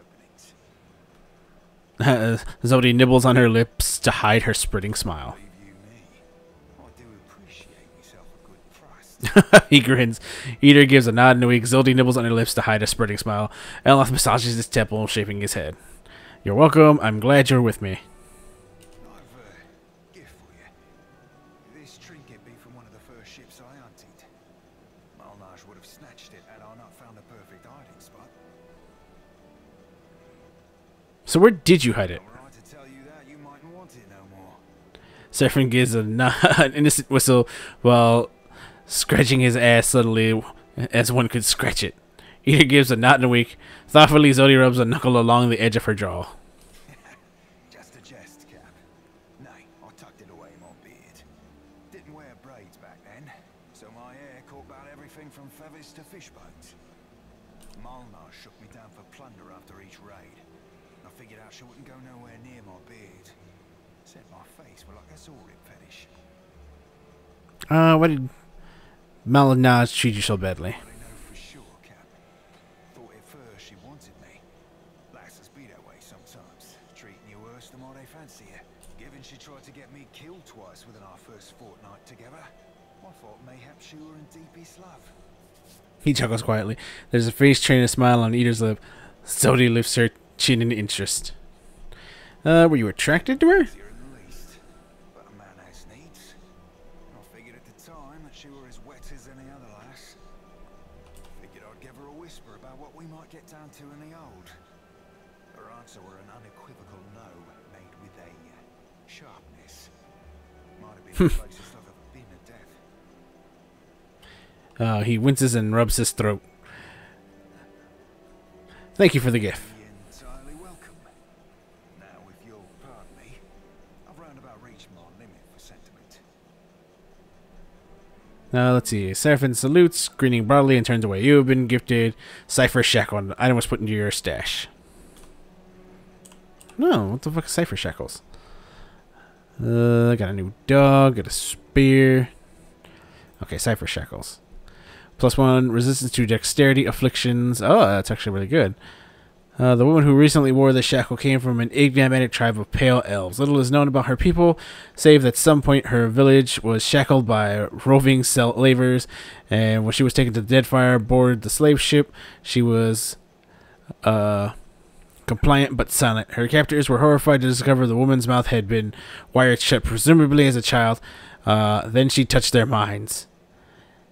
openings. Zodi nibbles on her lips to hide her spreading smile. He grins. Eater gives a nod and a wink. Zodi nibbles on her lips to hide a spreading smile. Eloth massages his temple, shaping his head. You're welcome. I'm glad you're with me. This trinket be from one of the first ships I hunted. Malnage would have snatched it had I not found a perfect hiding spot. So where did you hide it? Right to tell you that, you mightn't want it no more. Seraphim gives an innocent whistle while scratching his ass subtly as one could scratch it. Eater gives a nod and a wink. Thoughtfully, Zodi rubs a knuckle along the edge of her jaw. Just a jest, Cap. Nay, I tucked it away in my beard. Didn't wear braids back then, so my hair caught about everything from feathers to fish bones. Malnar shook me down for plunder after each raid. I figured out she wouldn't go nowhere near my beard. Said my face were like a swording fetish. Why did Malnage treat you so badly? I know for sure, Cap. Thought at first she wanted me. Lasses be that way sometimes, treating you worse the more they fancy you. Given she tried to get me killed twice within our first fortnight together, I thought mayhap she were in deepest love. He chuckles quietly. There's a face train of smile on Eater's lip. Zodi lifts her chin in interest. Were you attracted to her? But a man has needs. I figured at the time that she were as wet as any other lass. Figured I'd give her a whisper about what we might get down to in the old. Her answer were an unequivocal no, made with a sharpness. Might have been the closest I've ever been to death. He winces and rubs his throat. Thank you for the gift. Entirely welcome. Now, if you'll pardon me, I've roundabout reached my limit for sentiment. Let's see. Seraphim salutes, grinning broadly, and turns away. You have been gifted Cypher Shackle. An item was put into your stash. No, what the fuck is Cypher Shackles? Got a new dog, got a spear. Okay, Cypher Shackles. +1 resistance to dexterity afflictions. Oh, that's actually really good. The woman who recently wore the shackle came from an enigmatic tribe of pale elves. Little is known about her people, save that at some point her village was shackled by roving slavers, and when she was taken to the Deadfire aboard the slave ship, she was compliant but silent. Her captors were horrified to discover the woman's mouth had been wired shut, presumably as a child. Then she touched their minds.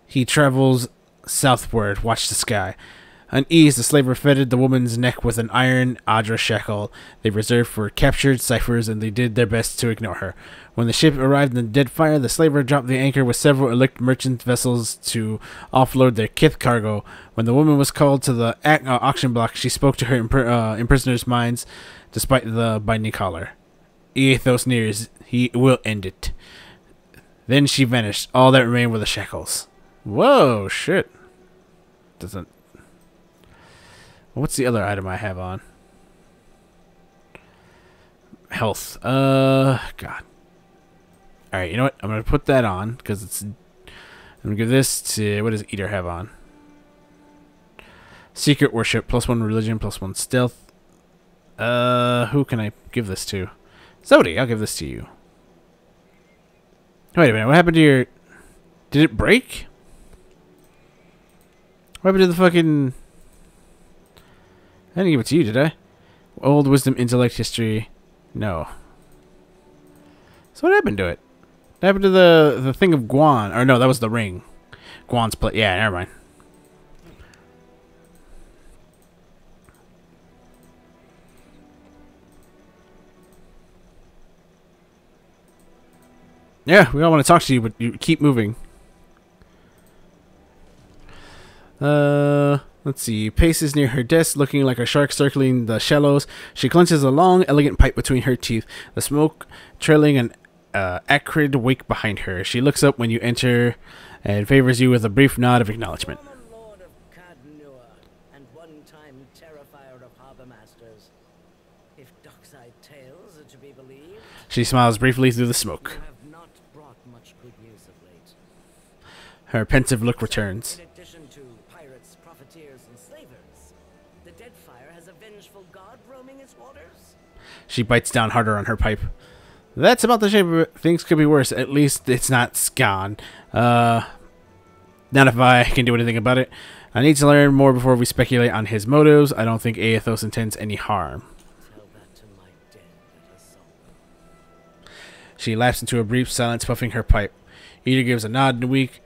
He travels southward. Watch the sky. Uneased, the slaver fettered the woman's neck with an iron Adra shackle they reserved for captured ciphers, and they did their best to ignore her. When the ship arrived in the Deadfire, the slaver dropped the anchor with several elect merchant vessels to offload their kith cargo. When the woman was called to the auction block, she spoke to her imprisoners' minds, despite the binding collar. Aethos nears, he will end it. Then she vanished. All that remained were the shackles. Whoa, shit. Doesn't... What's the other item I have on? Health. God. Alright, you know what? I'm going to put that on, because it's... I'm going to give this to... What does Eater have on? Secret Worship, +1 Religion, +1 Stealth. Who can I give this to? Zodi, I'll give this to you. Wait a minute, what happened to your... Did it break? What happened to the fucking... I didn't give it to you, did I? Old wisdom, intellect, history. No. So what happened to it? What happened to the thing of Guan? Or no, that was the ring. Guan's plate. Yeah, never mind. Yeah, we all want to talk to you, but you keep moving. Let's see. Paces near her desk, looking like a shark circling the shallows. She clenches a long, elegant pipe between her teeth, the smoke trailing an acrid wake behind her. She looks up when you enter and favors you with a brief nod of acknowledgement. Lord of Cadnua, and one-time terrifier of harbor masters. If Dockside tales are to be believed, She smiles briefly through the smoke. you have not brought much good news of late. Her pensive look returns. In addition to pirates, profiteers, and slavers, the Deadfire has a vengeful god roaming its waters? She bites down harder on her pipe. That's about the shape of it. Things could be worse. At least it's not Skan. Not if I can do anything about it. I need to learn more before we speculate on his motives. I don't think Aethos intends any harm. Tell that to my dead little soul. She lapses into a brief silence, puffing her pipe. Ida gives a nod and a wink.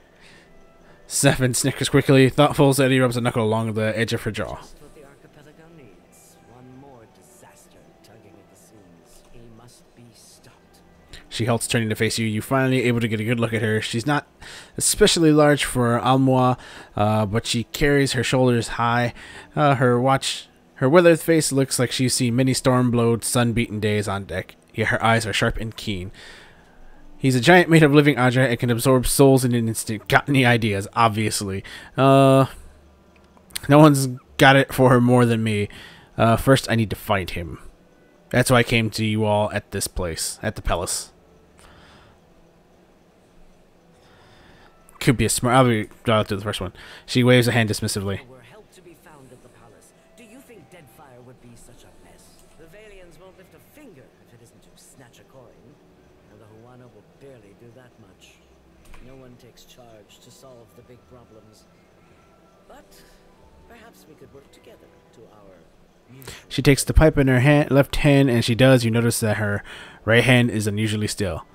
Stefan snickers quickly. Thoughtful as Eddie rubs a knuckle along the edge of her jaw. Just what the archipelago needs. One more disaster tugging at the seams. He must be stopped. She halts, turning to face you. You finally able to get a good look at her. She's not especially large for Almois, but she carries her shoulders high. Her weathered face looks like she's seen many storm-blowed, sun-beaten days on deck. Yet her eyes are sharp and keen. He's a giant made of living Aja and can absorb souls in an instant. Got any ideas? Obviously. No one's got it for her more than me. First, I need to find him. That's why I came to you all at this place, at the palace. Could be a smart. I'll be through the first one. She waves a hand dismissively. There were help to be found at the palace. Do you think Deadfire would be such a mess? The Valians won't lift a finger if it isn't to snatch a coin. And the Huana will barely do that much. No one takes charge to solve the big problems. But perhaps we could work together to our mutual. She takes the pipe in her left hand, and she does. You notice that her right hand is unusually still.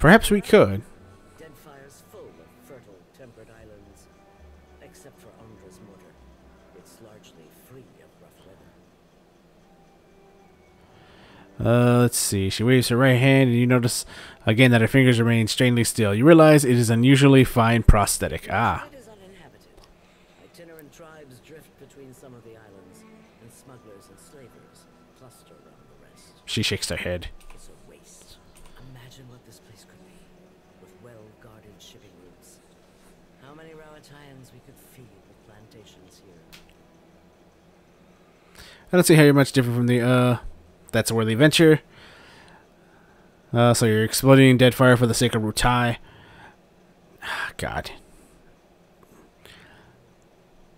Perhaps we could. Deadfire's full of fertile, temperate islands. Except for Undra's mortar. It's largely free of rough weather. Let's see. She waves her right hand, and you notice again that her fingers remain strangely still. You realize it is unusually fine prosthetic. Ah. It is uninhabited. Itinerant tribes drift between some of the islands, and smugglers and slavers cluster around the rest. She shakes her head. It's a waste. Imagine what this place could be, with well-guarded shipping routes. How many Rawatayans we could feed with plantations here. I don't see how you're much different from the, That's a Worthy Venture. So you're exploiting Deadfire for the sake of Rutai. God.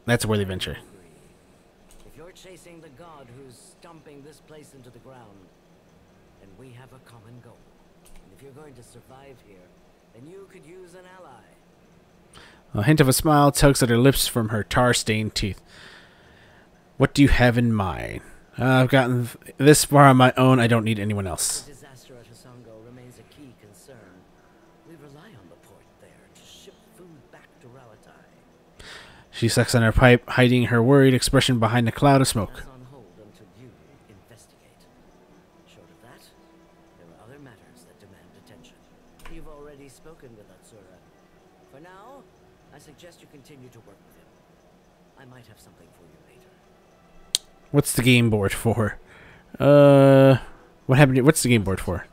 That's a Worthy Venture. If you're chasing the god who's stomping this place into the ground, then we have a common goal. And if you're going to survive here, then you could use an ally. A hint of a smile tugs at her lips from her tar-stained teeth. What do you have in mind? I've gotten this far on my own. I don't need anyone else. The disaster at Hasongo remains a key concern. We rely on the port there to ship food back to Rawatai. She sucks on her pipe, hiding her worried expression behind a cloud of smoke. That's on hold until you investigate. Short of that, there are other matters that demand attention. You've already spoken with Atsura. For now, I suggest you continue to work with him. I might have something for you later. What's the game board for? What happened? What's the game board for?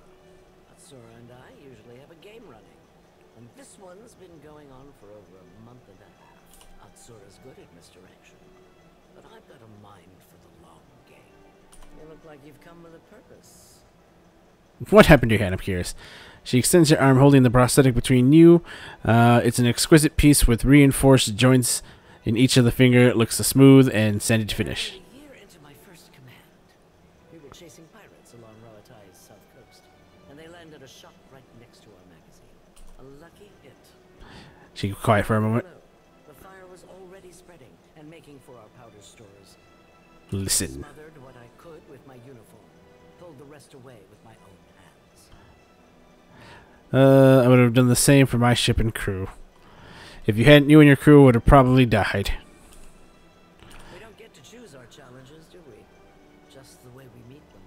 Atsura and I usually have a game running, and this one's been going on for over a month and a half. Atsura's good at misdirection, but I've got a mind for the long game. You look like you've come with a purpose. What happened to your hand? I'm curious. She extends her arm, holding the prosthetic between you. It's an exquisite piece with reinforced joints in each of the finger. It looks a smooth and sanded finish. A year into my first command, we were chasing pirates along Rawatai's south coast, and they landed a shop right next to our magazine. A lucky hit. She got quiet for a moment. The fire was already spreading and making for our powder stores. Listen. Smothered what I could with my uniform, pulled the rest away with my own hands. I would have done the same for my ship and crew. If you hadn't, you and your crew would have probably died. We don't get to choose our challenges, do we? Just the way we meet them.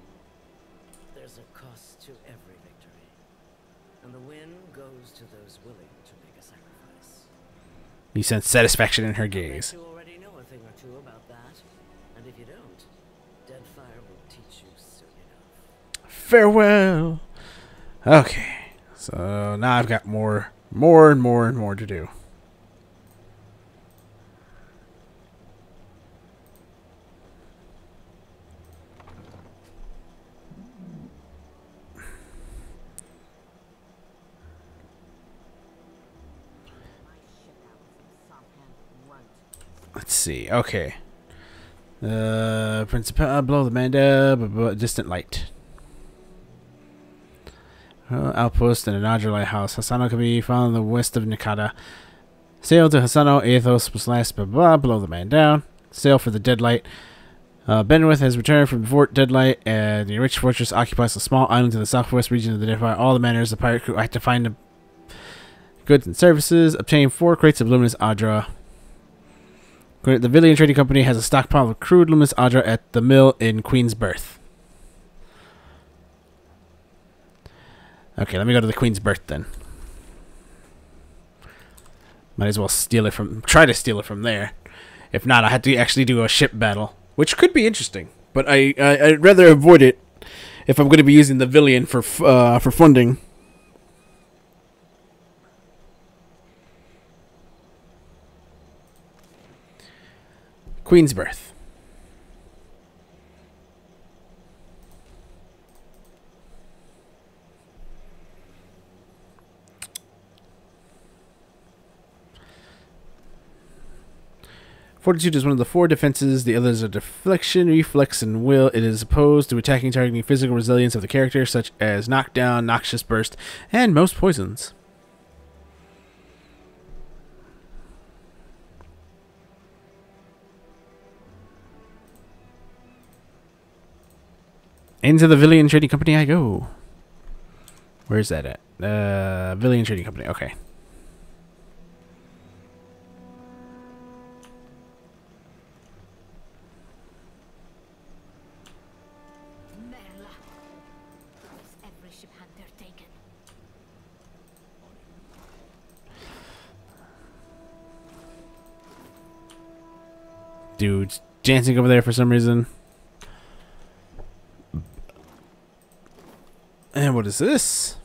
There's a cost to every victory. And the win goes to those willing to make a sacrifice. You sense satisfaction in her gaze. You already know a thing or two about that. And if you don't, Deadfire will teach you soon enough. Farewell! Okay. So now I've got more to do. Let's see. Okay. Principal, below the Manda, distant light. Outpost and a Nadra lighthouse. Hasano can be found in the west of Nikata. Sail to Hasano, Athos, / below the man down. Sail for the Deadlight. Benwith has returned from Fort Deadlight, and the rich fortress occupies a small island in the southwest region of the Deadfire. All the manners of the pirate crew have to find the goods and services. Obtain 4 crates of luminous Adra. The Villian Trading Company has a stockpile of crude luminous Adra at the mill in Queen's Berth. Okay, let me go to the Queen's Berth then. Might as well try to steal it from there. If not, I had to actually do a ship battle, which could be interesting. But I'd rather avoid it if I'm going to be using the Villian for funding. Queen's Berth. Fortitude is one of the 4 defenses. The others are deflection, reflex, and will. It is opposed to attacking, targeting physical resilience of the character, such as knockdown, noxious burst, and most poisons. Into the Villian Trading Company I go. Where's that at? Villian Trading Company. Okay. Merla. Is every ship hunter taken? Dude's dancing over there for some reason. And what is this?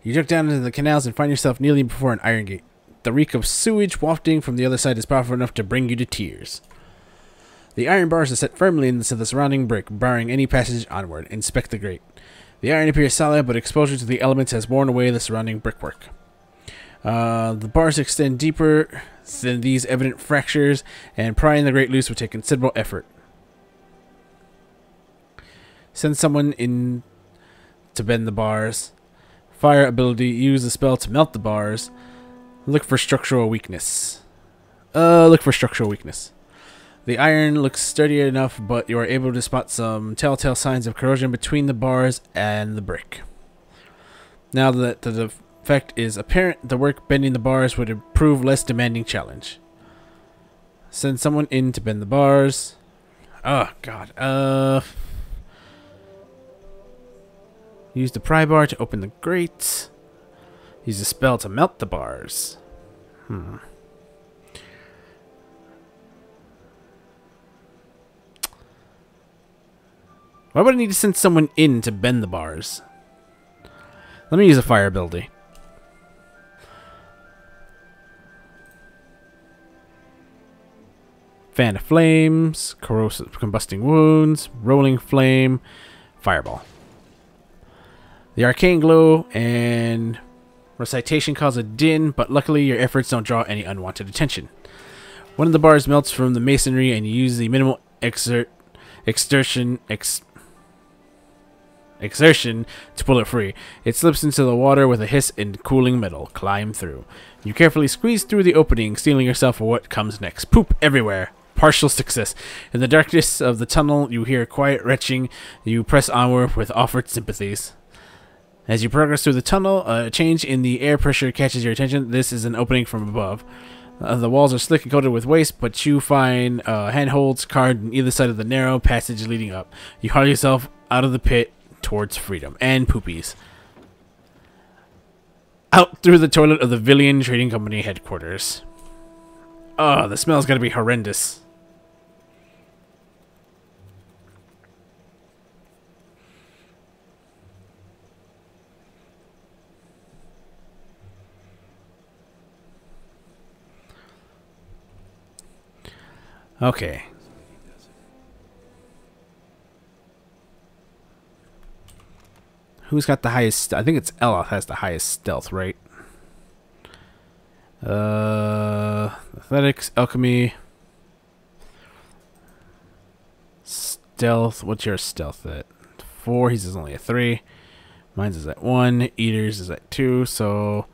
You duck down into the canals and find yourself kneeling before an iron gate. The reek of sewage wafting from the other side is powerful enough to bring you to tears. The iron bars are set firmly into the surrounding brick, barring any passage onward. Inspect the grate. The iron appears solid, but exposure to the elements has worn away the surrounding brickwork. The bars extend deeper than these evident fractures, and prying the grate loose would take considerable effort. Send someone in to bend the bars. Fire ability. Use the spell to melt the bars. Look for structural weakness. The iron looks sturdy enough, but you are able to spot some telltale signs of corrosion between the bars and the brick. Now that the effect is apparent, the work bending the bars would prove less demanding challenge. Send someone in to bend the bars. Oh god. Use the pry bar to open the grate. Use a spell to melt the bars. Why would I need to send someone in to bend the bars? Let me use a fire ability. Fan of flames, corrosive combusting wounds, rolling flame, fireball. The arcane glow and recitation cause a din, but luckily your efforts don't draw any unwanted attention. One of the bars melts from the masonry, and you use the minimal exertion to pull it free. It slips into the water with a hiss and cooling metal. Climb through. You carefully squeeze through the opening, steeling yourself for what comes next. Poop everywhere. Partial success. In the darkness of the tunnel, you hear quiet retching. You press onward with offered sympathies. As you progress through the tunnel, a change in the air pressure catches your attention. This is an opening from above. The walls are slick and coated with waste, but you find handholds carved on either side of the narrow passage leading up. You haul yourself out of the pit towards freedom and poopies. Out through the toilet of the Villian Trading Company headquarters. Oh, the smell's gotta be horrendous. Okay. Who's got the highest? I think it's Ella has the highest stealth, right? Athletics, alchemy, stealth. What's your stealth at? 4. His is only a 3. Mine's is at 1. Eater's is at 2. So.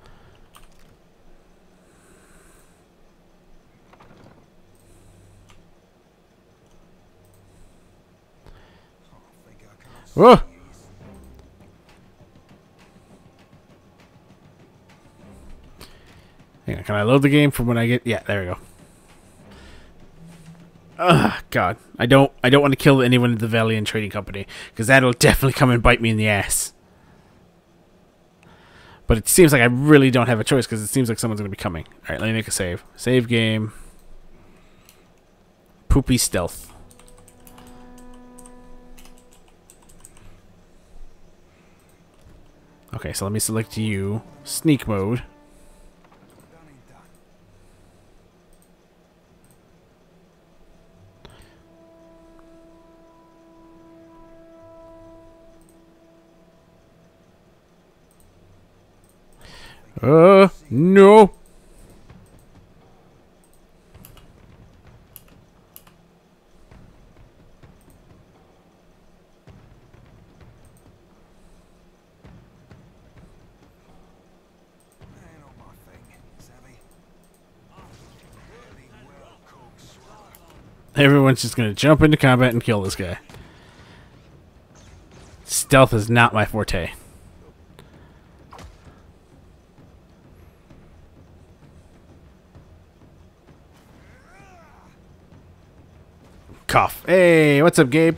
Whoa! Hang on, can I load the game from when I get? Yeah, there we go. Ugh, God, I don't want to kill anyone in the Valiant Trading Company because that'll definitely come and bite me in the ass. But it seems like I really don't have a choice because it seems like someone's gonna be coming. All right, let me make a save. Save game. Poopy stealth. Okay, so let me select you. Sneak mode. No. Everyone's just gonna jump into combat and kill this guy. Stealth is not my forte. Cough. Hey, what's up, Gabe?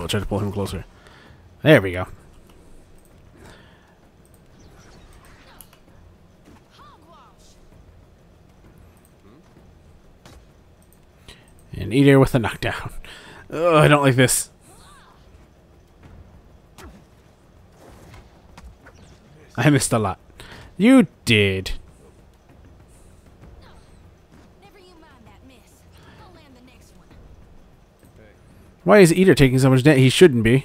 Try to pull him closer. There we go. And Eater with a knockdown. Oh, I don't like this. I missed a lot. You did. Why is Eater taking so much damage? He shouldn't be.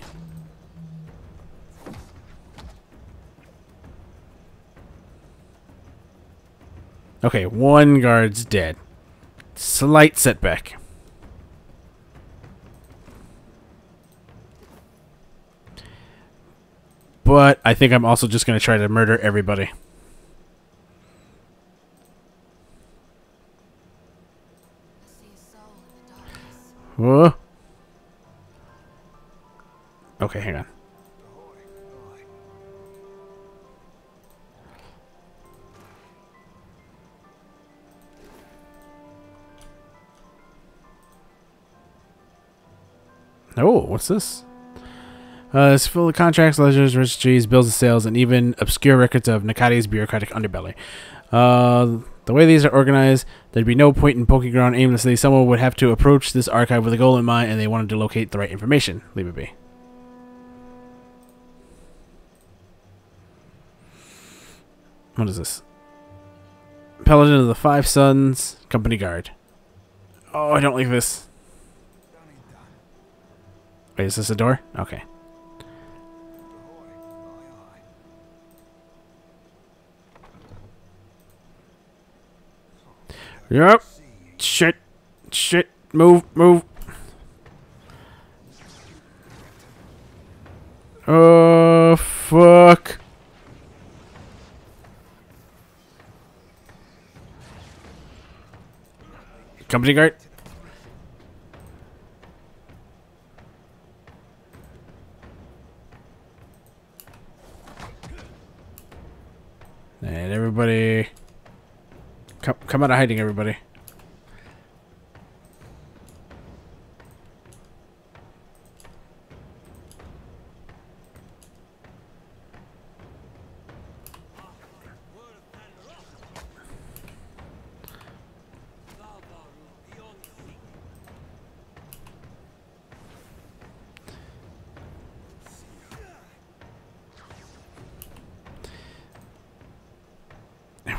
Okay, one guard's dead. Slight setback. But I think I'm also just going to try to murder everybody. Whoa. Okay, hang on. Oh, what's this? It's full of contracts, ledgers, registries, bills of sales, and even obscure records of Nakati's bureaucratic underbelly. The way these are organized, there'd be no point in poking around aimlessly. Someone would have to approach this archive with a goal in mind, and they wanted to locate the right information. Leave it be. What is this? Paladin of the Five Sons, Company Guard. Oh, I don't like this. Wait, is this a door? Okay. Yep. Shit. Shit. Move. Move. Oh, fuck. Company guard. And everybody, come out of hiding, everybody.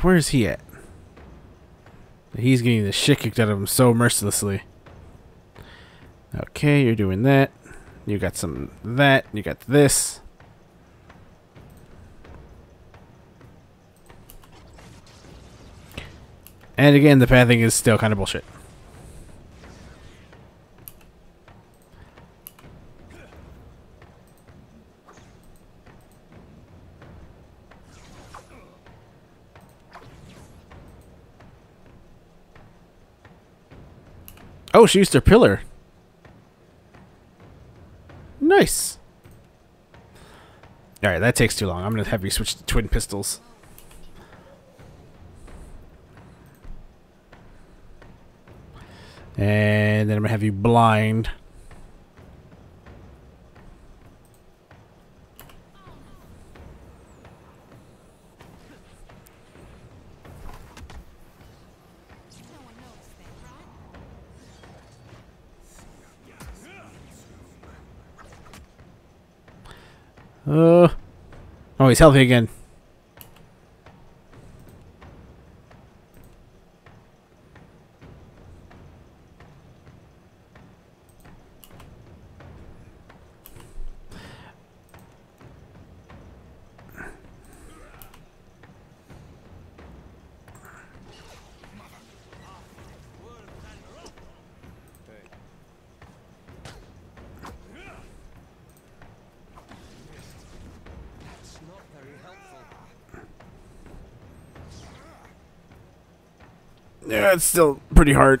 Where is he at? He's getting the shit kicked out of him so mercilessly. Okay, you're doing that. You got some of that. You got this. And again, the pathing is still kind of bullshit. Oh, she used her pillar. Nice. Alright, that takes too long. I'm going to have you switch to twin pistols. And then I'm going to have you blind. Oh, he's healthy again. Yeah, it's still pretty hard.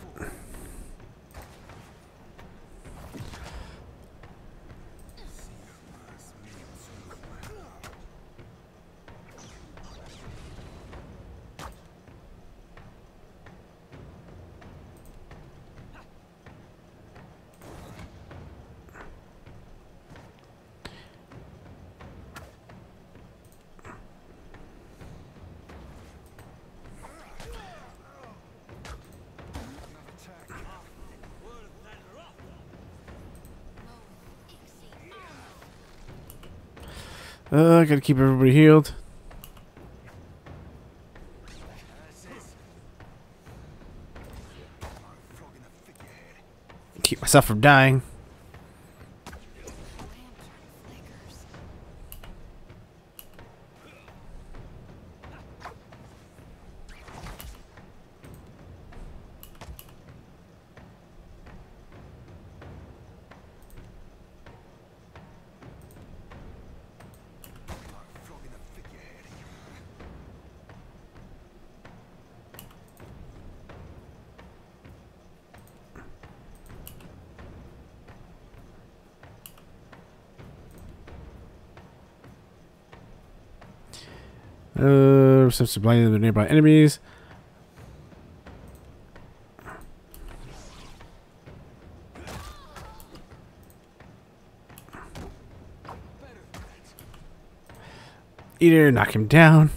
I gotta keep everybody healed. Keep myself from dying. Steps to blind the nearby enemies. Either knock him down.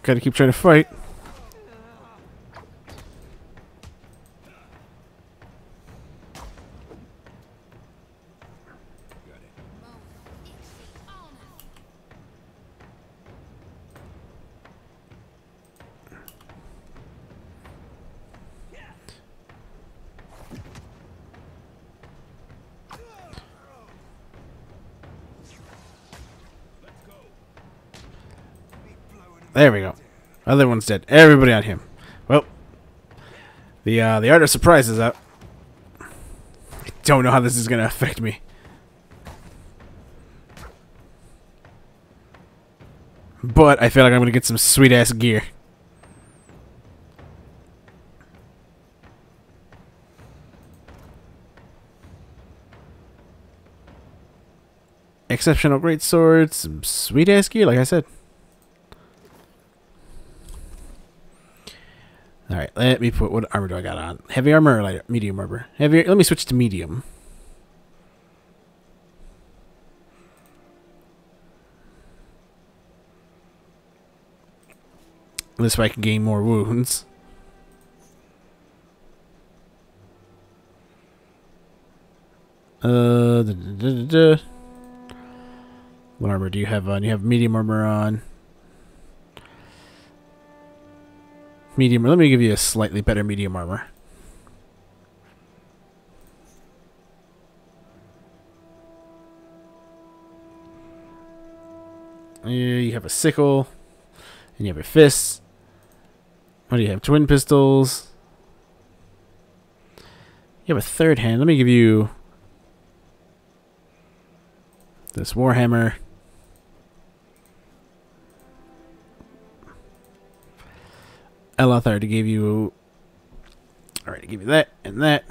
Gotta keep trying to fight. Other one's dead. Everybody on him. Well, the art of surprise is out. I don't know how this is gonna affect me. But I feel like I'm gonna get some sweet ass gear. Exceptional great swords, some sweet ass gear, like I said. Alright, let me put, what armor do I got on? Heavy armor or light, medium armor? Heavy, let me switch to medium. This way I can gain more wounds. What armor do you have on? You have medium armor on. Medium. Let me give you a slightly better medium armor. You have a sickle, and you have your fists. What do you have? Twin pistols. You have a third hand. Let me give you this warhammer. Eloth already gave you. Alright, I give you that and that.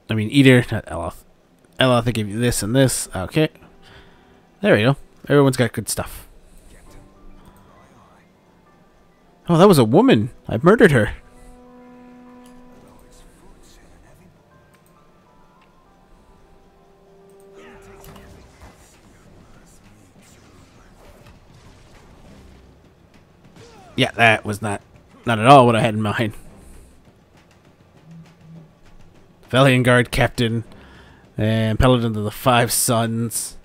I mean, Eater, not Eloth. Eloth, I gave you this and this. Okay. There we go. Everyone's got good stuff. Oh, that was a woman. I murdered her. Yeah, that was not at all what I had in mind. Valiant Guard Captain and Paladin of the Five Sons.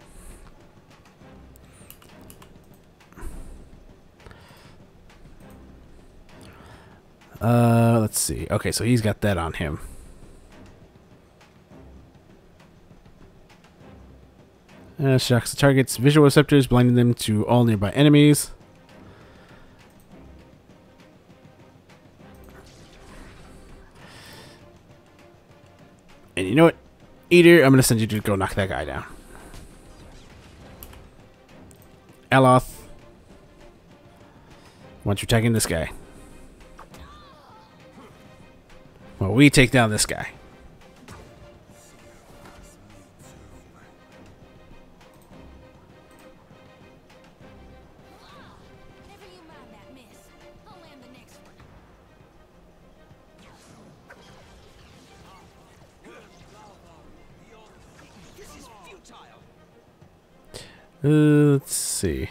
Let's see. Okay, so he's got that on him. Shocks the target's visual receptors, blinding them to all nearby enemies. And you know what? Eater, I'm going to send you to go knock that guy down. Eloth. Why don't you attacking this guy? Well, we take down this guy. Let's see.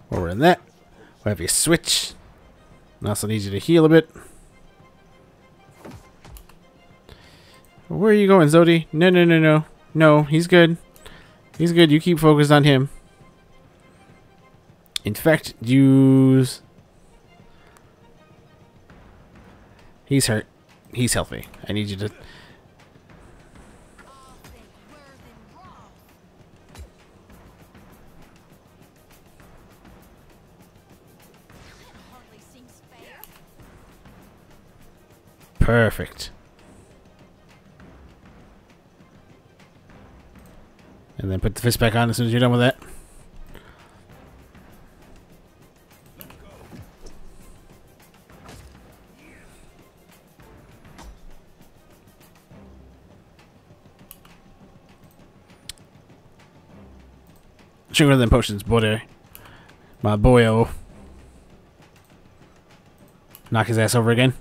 While we're in that, we'll have you switch. I also need you to heal a bit. Where are you going, Zodi? No, no, no, no. No, he's good. He's good. You keep focused on him. In fact, use... He's hurt. He's healthy. I need you to... Perfect. And then put the fist back on as soon as you're done with that. Sugar than potions, buddy. My boyo. Knock his ass over again.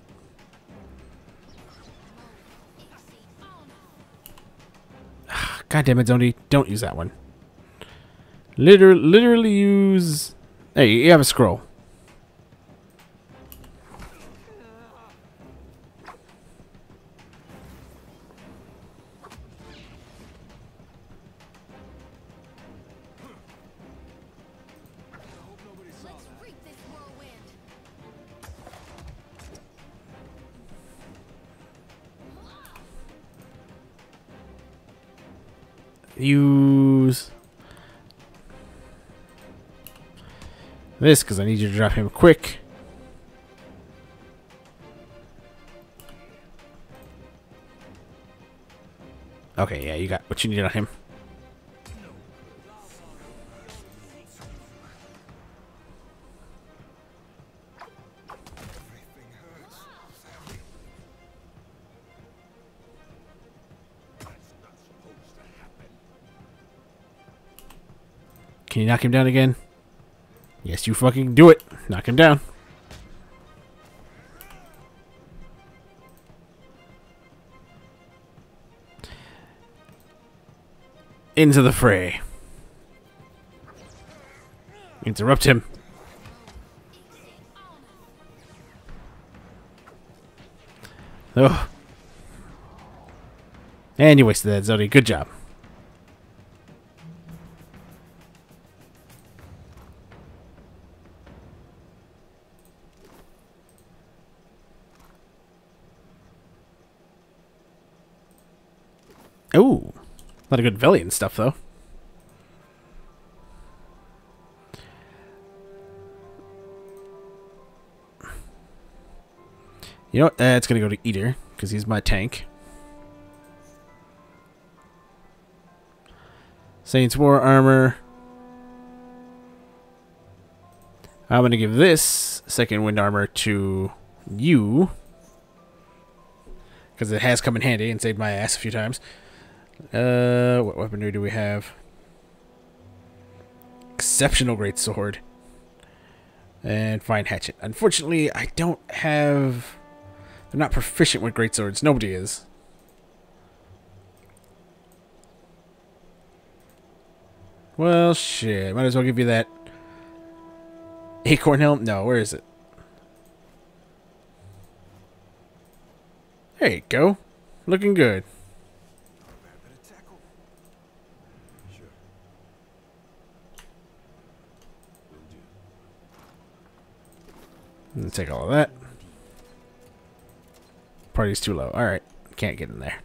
God damn it, Zoni. Don't use that one. Literally use... Hey, you have a scroll. use this because I need you to drop him quick. Okay, yeah, you got what you need on him. Can you knock him down again? Yes, you fucking do it. Knock him down. Into the fray. Interrupt him. Oh. And you wasted that, Zodi. Good job. Ooh. A lot of good Velian stuff, though. You know what? It's going to go to Eater, because he's my tank. Saints War Armor. I'm going to give this second wind armor to you, because it has come in handy and saved my ass a few times. What weaponry do we have? Exceptional great sword. And fine hatchet. Unfortunately, I don't have... I'm not proficient with great swords. Nobody is. Well, shit. Might as well give you that acorn helm. No, where is it? There you go. Looking good. Let's take all of that. Party's too low. Alright. Can't get in there.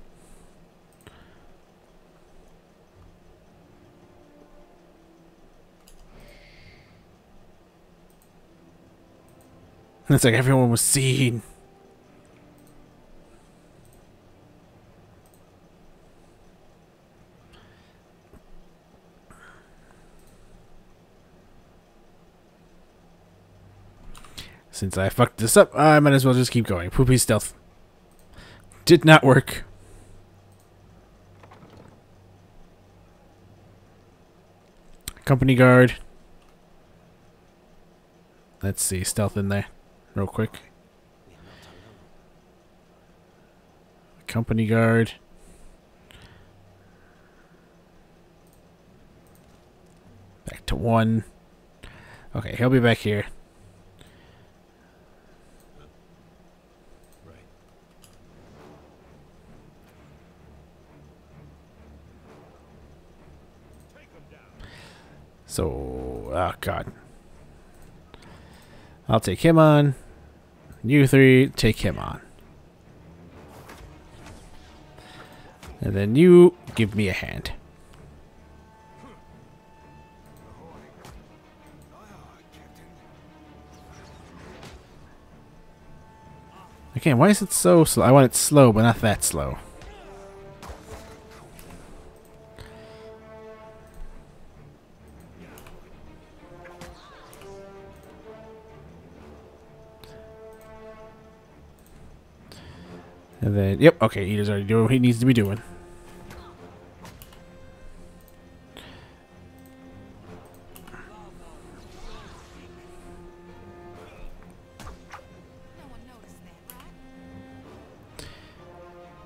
It's like everyone was seen. Since I fucked this up, I might as well just keep going. Poopy stealth. Did not work. Company guard. Let's see, stealth in there. Real quick. Company guard. Back to 1. Okay, he'll be back here. So, oh god. I'll take him on. You 3, take him on. And then you give me a hand. Again, why is it so slow? I want it slow, but not that slow. And then, yep, okay, Eater's already doing what he needs to be doing.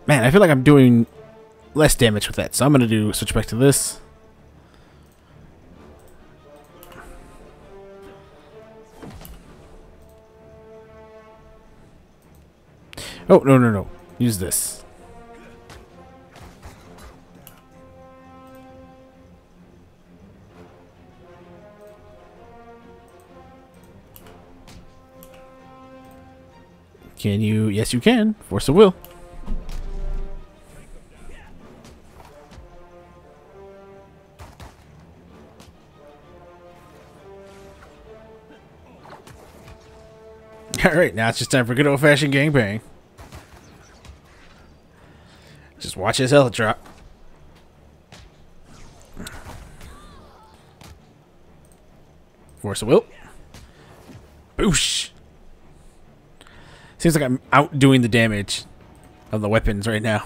Man, I feel like I'm doing less damage with that, so I'm gonna switch back to this. Oh, no, no, no. Use this. Can you? Yes, you can. Force of will. Alright, now it's just time for good old-fashioned gangbang. Just watch his health drop. Force of will. Boosh! Seems like I'm outdoing the damage of the weapons right now.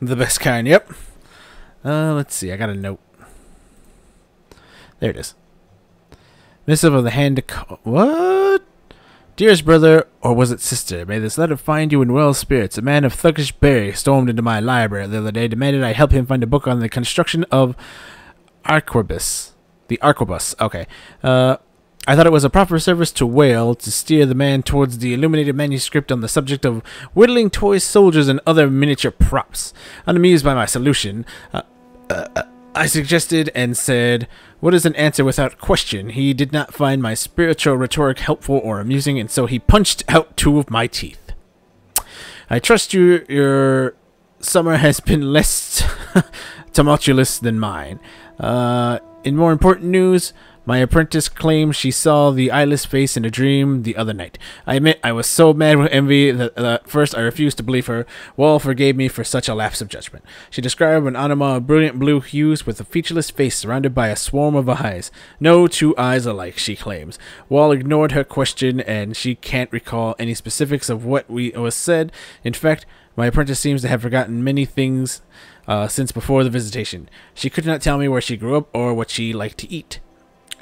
The best kind, yep. Let's see, I got a note. There it is. Missive of the hand to what? Dearest brother, or was it sister, may this letter find you in well spirits. A man of thuggish bearing stormed into my library the other day, demanded I help him find a book on the construction of Arquebus. The Arquebus, okay. I thought it was a proper service to Whale to steer the man towards the illuminated manuscript on the subject of whittling toy soldiers and other miniature props. Unamused by my solution, I suggested and said, what is an answer without question? He did not find my spiritual rhetoric helpful or amusing, and so he punched out 2 of my teeth. I trust your summer has been less tumultuous than mine. In more important news, my apprentice claims she saw the eyeless face in a dream the other night. I admit I was so mad with envy that at first I refused to believe her. Wall forgave me for such a lapse of judgment. She described an anima of brilliant blue hues with a featureless face surrounded by a swarm of eyes. No 2 eyes alike, she claims. Wall ignored her question, and she can't recall any specifics of what was said. In fact, my apprentice seems to have forgotten many things since before the visitation. She could not tell me where she grew up or what she liked to eat.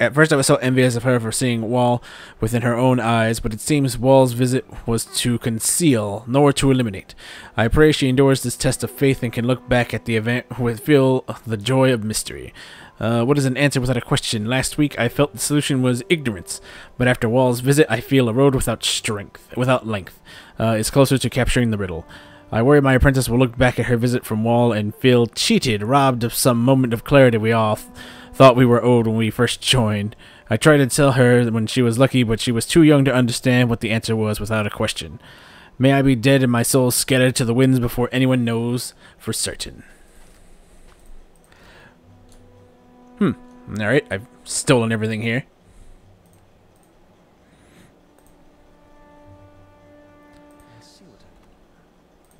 At first I was so envious of her for seeing Wall within her own eyes, but it seems Wall's visit was to conceal, nor to eliminate. I pray she endures this test of faith and can look back at the event with feel the joy of mystery. What is an answer without a question? Last week I felt the solution was ignorance, but after Wall's visit I feel a road without length. It's closer to capturing the riddle. I worry my apprentice will look back at her visit from Wall and feel cheated, robbed of some moment of clarity we all thought we were owed when we first joined. I tried to tell her when she was lucky, but she was too young to understand what the answer was without a question. May I be dead and my soul scattered to the winds before anyone knows for certain. Alright, I've stolen everything here.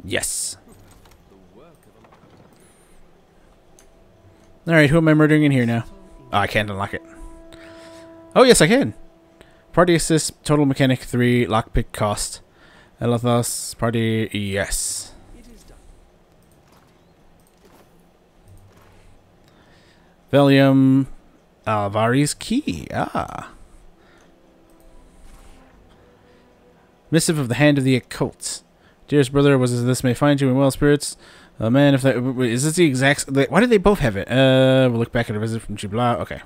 Yes. Alright, who am I murdering in here now? Oh, I can't unlock it. Oh, yes, I can. Party assist, total mechanic 3, lockpick cost. Elathos, party, yes. Valium, Alvari's key, Missive of the Hand of the Occult. Dearest brother, was this may find you in well spirits. Man, if that is this the exact? Why did they both have it? We'll look back at a visit from Jubla. Okay,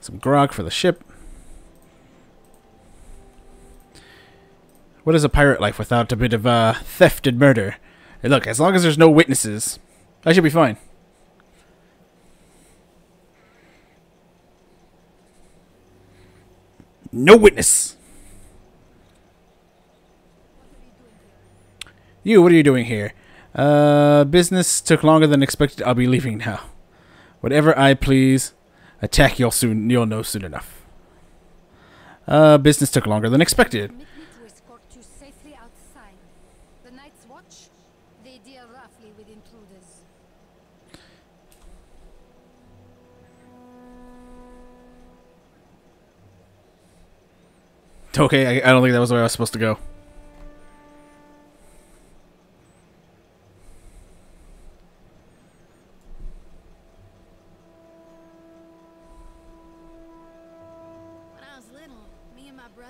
some grog for the ship. What is a pirate life without a bit of theft and murder? Hey, look, as long as there's no witnesses, I should be fine. No witness. You, what are you doing here? Business took longer than expected. I'll be leaving now. Whatever I please. Attack you'll know soon enough. Business took longer than expected. To escort you safely outside. The Night's Watch, they deal roughly with intruders. Okay, I don't think that was where I was supposed to go.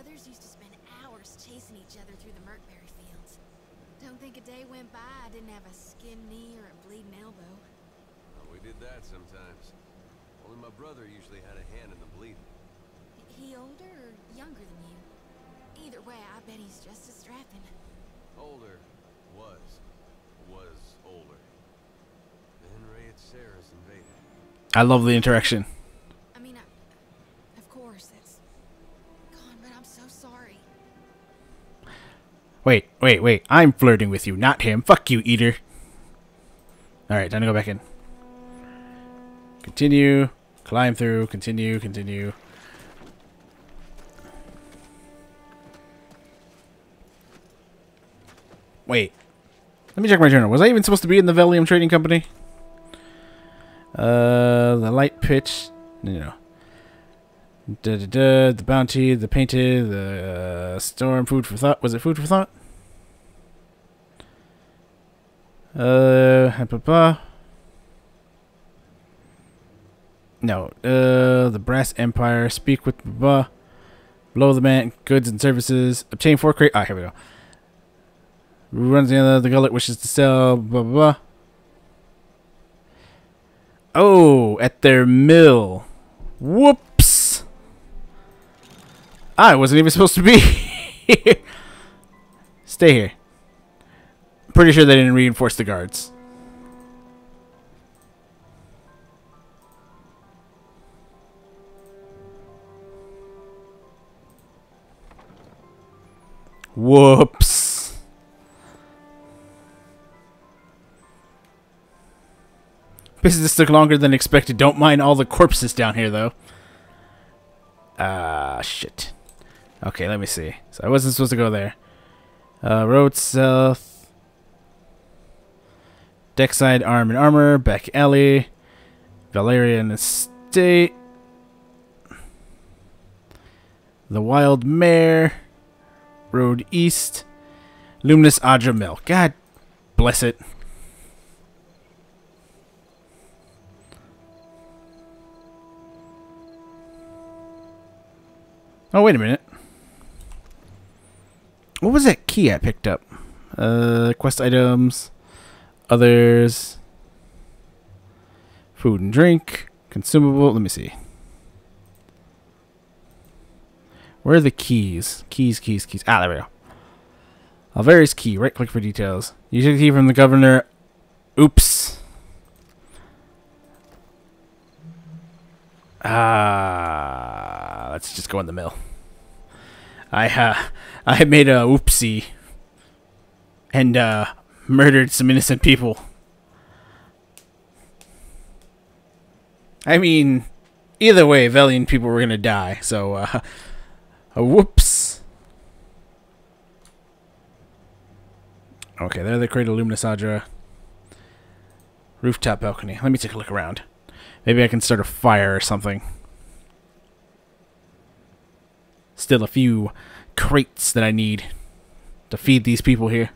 brothers used to spend hours chasing each other through the Merkberry fields. Don't think a day went by I didn't have a skinned knee or a bleeding elbow. Well, we did that sometimes. Only my brother usually had a hand in the bleeding. He older or younger than you? Either way, I bet he's just as strapping. Older. Was older. Then Raid Sarah's invaded. I love the interaction. I mean, of course, that's gone, but I'm so sorry. Wait. I'm flirting with you, not him. Fuck you, eater. Alright, time to go back in. Continue. Climb through. Continue. Wait. Let me check my journal. Was I even supposed to be in the Velium Trading Company? The light pitch. No. The bounty, the painted, the storm, food for thought. Was it food for thought? No. The brass empire. Speak with below the man. Goods and services. Obtain 4 crate. Ah, here we go. Runs the other. The gullet wishes to sell. Blah blah blah. Oh, at their mill. Whoops. I wasn't even supposed to be here. Stay here. Pretty sure they didn't reinforce the guards. Whoops. Business took longer than expected. Don't mind all the corpses down here, though. Shit. Okay, let me see. So I wasn't supposed to go there. Road south. Deckside Arm and Armor. Back Alley. Valerian Estate. The Wild Mare. Road east. Luminous Adra Mill. God bless it. Oh, wait a minute. What was that key I picked up? Quest items. Others. Food and drink. Consumable. Let me see. Where are the keys? Keys. Ah, there we go. Alvarius key. Right click for details. You took the key from the governor. Oops. Let's just go in the mill. I made a oopsie and murdered some innocent people. I mean, either way, Velian people were gonna die. So, whoops. Okay, there they created a Luminous Adra. Rooftop balcony. Let me take a look around. Maybe I can start a fire or something. Still a few crates that I need to feed these people here.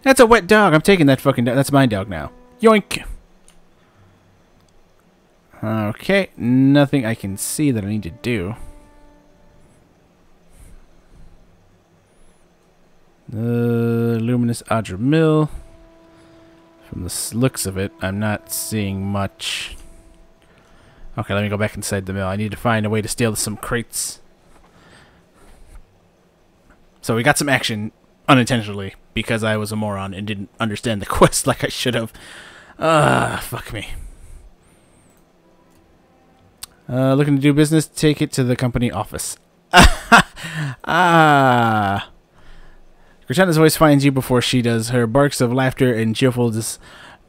That's a wet dog. I'm taking that fucking dog. That's my dog now. Yoink. Okay. Nothing I can see that I need to do. Luminous Adra Mill. From the looks of it, I'm not seeing much. Okay, let me go back inside the mill. I need to find a way to steal some crates. So we got some action unintentionally because I was a moron and didn't understand the quest like I should have. Fuck me. Looking to do business? Take it to the company office. Cortana's voice finds you before she does. Her barks of laughter and cheerful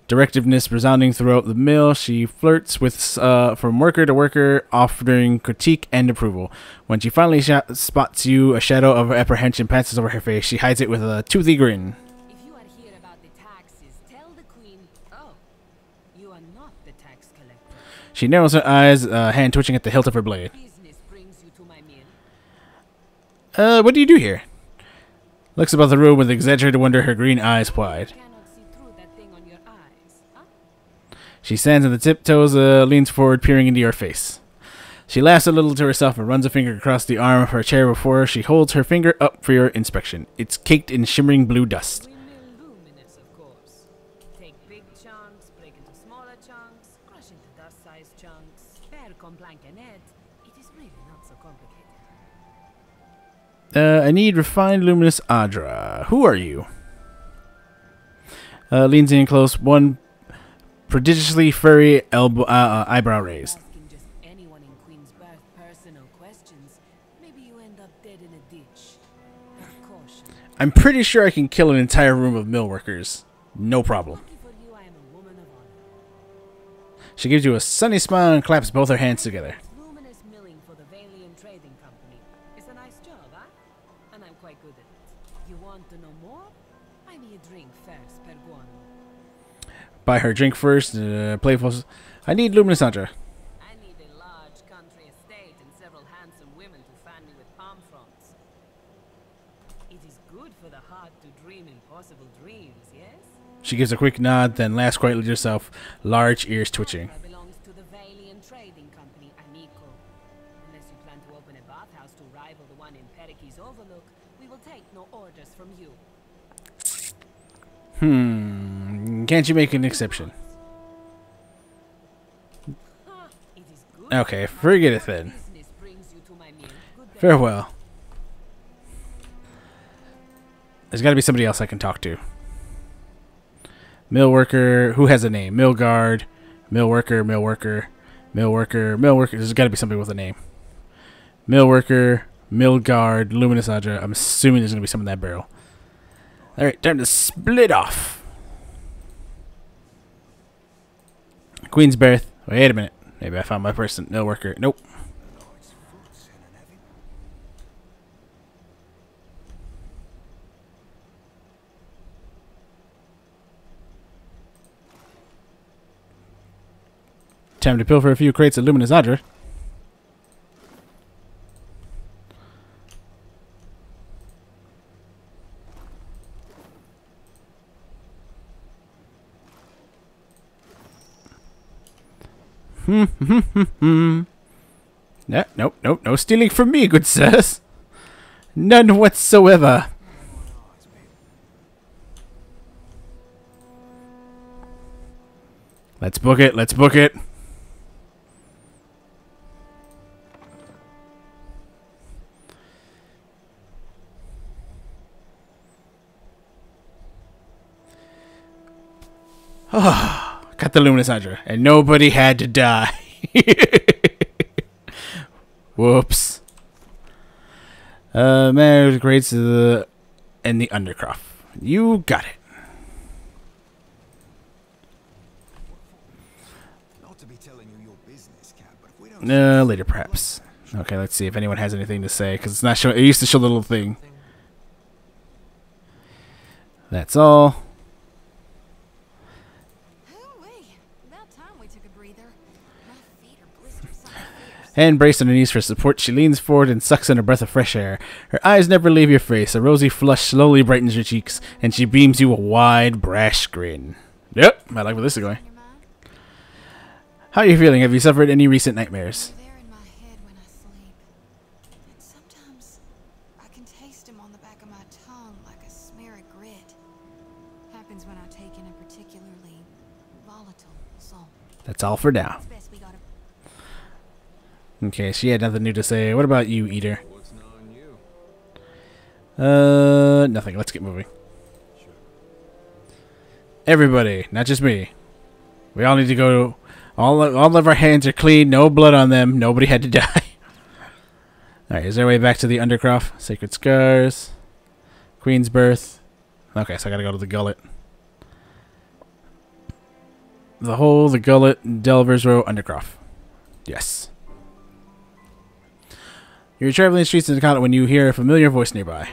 directiveness resounding throughout the mill. She flirts with from worker to worker, offering critique and approval. When she finally spots you, a shadow of apprehension passes over her face. She hides it with a toothy grin. If you are here about the taxes, tell the queen. Oh, you are not the tax collector. She narrows her eyes, hand twitching at the hilt of her blade. Business brings you to my mill. What do you do here? Looks about the room with exaggerated wonder, her green eyes wide. She stands on the tiptoes, leans forward, peering into your face. She laughs a little to herself and runs a finger across the arm of her chair before her. She holds her finger up for your inspection. It's caked in shimmering blue dust. Luminous, of course. Take big chunks, break into smaller chunks, crush into dust-sized chunks. Per complancanet. It is really not so complicated. I need refined Luminous Adra. Who are you? Leans in close, one prodigiously furry eyebrow raised. Just anyone in Queen's Birth personal questions, maybe you end up dead in a ditch. Have caution. I'm pretty sure I can kill an entire room of mill workers. No problem. Lucky for you, I am a woman of honor. She gives you a sunny smile and claps both her hands together. Luminous milling for the Valian Trading Company. It's a nice job, huh? And I'm quite good at it. You want to know more? Buy me a drink first, per buono. Buy her drink first. Playful. I need Luminous Andra. I need a large country estate and several handsome women to fan me with palm fronds. It is good for the heart to dream impossible dreams, yes? She gives a quick nod, then laughs quietly to herself, large ears twitching. It belongs to the Valian Trading Company, Amico. Unless you plan to open a bathhouse to rival the one in Periki's Overlook, we will take no orders from you. Can't you make an exception? Okay, forget it then. Farewell. There's got to be somebody else I can talk to. Mill worker. Who has a name? Mill guard. Mill worker. Mill worker. Mill worker. Mill worker. There's got to be somebody with a name. Mill worker. Mill guard. Luminous Andra. I'm assuming there's going to be some in that barrel. Alright, time to split off. Queen's Berth. Wait a minute. Maybe I found my person. Mill worker. Nope. Time to pilfer a few crates of Luminous Andra. Nope, no stealing from me, good sirs. None whatsoever. Let's book it, let's book it. Oh, got the Luminous Andra, and nobody had to die. Whoops. Manage grades to the and the Undercroft. You got it. Not to be telling you your business, Cap, but if we don't Later perhaps. Okay, let's see if anyone has anything to say, because it's not showing. It used to show the little thing. That's all. Hand braced on her knees for support, she leans forward and sucks in a breath of fresh air. Her eyes never leave your face. A rosy flush slowly brightens her cheeks, and she beams you a wide, brash grin. Yep, I like where this is going. How are you feeling? Have you suffered any recent nightmares? They're in my head when I sleep. And sometimes I can taste them on the back of my tongue like a smear of grit. Happens when I take in a particularly volatile salt. That's all for now. Okay, she had nothing new to say. What about you, Eater? Nothing. Let's get moving. Everybody, not just me. We all need to go. All of our hands are clean. No blood on them. Nobody had to die. Alright, is there a way back to the Undercroft? Sacred Scars. Queen's Berth. Okay, so I gotta go to the Gullet. The Hole, the Gullet, Delver's Row, Undercroft. Yes. You're traveling the streets of Nakata when you hear a familiar voice nearby.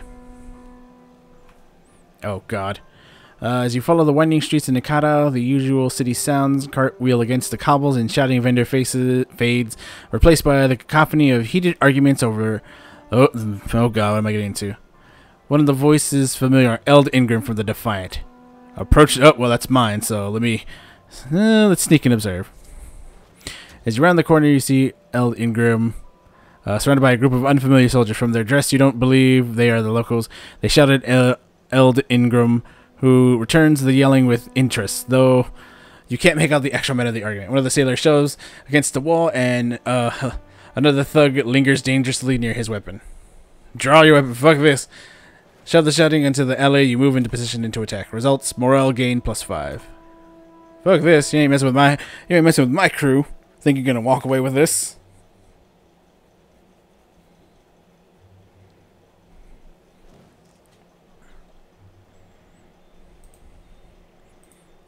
Oh, God. As you follow the winding streets of Nakata, the usual city sounds cartwheel against the cobbles and shouting vendor faces fades, replaced by the cacophony of heated arguments over... Oh, God, what am I getting into? One of the voices familiar, Eld Ingram from the Defiant. Approach... Oh, well, that's mine, so let's sneak and observe. As you round the corner, you see Eld Ingram... surrounded by a group of unfamiliar soldiers. From their dress, you don't believe they are the locals. They shouted Eld Ingram, who returns the yelling with interest, though you can't make out the actual matter of the argument. One of the sailors shoves against the wall, and another thug lingers dangerously near his weapon. Draw your weapon. Fuck this. Shove the shouting into the alley. You move into position into attack. Results: morale gain +5. Fuck this. You ain't messing with my crew. Think you're gonna walk away with this?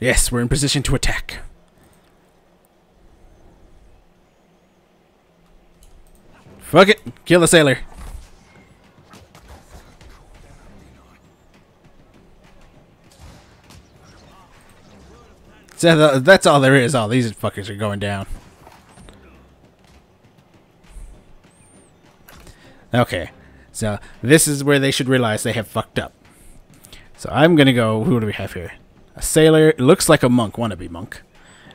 Yes, we're in position to attack. Fuck it. Kill the sailor. So that's all there is. All these fuckers are going down. Okay. So this is where they should realize they have fucked up. So I'm gonna go. Who do we have here? A sailor. It looks like a monk, wannabe monk,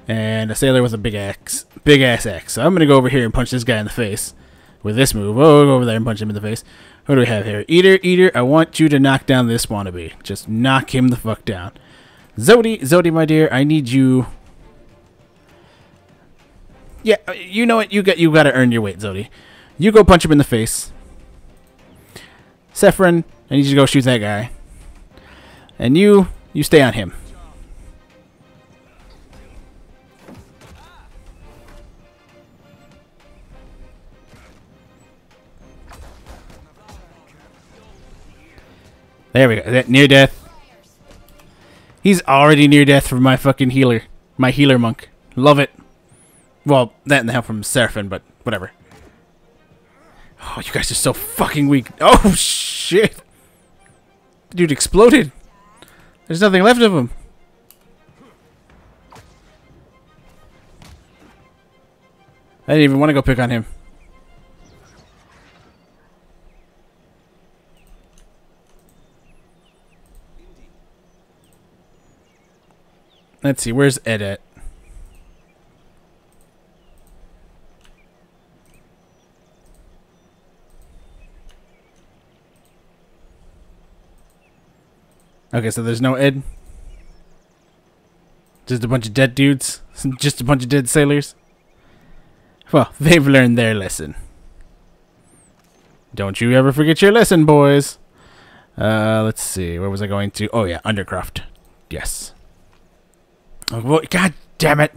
and a sailor with a big axe, big ass axe. So I'm gonna go over here and punch this guy in the face with this move. Oh, go over there and punch him in the face. Who do we have here? Eater, I want you to knock down this wannabe. Just knock him the fuck down. Zodi, my dear, I need you. Yeah, you know what? You gotta earn your weight, Zodi. You go punch him in the face. Saffron, I need you to go shoot that guy. And you stay on him. There we go. That near death. He's already near death for my fucking healer. My healer monk. Love it. Well, that and the help from Seraphim, but whatever. Oh, you guys are so fucking weak. Oh, shit. Dude exploded. There's nothing left of him. I didn't even want to go pick on him. Let's see, where's Ed at? Okay, so there's no Ed. Just a bunch of dead dudes. Just a bunch of dead sailors. Well, they've learned their lesson. Don't you ever forget your lesson, boys. Let's see. Where was I going to? Oh, yeah, Undercroft. Yes. Oh, well, God damn it.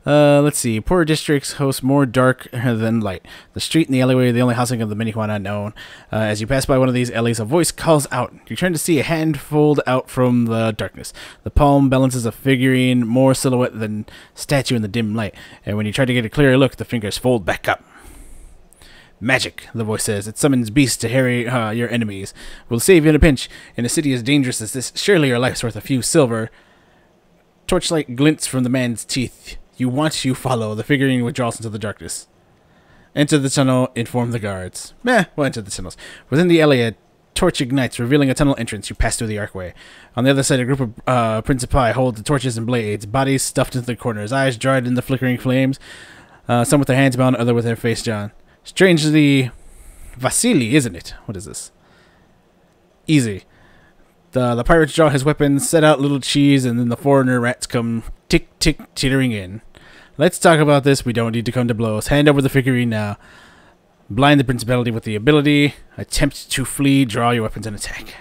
Let's see. Poorer districts host more dark than light. The street and the alleyway are the only housing of the many-one unknown. As you pass by one of these alleys, a voice calls out. You turn to see a hand fold out from the darkness. The palm balances a figurine, more silhouette than statue in the dim light. And when you try to get a clearer look, the fingers fold back up. Magic, the voice says. It summons beasts to harry your enemies. Will save you in a pinch. In a city as dangerous as this, surely your life's worth a few silver. Torchlight glints from the man's teeth. You want, you follow. The figurine withdraws into the darkness. Enter the tunnel, inform the guards. We'll enter the tunnels. Within the alley, a torch ignites, revealing a tunnel entrance. You pass through the archway. On the other side, a group of Principi hold the torches and blades, bodies stuffed into the corners, eyes jarred in the flickering flames, some with their hands bound, other with their face drawn. Strangely Vasily, isn't it? What is this? Easy. The pirates draw his weapons, set out little cheese, and then the foreigner rats come tick-tick teetering in. Let's talk about this. We don't need to come to blows. Hand over the figurine now. Blind the principality with the ability. Attempt to flee. Draw your weapons and attack.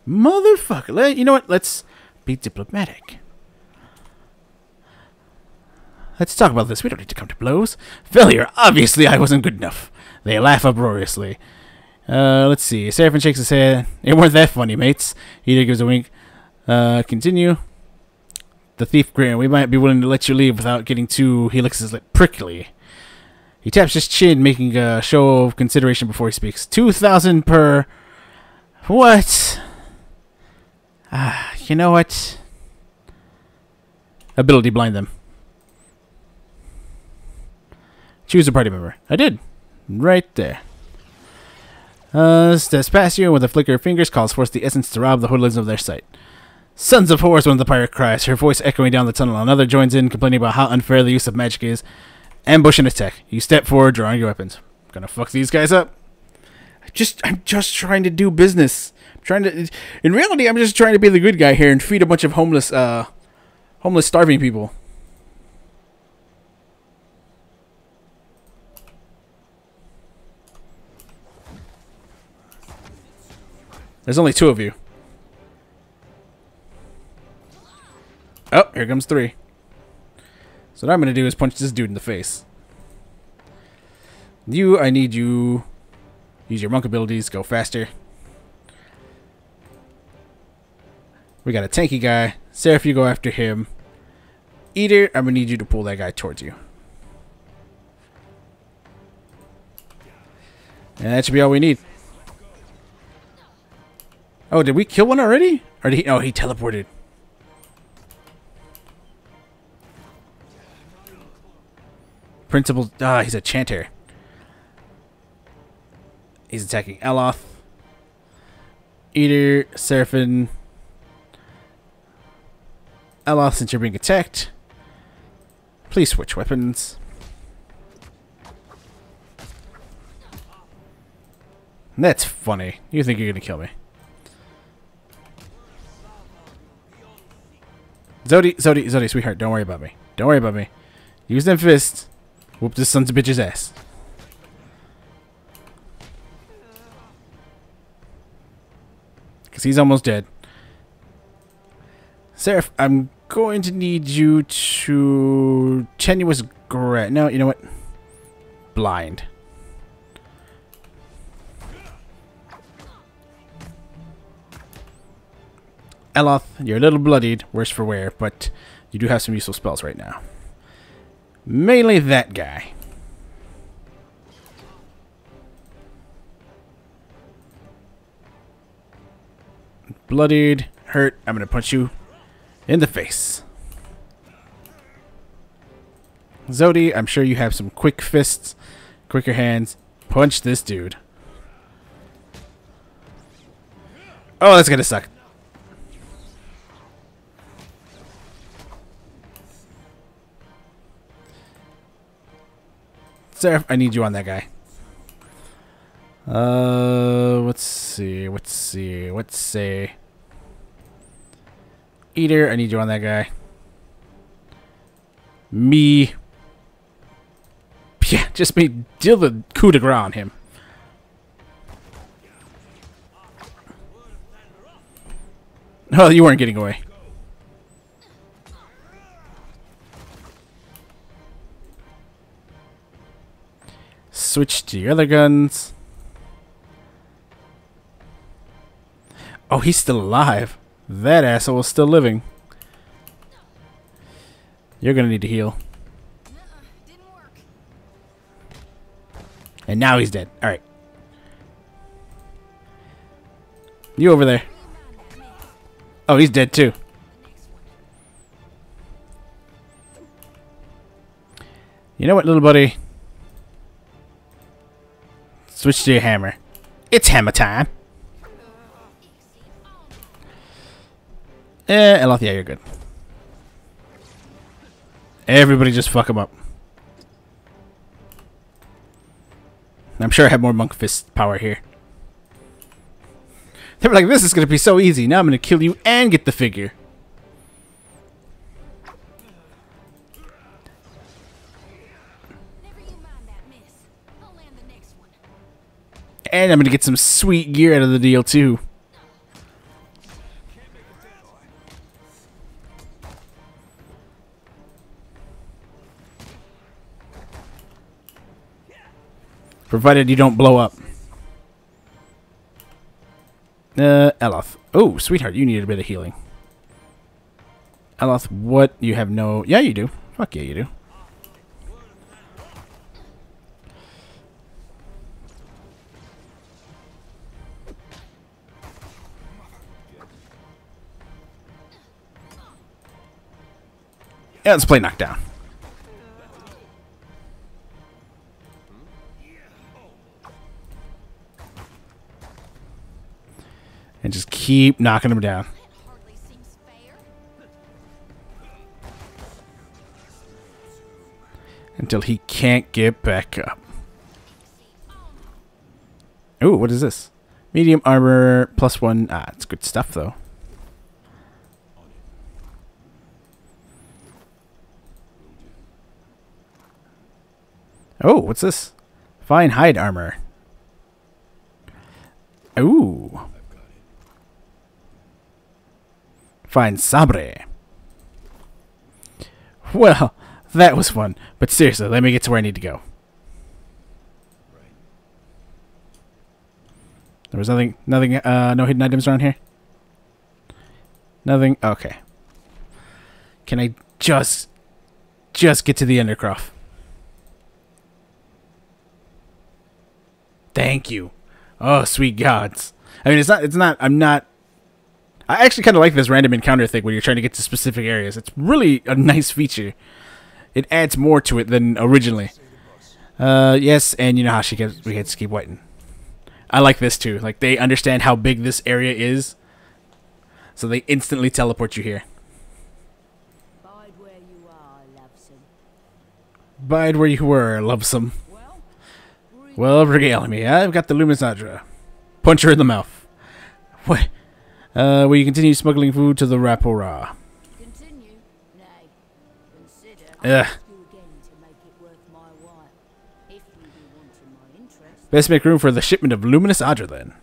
Motherfucker. You know what? Let's be diplomatic. Let's talk about this. We don't need to come to blows. Failure. Obviously, I wasn't good enough. They laugh uproariously. Let's see. Seraphim shakes his head. It weren't that funny, mates. Eater gives a wink. Continue. The thief grin. We might be willing to let you leave without getting too, he licks his lip, prickly. He taps his chin, making a show of consideration before he speaks. 2,000 per... What? You know what? Ability blind them. Choose a party member. I did. Right there. Steps past you with a flicker of fingers, calls forth the essence to rob the hoodlums of their sight. Sons of whores, one of the pirate cries, her voice echoing down the tunnel. Another joins in, complaining about how unfair the use of magic is. Ambush and attack. You step forward, drawing your weapons. Gonna fuck these guys up. I'm just trying to do business. In reality, I'm just trying to be the good guy here and feed a bunch of homeless, starving people. There's only 2 of you. Oh, here comes 3. So what I'm going to do is punch this dude in the face. I need you. Use your monk abilities. Go faster. We got a tanky guy. Seraph, you go after him. Eater, I'm gonna need you to pull that guy towards you. And that should be all we need. Oh, did we kill one already? Or did he? Oh, he teleported. Principal. Ah, he's a chanter. He's attacking Eloth. Eater, Seraphim. Eloth, since you're being attacked, please switch weapons. That's funny. You think you're gonna kill me. Zodi, sweetheart, don't worry about me. Don't worry about me. Use them fists. Whoop this son's a bitch's ass. Because he's almost dead. Seraph, I'm going to need you to... Tenuous Grasp. No, you know what? Blind. Eloth, you're a little bloodied, worse for wear, but you do have some useful spells right now. Mainly that guy. Bloodied, hurt, I'm gonna punch you in the face. Zodi, I'm sure you have some quick fists, quicker hands. Punch this dude. Oh, that's gonna suck. Seraph, I need you on that guy. Let's see. Eater, I need you on that guy. Me. Yeah, just me. Deal the coup de grace on him. Oh, you weren't getting away. Switch to your other guns. Oh, he's still alive. That asshole is still living. You're gonna need to heal. And now he's dead. Alright. You over there. Oh, he's dead too. You know what, little buddy? Switch to your hammer. It's hammer time. Eloth, yeah, you're good. Everybody just fuck him up. I'm sure I have more monk fist power here. They were like, this is going to be so easy. Now I'm going to kill you and get the figure. And I'm going to get some sweet gear out of the deal too. Provided you don't blow up. Eloth. Oh, sweetheart, you need a bit of healing. Eloth, what? You have no... Yeah, you do. Fuck yeah, you do. Yeah, let's play knockdown. And just keep knocking him down. Until he can't get back up. Ooh, what is this? Medium armor, +1. Ah, it's good stuff, though. Oh, what's this? Fine hide armor. Ooh. Fine sabre. Well, that was fun. But seriously, let me get to where I need to go. There was nothing, no hidden items around here? Nothing? Okay. Can I just get to the Undercroft? Thank you. Oh, sweet gods. I mean, I actually kind of like this random encounter thing when you're trying to get to specific areas. It's really a nice feature. It adds more to it than originally. Yes, and you know how we get to keep waiting. I like this too. Like, they understand how big this area is, so they instantly teleport you here. Bide where you are, lovesome. Bide where you were, lovesome. Well, regale me. I've got the Luminous Adra. Punch her in the mouth. What? Will you continue smuggling food to the Rapora? Continue? Nay. Consider Ugh. you again to make it worth my while. If you be wanting my interest. Best make room for the shipment of Luminous Adra, then.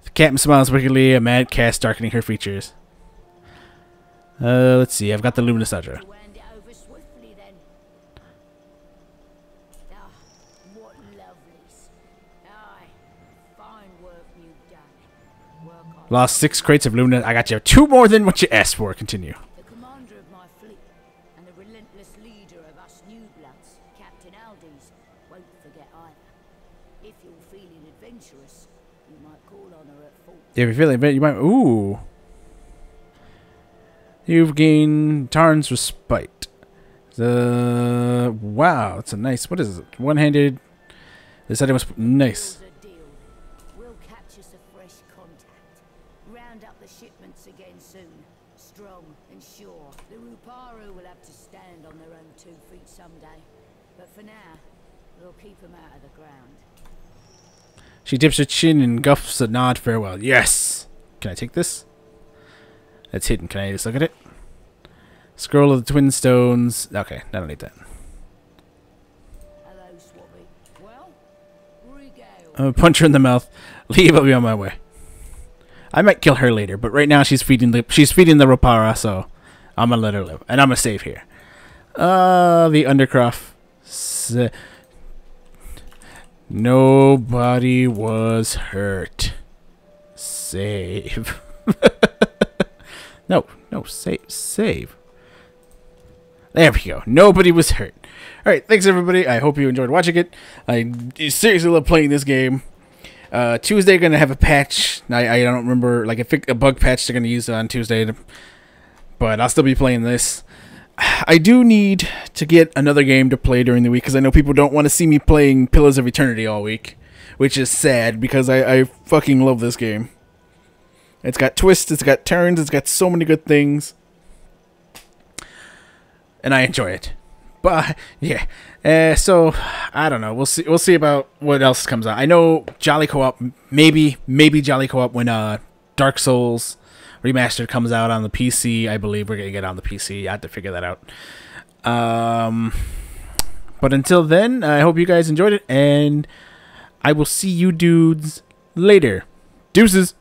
The captain smiles wickedly, a mad cast darkening her features. Let's see. I've got the Luminous Adra. Hand it over swiftly then. Ah, what lovelies. Aye, fine work you've done. Work on Lost 6 crates of Luminous. I got you 2 more than what you asked for. Continue. the commander of my fleet and the relentless leader of us new bloods, Captain Aldes, won't forget either. If you're feeling adventurous, you might call on her at Fort. If you're feeling bad, you might. Ooh. You've gained Tarn's Respite. Wow, it's a nice. What is it? One-handed. This item was nice. We'll catch us a fresh contact. Round up the shipments again soon. Strong and sure. The Ruparu will have to stand on their own 2 feet someday. But for now, we'll keep them out of the ground. She dips her chin and guffs a nod farewell. Yes! Can I take this? That's hidden. Can I just look at it? Scroll of the Twin Stones. Okay, I don't need that. Hello, Swabby. Well, regale. Punch her in the mouth. Leave. I'll be on my way. I might kill her later, but right now she's feeding the Rapara, so I'm gonna let her live, and I'm gonna save here. The Undercroft. Nobody was hurt. Save. No, save. There we go. Nobody was hurt. Alright, thanks everybody. I hope you enjoyed watching it. I seriously love playing this game. Tuesday gonna have a patch. I don't remember, like a bug patch they're gonna use on Tuesday, but I'll still be playing this. I do need to get another game to play during the week because I know people don't want to see me playing Pillars of Eternity all week, which is sad because I fucking love this game. It's got twists, it's got turns, it's got so many good things, and I enjoy it. But yeah, so I don't know. We'll see about what else comes out. I know Jolly Co-op, maybe Jolly Co-op when Dark Souls Remastered comes out on the PC. I believe we're gonna get on the PC. I have to figure that out. But until then, I hope you guys enjoyed it, and I will see you dudes later. Deuces.